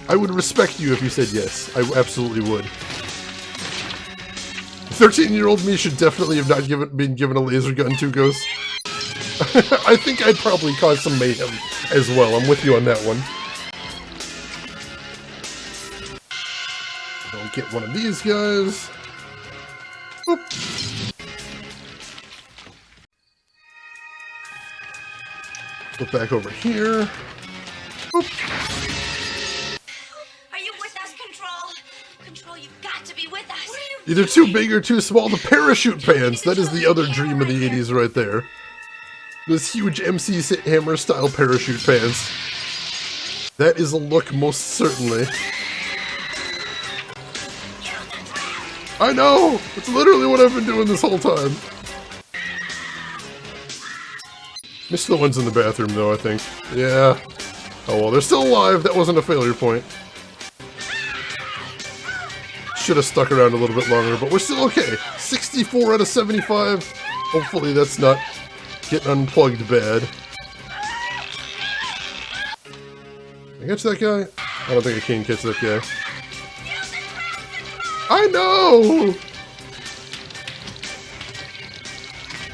I would respect you if you said yes. I absolutely would. 13-year-old me should definitely have not been given a laser gun, too, Ghost. I think I'd probably cause some mayhem as well. I'm with you on that one. I'll get one of these guys. Oop. Flip back over here. Oop. Are you with us, Control? Control, you've got to be with us. Either too big or too small. The parachute pants. That is the other dream of the 80s right there. Those huge MC Hammer style parachute pants. That is a look most certainly. I know! It's literally what I've been doing this whole time. Missed the ones in the bathroom though, I think. Yeah. Oh well, they're still alive. That wasn't a failure point. Should have stuck around a little bit longer, but we're still okay. 64 out of 75. Hopefully that's not getting unplugged bad. Can I catch that guy? I don't think I can catch that guy. I know!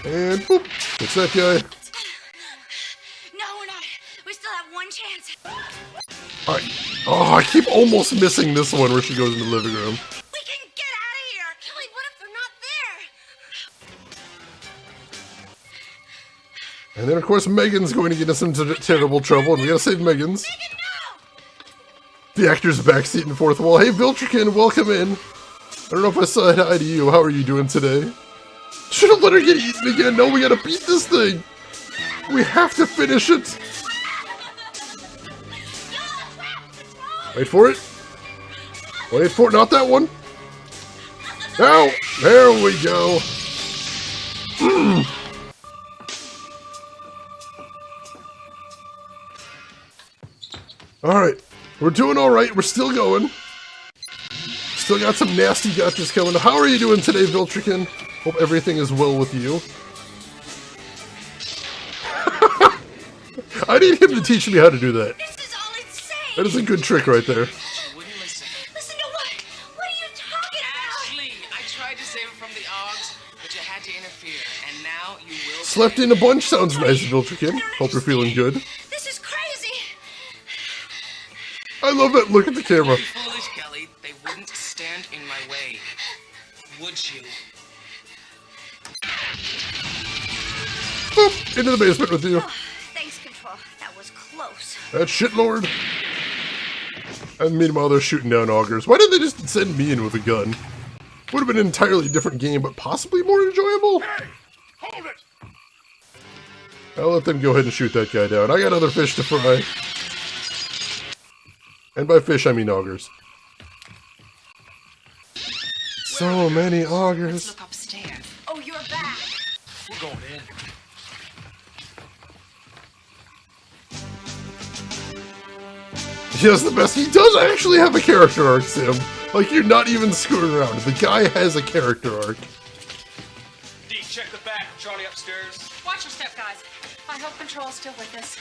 And boop. Catch that guy. No, we're not. We still have one chance. Alright. Oh, I keep almost missing this one where she goes in the living room. We can get out of here. Kelly, what if they're not there? And then, of course, Megan's going to get us into terrible trouble, and we gotta save Megan's. Megan, no! The actor's backseat and fourth wall. Hey, Viltrikin, welcome in. I don't know if I said hi to you. How are you doing today? Should have let her get eaten again. No, we gotta beat this thing. We have to finish it. Wait for it. Wait for it. Not that one. Now, there we go. Alright. We're doing alright. We're still going. Still got some nasty gotchas coming. How are you doing today, Viltrikin? Hope everything is well with you. I need him to teach me how to do that. This is all insane. That is a good trick right there. Listen to what? What are you talking about? Ashley, I tried to save her from the Augs, but you had to interfere, and now you will. Slept in a bunch sounds nice, Viltrikin. Hope you're feeling good. This is crazy. I love that look at the camera. Foolish, Kelly. They wouldn't stand in my way. Would you? Boop, into the basement with you. Thanks, Control. That was close. That shitlord. And meanwhile, they're shooting down augers. Why didn't they just send me in with a gun? Would have been an entirely different game, but possibly more enjoyable. Hey, hold it! I'll let them go ahead and shoot that guy down. I got other fish to fry. And by fish, I mean augers. So many augers. Let's look upstairs. Oh, you're back. We're going in. Yes, the best. He does actually have a character arc, Sam. Like, you're not even screwing around. The guy has a character arc. Dee, check the back. Charlie upstairs. Watch your step, guys. I hope Control's still with us.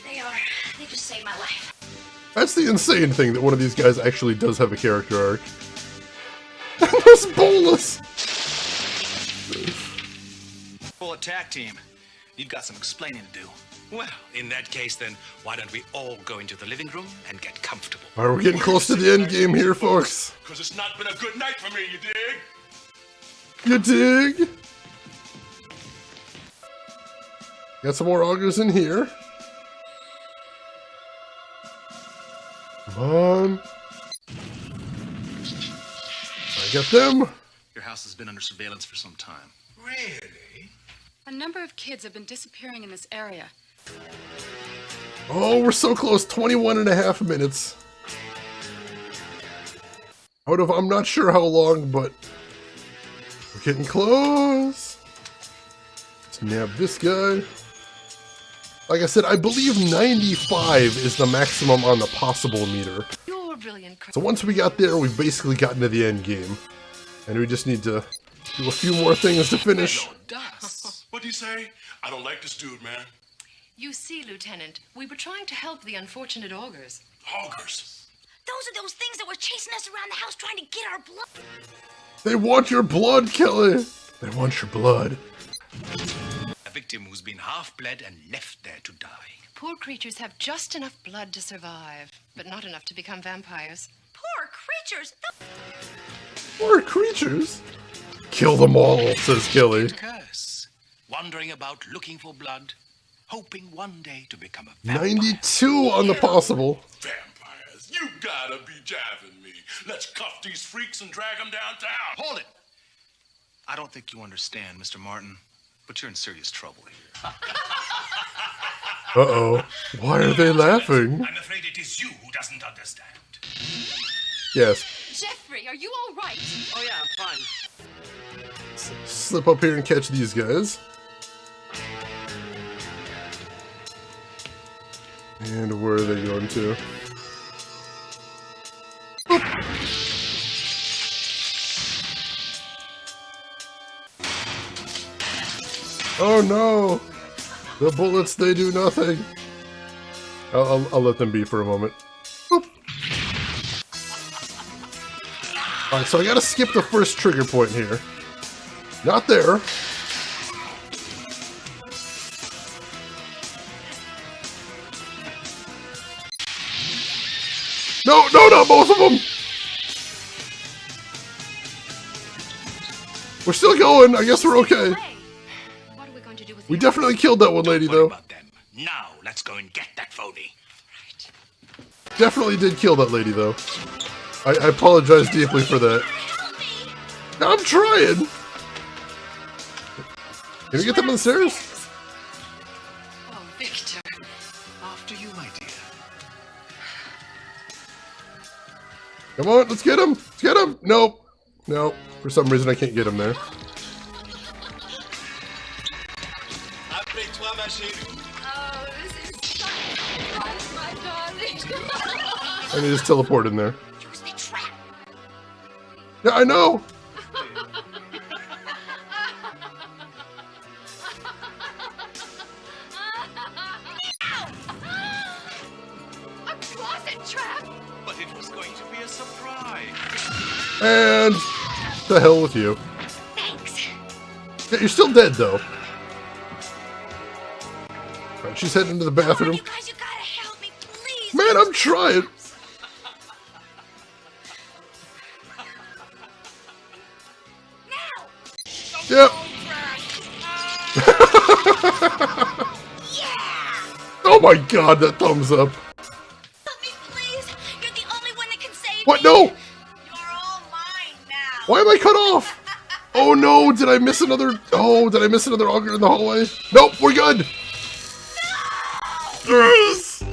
They are. They just saved my life. That's the insane thing, that one of these guys actually does have a character arc. This bolus! Full attack team. You've got some explaining to do. Well, in that case, then, why don't we all go into the living room and get comfortable? Alright, we're getting close to the end game here, folks. Because it's not been a good night for me, you dig? You dig? Got some more augers in here. Come on. I got them. Your house has been under surveillance for some time. Really? A number of kids have been disappearing in this area. Oh, we're so close. 21 and a half minutes. Out of, I'm not sure how long, but we're getting close. Let's nab this guy. Like I said, I believe 95 is the maximum on the possible meter. You're brilliant, Chris. So once we got there, we've basically gotten to the end game. And we just need to do a few more things to finish. What do you say? I don't like this dude, man. You see, Lieutenant, we were trying to help the unfortunate augers. Augers? Those are those things that were chasing us around the house trying to get our blood. They want your blood, Kelly. They want your blood. A victim who's been half-bled and left there to die. Poor creatures have just enough blood to survive, but not enough to become vampires. Poor creatures. Poor creatures. Kill them all, says Kelly. Curse. Wandering about looking for blood, hoping one day to become a vampire. 92 on the possible. Vampires, you gotta be jabbing me. Let's cuff these freaks and drag them downtown. Hold it! I don't think you understand, Mr. Martin, but you're in serious trouble here. Uh-oh. Why are they laughing? I'm afraid it is you who doesn't understand. Yes. Jeffrey, are you all right? Oh, yeah, I'm fine. Slip up here and catch these guys. And where are they going to? Oh no! The bullets, they do nothing. I'll let them be for a moment. Alright, so I gotta skip the first trigger point here. Not there. No, not both of them! We're still going. I guess we're okay. What are we going to do with We definitely killed that one lady, though. Now, let's go and get that phony. Definitely did kill that lady, though. I apologize deeply for that. I'm trying. Can we get them on the stairs? Oh, Victor. After you, my dear. Come on, let's get him. Let's get him. Nope. Nope. For some reason, I can't get him there. Appelle-toi, ma chérie. Oh, this is fun, my darling. I need to just teleport in there. Yeah, I know. A closet trap. But it was going to be a surprise. And the hell with you. Thanks. Yeah, you're still dead, though. Right, she's heading into the bathroom. You guys, you gotta help me, please. Man, I'm trying. Yep. Oh my god, that thumbs up. Help me, please. You're the only way Why am I cut off? Oh no, did I miss another... Oh, did I miss another auger in the hallway? Nope, we're good! Yes!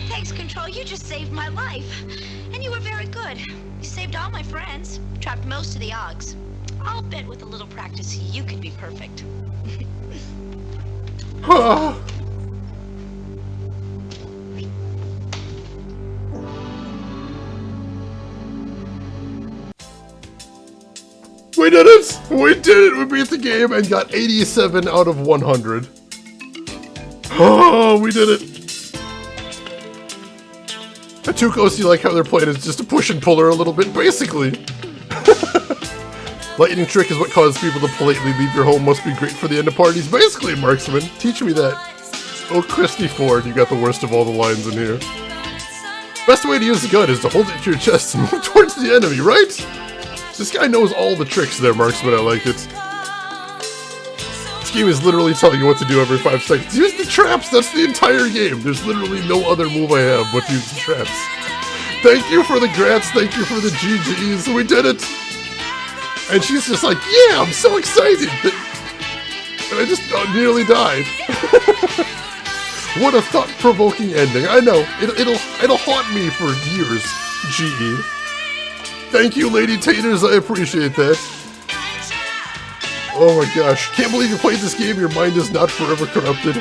Thanks, Control. You just saved my life. And you were very good. You saved all my friends. Trapped most of the Augs. I'll bet with a little practice, you could be perfect. We did it! We did it! We beat the game and got 87 out of 100. Oh, we did it! At Tukos, you like how they're playing is just a push and pull her a little bit, basically. Lightning trick is what causes people to politely leave your home. Must be great for the end of parties. Basically, Marksman. Teach me that. Oh, Christy Ford, you got the worst of all the lines in here. Best way to use the gun is to hold it to your chest and move towards the enemy, right? This guy knows all the tricks there, Marksman. I like it. This game is literally telling you what to do every 5 seconds. Use the traps! That's the entire game. There's literally no other move I have but to use the traps. Thank you for the grats. Thank you for the GGs. We did it! And she's just like, yeah, I'm so excited! And I just nearly died. What a thought-provoking ending. I know. It'll haunt me for years, GE. Thank you, Lady Taters. I appreciate that. Oh my gosh. Can't believe you played this game. Your mind is not forever corrupted.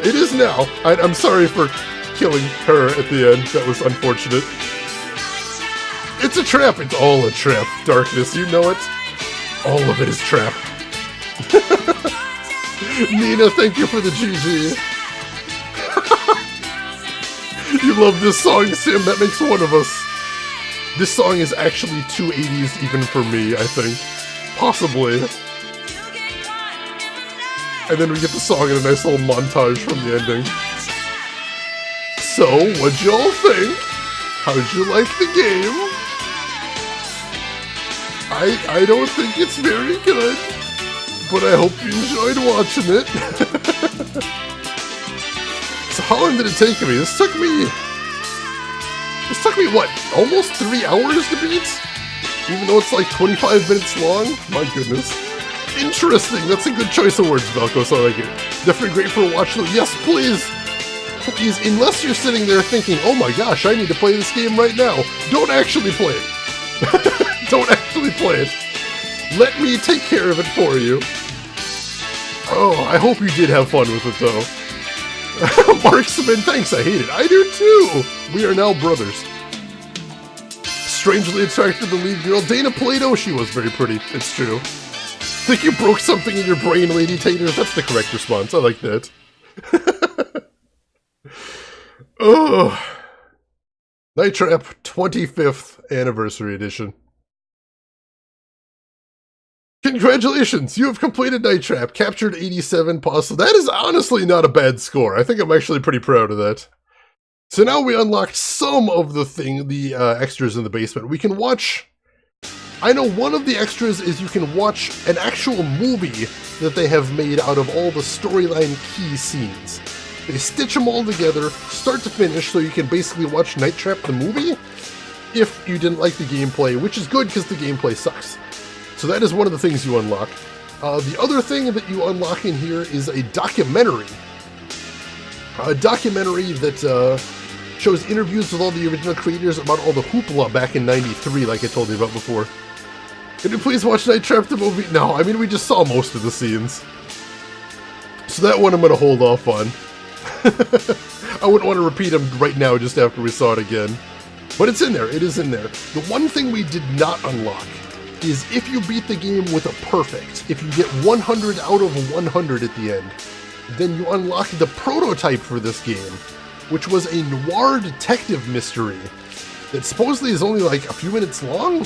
It is now. I'm sorry for killing her at the end. That was unfortunate. It's a trap. It's all a trap. Darkness, you know it. All of it is trap. Nina, thank you for the GG. You love this song, Sim. That makes one of us. This song is actually 280s even for me, I think. Possibly. And then we get the song in a nice little montage from the ending. So, what'd y'all think? How'd you like the game? I don't think it's very good, but I hope you enjoyed watching it. So how long did it take me? This took me, what, almost 3 hours to beat? Even though it's like 25 minutes long? My goodness. Interesting, that's a good choice of words, Velcos, I like it. Definitely great for a watch. Yes, please! Please, unless you're sitting there thinking, oh my gosh, I need to play this game right now. Don't actually play it. Don't actually play it. Let me take care of it for you. Oh, I hope you did have fun with it, though. Marksman, thanks, I hate it. I do, too! We are now brothers. Strangely attracted to the lead girl, Dana Plato. She was very pretty, it's true. Think you broke something in your brain, Lady Taters? That's the correct response, I like that. Oh, Night Trap 25th Anniversary Edition. Congratulations, you have completed Night Trap, captured 87 possible. That is honestly not a bad score. I think I'm actually pretty proud of that. So now we unlocked some of the extras in the basement. We can watch... I know one of the extras is you can watch an actual movie that they have made out of all the storyline key scenes. They stitch them all together, start to finish, so you can basically watch Night Trap the movie if you didn't like the gameplay, which is good because the gameplay sucks. So that is one of the things you unlock. The other thing that you unlock in here is a documentary. A documentary that shows interviews with all the original creators about all the hoopla back in '93, like I told you about before. Can you please watch Night Trap the movie? No, I mean, we just saw most of the scenes. So that one I'm going to hold off on. I wouldn't want to repeat them right now just after we saw it again. But it's in there. It is in there. The one thing we did not unlock is if you beat the game with a perfect, if you get 100 out of 100 at the end, then you unlock the prototype for this game, which was a noir detective mystery that supposedly is only like a few minutes long,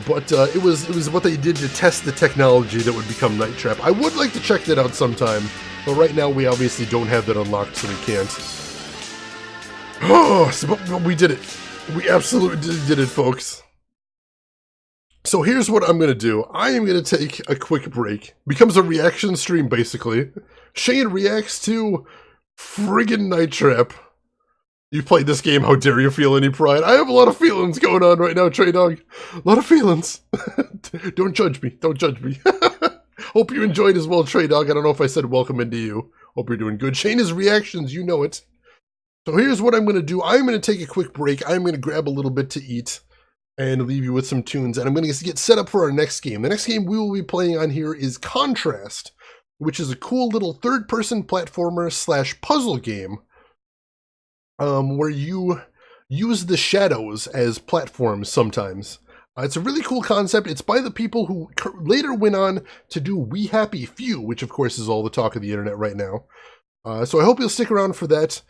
but it was what they did to test the technology that would become Night Trap. I would like to check that out sometime, but right now we obviously don't have that unlocked, so we can't. Oh, but we did it. We absolutely did it, folks. So here's what I'm going to do. I am going to take a quick break. Becomes a reaction stream, basically. Shane reacts to friggin' Night Trap. You played this game, how dare you feel any pride? I have a lot of feelings going on right now, Trey Dog. A lot of feelings. Don't judge me. Don't judge me. Hope you enjoyed as well, Trey Dog. I don't know if I said welcome into you. Hope you're doing good. Shayna's reactions, you know it. So here's what I'm going to do. I'm going to take a quick break. I'm going to grab a little bit to eat and leave you with some tunes. And I'm going to get set up for our next game. The next game we will be playing on here is Contrast, which is a cool little third-person platformer / puzzle game where you use the shadows as platforms sometimes. It's a really cool concept. It's by the people who later went on to do We Happy Few, which of course is all the talk of the internet right now. So I hope you'll stick around for that.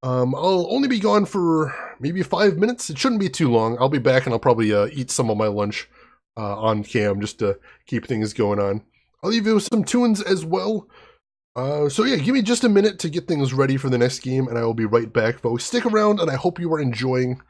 I'll only be gone for maybe 5 minutes. It shouldn't be too long. I'll be back and I'll probably eat some of my lunch on cam just to keep things going on. I'll leave you with some tunes as well. So yeah, give me just a minute to get things ready for the next game, and I will be right back, folks. Stick around, and I hope you are enjoying